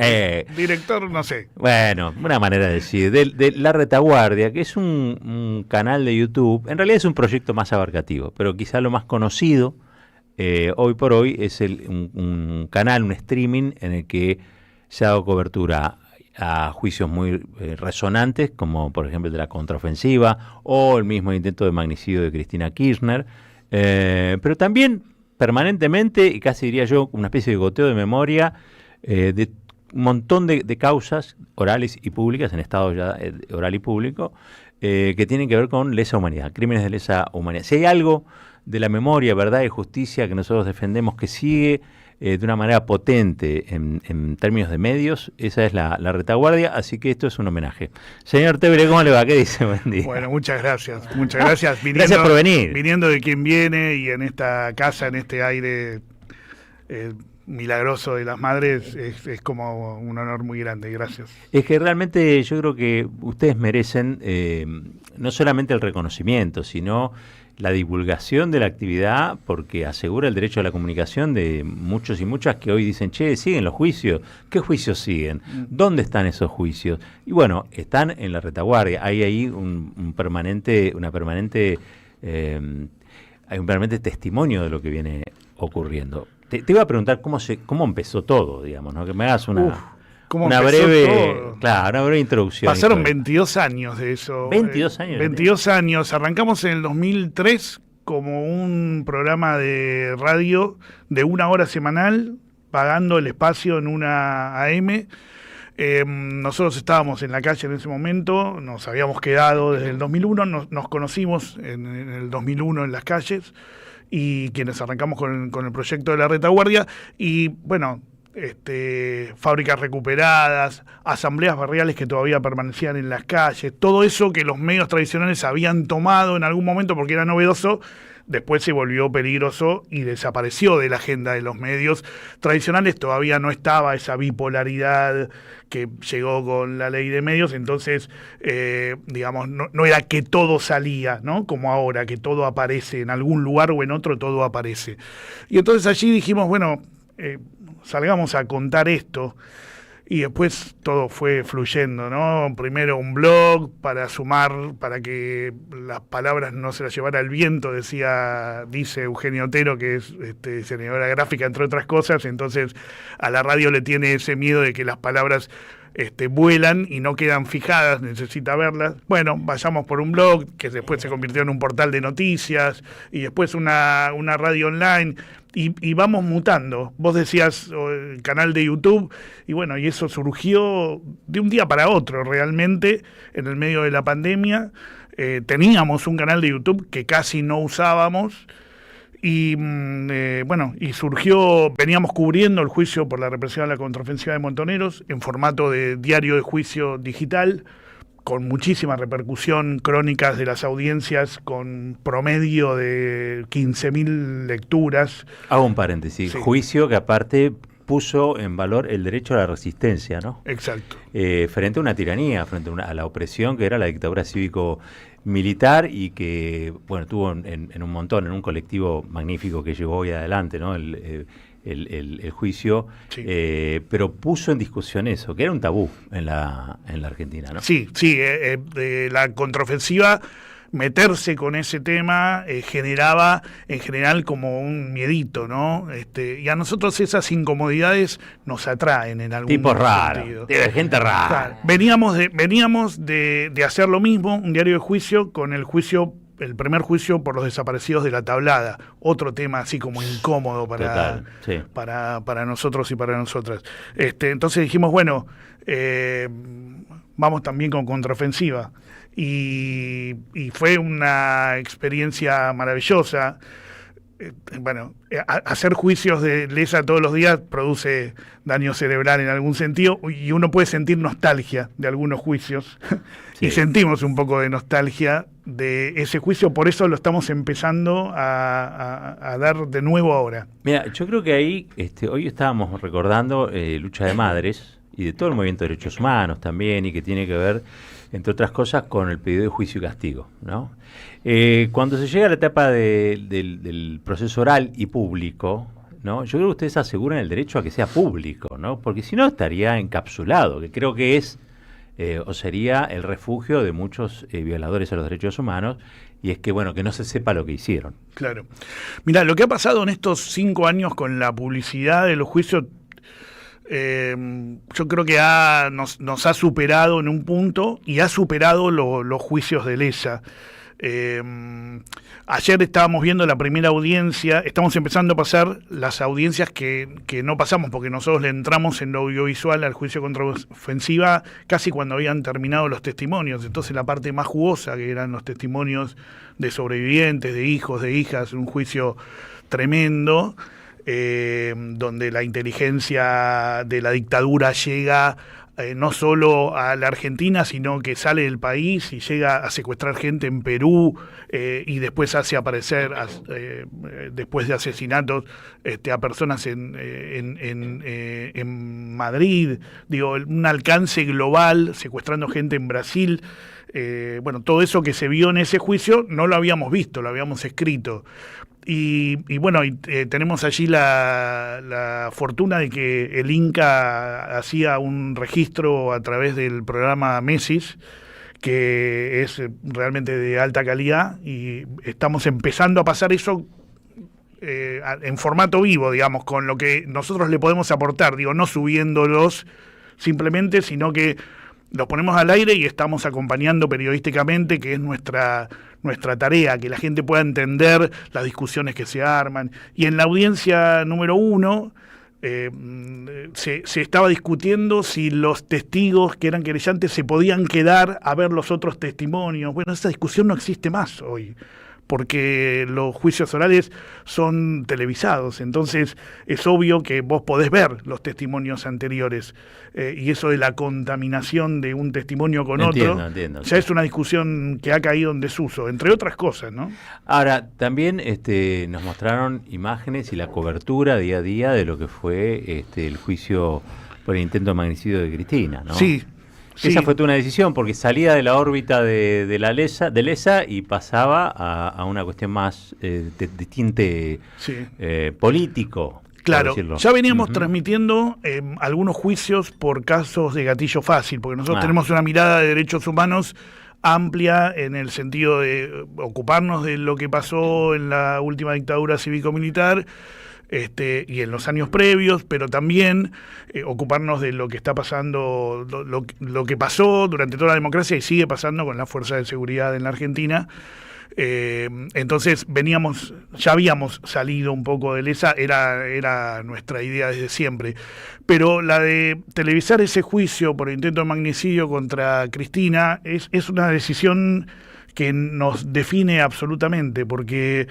Director, no sé.
Bueno, una manera de decir. De La Retaguardia, que es un canal de YouTube. En realidad es un proyecto más abarcativo, pero quizá lo más conocido hoy por hoy es un canal, un streaming en el que se ha dado cobertura a juicios muy resonantes, como por ejemplo el de la contraofensiva o el mismo intento de magnicidio de Cristina Kirchner, pero también permanentemente, y casi diría yo, una especie de goteo de memoria de un montón de causas orales y públicas, en estado ya oral y público, que tienen que ver con lesa humanidad, crímenes de lesa humanidad. Si hay algo de la memoria, verdad y justicia que nosotros defendemos que sigue de una manera potente en términos de medios, esa es la Retaguardia, así que esto es un homenaje. Señor Tevele, ¿cómo le va? ¿Qué dice? Buen día.
Bueno, muchas gracias. Gracias
por venir.
Viniendo de quien viene y en esta casa, en este aire milagroso de las madres, es como un honor muy grande. Gracias.
Es que realmente yo creo que ustedes merecen no solamente el reconocimiento, sino la divulgación de la actividad, porque asegura el derecho a la comunicación de muchos y muchas que hoy dicen, che, ¿siguen los juicios? ¿Qué juicios siguen? ¿Dónde están esos juicios? Y bueno, están en la retaguardia. Hay ahí hay un permanente testimonio de lo que viene ocurriendo. Te iba a preguntar cómo empezó todo, digamos, ¿no? Que me hagas una breve introducción.
Pasaron 22 años de eso.
22 años.
22 años. Arrancamos en el 2003 como un programa de radio de 1 hora semanal, pagando el espacio en una AM. Nosotros estábamos en la calle en ese momento, nos habíamos quedado desde el 2001, nos conocimos en el 2001 en las calles, y quienes arrancamos con el proyecto de la retaguardia, y bueno, fábricas recuperadas, asambleas barriales que todavía permanecían en las calles, todo eso que los medios tradicionales habían tomado en algún momento porque era novedoso, después se volvió peligroso y desapareció de la agenda de los medios tradicionales. Todavía no estaba esa bipolaridad que llegó con la ley de medios, entonces, digamos, no era que todo salía, ¿no? Como ahora, que todo aparece en algún lugar o en otro, todo aparece. Y entonces allí dijimos, bueno, salgamos a contar esto. Y después todo fue fluyendo, ¿no? Primero un blog para sumar, para que las palabras no se las llevara el viento, dice Eugenio Otero, que es diseñadora gráfica, entre otras cosas. Entonces a la radio le tiene ese miedo de que las palabras vuelan y no quedan fijadas, necesita verlas. Bueno, vayamos por un blog que después se convirtió en un portal de noticias y después una radio online. Y vamos mutando. Vos decías el canal de YouTube, y bueno, y eso surgió de un día para otro realmente, en el medio de la pandemia. Teníamos un canal de YouTube que casi no usábamos, y bueno, y surgió, veníamos cubriendo el juicio por la represión a la contraofensiva de Montoneros en formato de diario de juicio digital, con muchísima repercusión, crónicas de las audiencias con promedio de 15.000 lecturas.
Hago un paréntesis. Sí. Juicio que aparte puso en valor el derecho a la resistencia, ¿no?
Exacto.
Frente a una tiranía, frente a la opresión que era la dictadura cívico-militar, y que, bueno, tuvo en un montón, en un colectivo magnífico que llevó hoy adelante, ¿no? El juicio, sí. Pero puso en discusión eso, que era un tabú en la Argentina, ¿no?
Sí, la contraofensiva, meterse con ese tema generaba en general como un miedito, ¿no? Y a nosotros esas incomodidades nos atraen en algún
tipo raro,
sentido.
De gente rara.
Claro. Veníamos de hacer lo mismo, un diario de juicio, con el primer juicio por los desaparecidos de La Tablada, otro tema así como incómodo para nosotros y para nosotras. Entonces dijimos, bueno, vamos también con contraofensiva. Y fue una experiencia maravillosa. Bueno, hacer juicios de lesa todos los días produce daño cerebral en algún sentido, y uno puede sentir nostalgia de algunos juicios. Sí. Y sentimos un poco de nostalgia de ese juicio, por eso lo estamos empezando a dar de nuevo ahora.
Mira, yo creo que ahí, hoy estábamos recordando lucha de madres y de todo el movimiento de derechos humanos también, y que tiene que ver, entre otras cosas, con el pedido de juicio y castigo, ¿no? Cuando se llega a la etapa del proceso oral y público, ¿no? Yo creo que ustedes aseguran el derecho a que sea público, ¿no? Porque si no estaría encapsulado, que creo que es o sería el refugio de muchos violadores a los derechos humanos, y es que, bueno, que no se sepa lo que hicieron.
Claro. Mirá, lo que ha pasado en estos 5 años con la publicidad de los juicios, yo creo que nos ha superado en un punto, y ha superado los juicios de lesa. Ayer estábamos viendo la primera audiencia, estamos empezando a pasar las audiencias que no pasamos, porque nosotros le entramos en lo audiovisual al juicio contraofensiva casi cuando habían terminado los testimonios. Entonces la parte más jugosa, que eran los testimonios de sobrevivientes, de hijos, de hijas, un juicio tremendo, donde la inteligencia de la dictadura llega no solo a la Argentina, sino que sale del país y llega a secuestrar gente en Perú y después hace aparecer, después de asesinatos, a personas en Madrid, digo, un alcance global, secuestrando gente en Brasil. Bueno, todo eso que se vio en ese juicio no lo habíamos visto, lo habíamos escrito. Y bueno, tenemos allí la fortuna de que el Inca hacía un registro a través del programa Mesis, que es realmente de alta calidad, y estamos empezando a pasar eso en formato vivo, digamos, con lo que nosotros le podemos aportar, digo, no subiéndolos simplemente, sino que los ponemos al aire y estamos acompañando periodísticamente, que es nuestra tarea, que la gente pueda entender las discusiones que se arman. Y en la audiencia número 1 se estaba discutiendo si los testigos que eran querellantes se podían quedar a ver los otros testimonios. Bueno, esa discusión no existe más hoy, porque los juicios orales son televisados, entonces es obvio que vos podés ver los testimonios anteriores, y eso de la contaminación de un testimonio con otro, ya es una discusión que ha caído en desuso, entre otras cosas, ¿no?
Ahora, también nos mostraron imágenes y la cobertura día a día de lo que fue el juicio por el intento de magnicidio de Cristina, ¿no?
Sí.
Esa fue una decisión, porque salía de la órbita de Lesa y pasaba a una cuestión más de tinte político.
Claro, ya veníamos transmitiendo algunos juicios por casos de gatillo fácil, porque nosotros tenemos una mirada de derechos humanos amplia en el sentido de ocuparnos de lo que pasó en la última dictadura cívico-militar, y en los años previos, pero también ocuparnos de lo que está pasando, lo que pasó durante toda la democracia y sigue pasando con las fuerzas de seguridad en la Argentina. Entonces ya habíamos salido un poco de esa, era nuestra idea desde siempre. Pero la de televisar ese juicio por intento de magnicidio contra Cristina es una decisión que nos define absolutamente, porque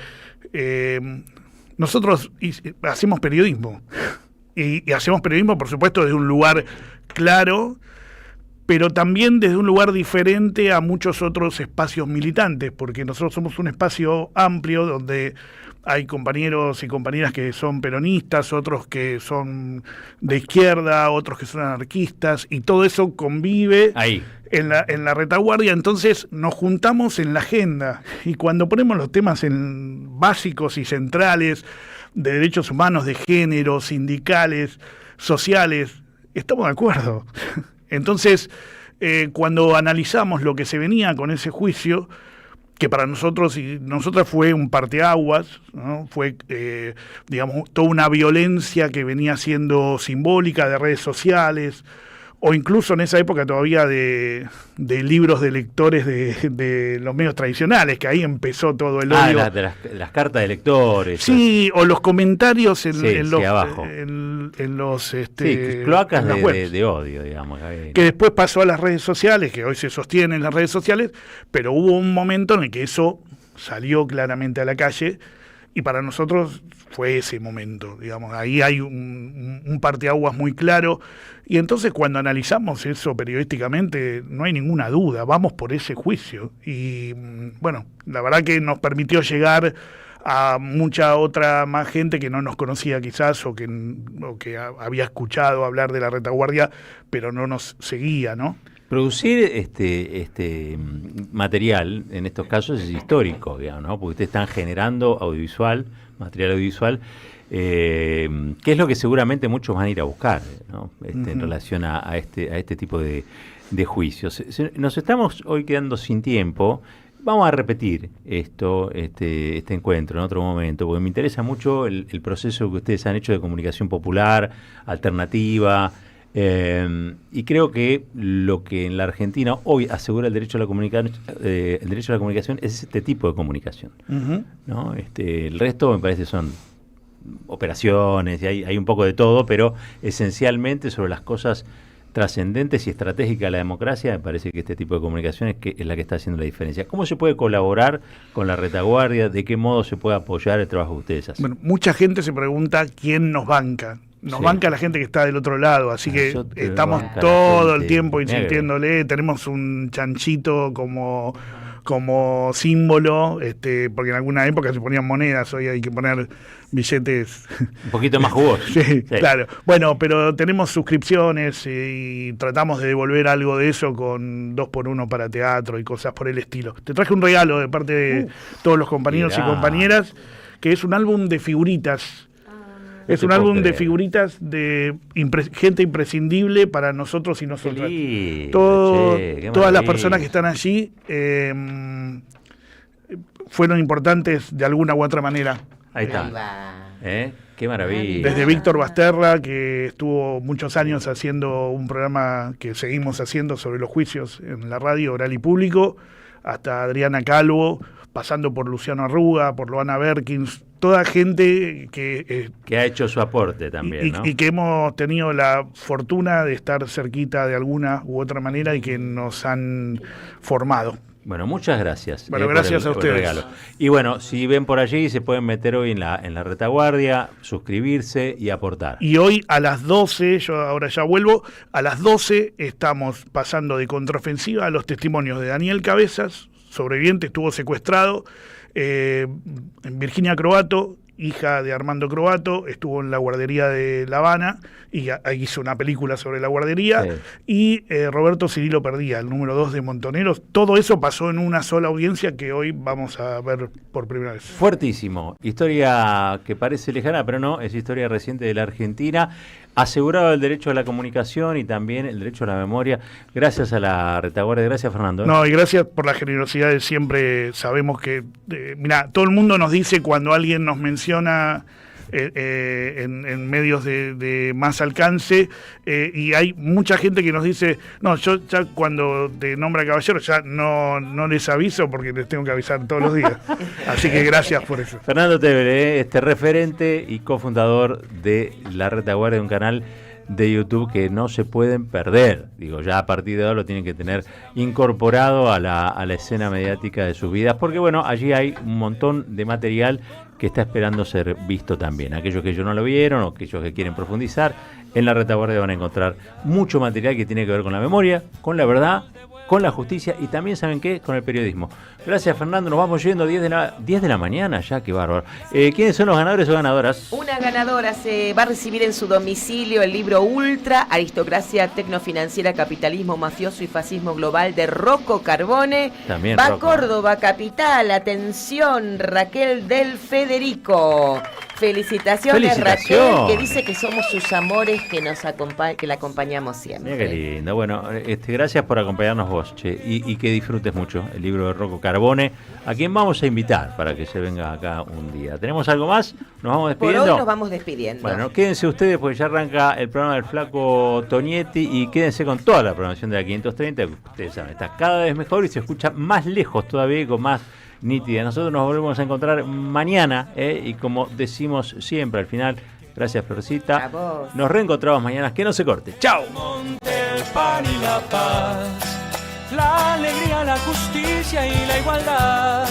nosotros hacemos periodismo, y hacemos periodismo, por supuesto, desde un lugar claro, pero también desde un lugar diferente a muchos otros espacios militantes, porque nosotros somos un espacio amplio donde hay compañeros y compañeras que son peronistas, otros que son de izquierda, otros que son anarquistas, y todo eso convive ahí en la retaguardia. Entonces nos juntamos en la agenda, y cuando ponemos los temas básicos y centrales de derechos humanos, de género, sindicales, sociales, estamos de acuerdo. Entonces, cuando analizamos lo que se venía con ese juicio, que para nosotros y nosotras fue un parteaguas, ¿no? Fue, digamos, toda una violencia que venía siendo simbólica de redes sociales, o incluso en esa época todavía de libros de lectores de los medios tradicionales, que ahí empezó todo el odio.
De las cartas de lectores.
Sí, o los comentarios en los
cloacas de odio, digamos.
Que después pasó a las redes sociales, que hoy se sostienen en las redes sociales, pero hubo un momento en el que eso salió claramente a la calle, y para nosotros fue ese momento, digamos, ahí hay un parteaguas muy claro, y entonces cuando analizamos eso periodísticamente no hay ninguna duda, vamos por ese juicio, y bueno, la verdad que nos permitió llegar a mucha otra más gente que no nos conocía quizás, o que había escuchado hablar de la retaguardia, pero no nos seguía, ¿no?
Producir este material, en estos casos, es histórico, digamos, ¿no? Porque ustedes están generando material audiovisual, que es lo que seguramente muchos van a ir a buscar, ¿no? En relación a este tipo de juicios. Nos estamos hoy quedando sin tiempo. Vamos a repetir este encuentro en otro momento, porque me interesa mucho el proceso que ustedes han hecho de comunicación popular, alternativa. Y creo que lo que en la Argentina hoy asegura el derecho a la comunicación es este tipo de comunicación, ¿no? El resto me parece son operaciones, y hay un poco de todo, pero esencialmente sobre las cosas trascendentes y estratégicas de la democracia, me parece que este tipo de comunicación es la que está haciendo la diferencia. ¿Cómo se puede colaborar con la retaguardia? ¿De qué modo se puede apoyar el trabajo que ustedes hacen?
Bueno, mucha gente se pregunta quién nos banca. nos
Sí.
banca la gente que está del otro lado, así que
Eso te
estamos
banca la
todo el
gente.
tiempo
Mira que
insistiéndole. Tenemos un chanchito como símbolo, porque en alguna época se ponían monedas, hoy hay que poner billetes.
Un poquito más jugosos.
Sí,
Sí.
claro. Bueno, pero tenemos suscripciones y tratamos de devolver algo de eso con 2x1 para teatro y cosas por el estilo. Te traje un regalo de parte de todos los compañeros
mirá.
y compañeras, que es un álbum de figuritas. Es
te
un
puedo
álbum de
creer.
figuritas de gente imprescindible para nosotros y nosotras.
lindo, che, qué
Todas las
maravilla.
personas que están allí fueron importantes de alguna u otra manera.
Ahí está. Qué maravilla.
Desde Víctor Basterra, que estuvo muchos años haciendo un programa que seguimos haciendo sobre los juicios en la radio oral y público, hasta Adriana Calvo, pasando por Luciano Arruga, por Loana Berkins, toda gente que
ha hecho su aporte también, ¿no?
y que hemos tenido la fortuna de estar cerquita de alguna u otra manera y que nos han formado.
Bueno, muchas gracias.
Bueno,
por
gracias a
por el
ustedes.
regalo. Y bueno, si ven por allí, se pueden meter hoy en la retaguardia, suscribirse y aportar.
Y hoy a las 12, yo ahora ya vuelvo, a las 12 estamos pasando de contraofensiva a los testimonios de Daniel Cabezas, sobreviviente, estuvo secuestrado, Virginia Croato, hija de Armando Croato, estuvo en la guardería de La Habana y hizo una película sobre la guardería, y Roberto Cirilo Perdía, el número 2 de Montoneros. Todo eso pasó en una sola audiencia que hoy vamos a ver por primera vez.
Fuertísimo. Historia que parece lejana, pero no, es historia reciente de la Argentina. Asegurado el derecho a la comunicación y también el derecho a la memoria. Gracias a la retaguardia. Gracias, Fernando.
No, y gracias por la generosidad de siempre. Sabemos que, mira, todo el mundo nos dice cuando alguien nos menciona en medios de más alcance, y hay mucha gente que nos dice, no, yo ya cuando te nombra caballero ya no les aviso porque les tengo que avisar todos los días. Así que gracias por eso.
Fernando Tevere, referente y cofundador de La Retaguardia, un canal de YouTube que no se pueden perder. Digo, ya a partir de ahora lo tienen que tener incorporado a la escena mediática de sus vidas, porque bueno, allí hay un montón de material que está esperando ser visto también. Aquellos que no lo vieron o aquellos que quieren profundizar, en La Retaguardia van a encontrar mucho material que tiene que ver con la memoria, con la verdad, con la justicia y también, ¿saben qué?, con el periodismo. Gracias, Fernando. Nos vamos yendo 10 de la mañana ya, qué bárbaro. ¿Quiénes son los ganadores o ganadoras?
Una ganadora se va a recibir en su domicilio el libro Ultra, Aristocracia Tecnofinanciera, Capitalismo Mafioso y Fascismo Global de Rocco Carbone.
También
va a
Rocco.
Córdoba, capital. Atención, Raquel del Federico. Felicitaciones,
¡Felicitación!
Raquel, que dice que somos sus amores, que que la acompañamos siempre.
Mira qué lindo. Bueno, gracias por acompañarnos vos, che, y que disfrutes mucho el libro de Rocco Carbone, a quien vamos a invitar para que se venga acá un día. ¿Tenemos algo más? ¿Nos vamos
Por
despidiendo?
hoy nos vamos despidiendo.
Bueno, quédense ustedes porque ya arranca el programa del Flaco Tonietti y quédense con toda la programación de la 530, que ustedes saben, está cada vez mejor y se escucha más lejos todavía y con más nítida. Nosotros nos volvemos a encontrar mañana, y como decimos siempre al final, gracias Florcita, nos reencontramos mañana, que no se corte. ¡Chao!
El pan y la paz, la alegría, la justicia y la igualdad.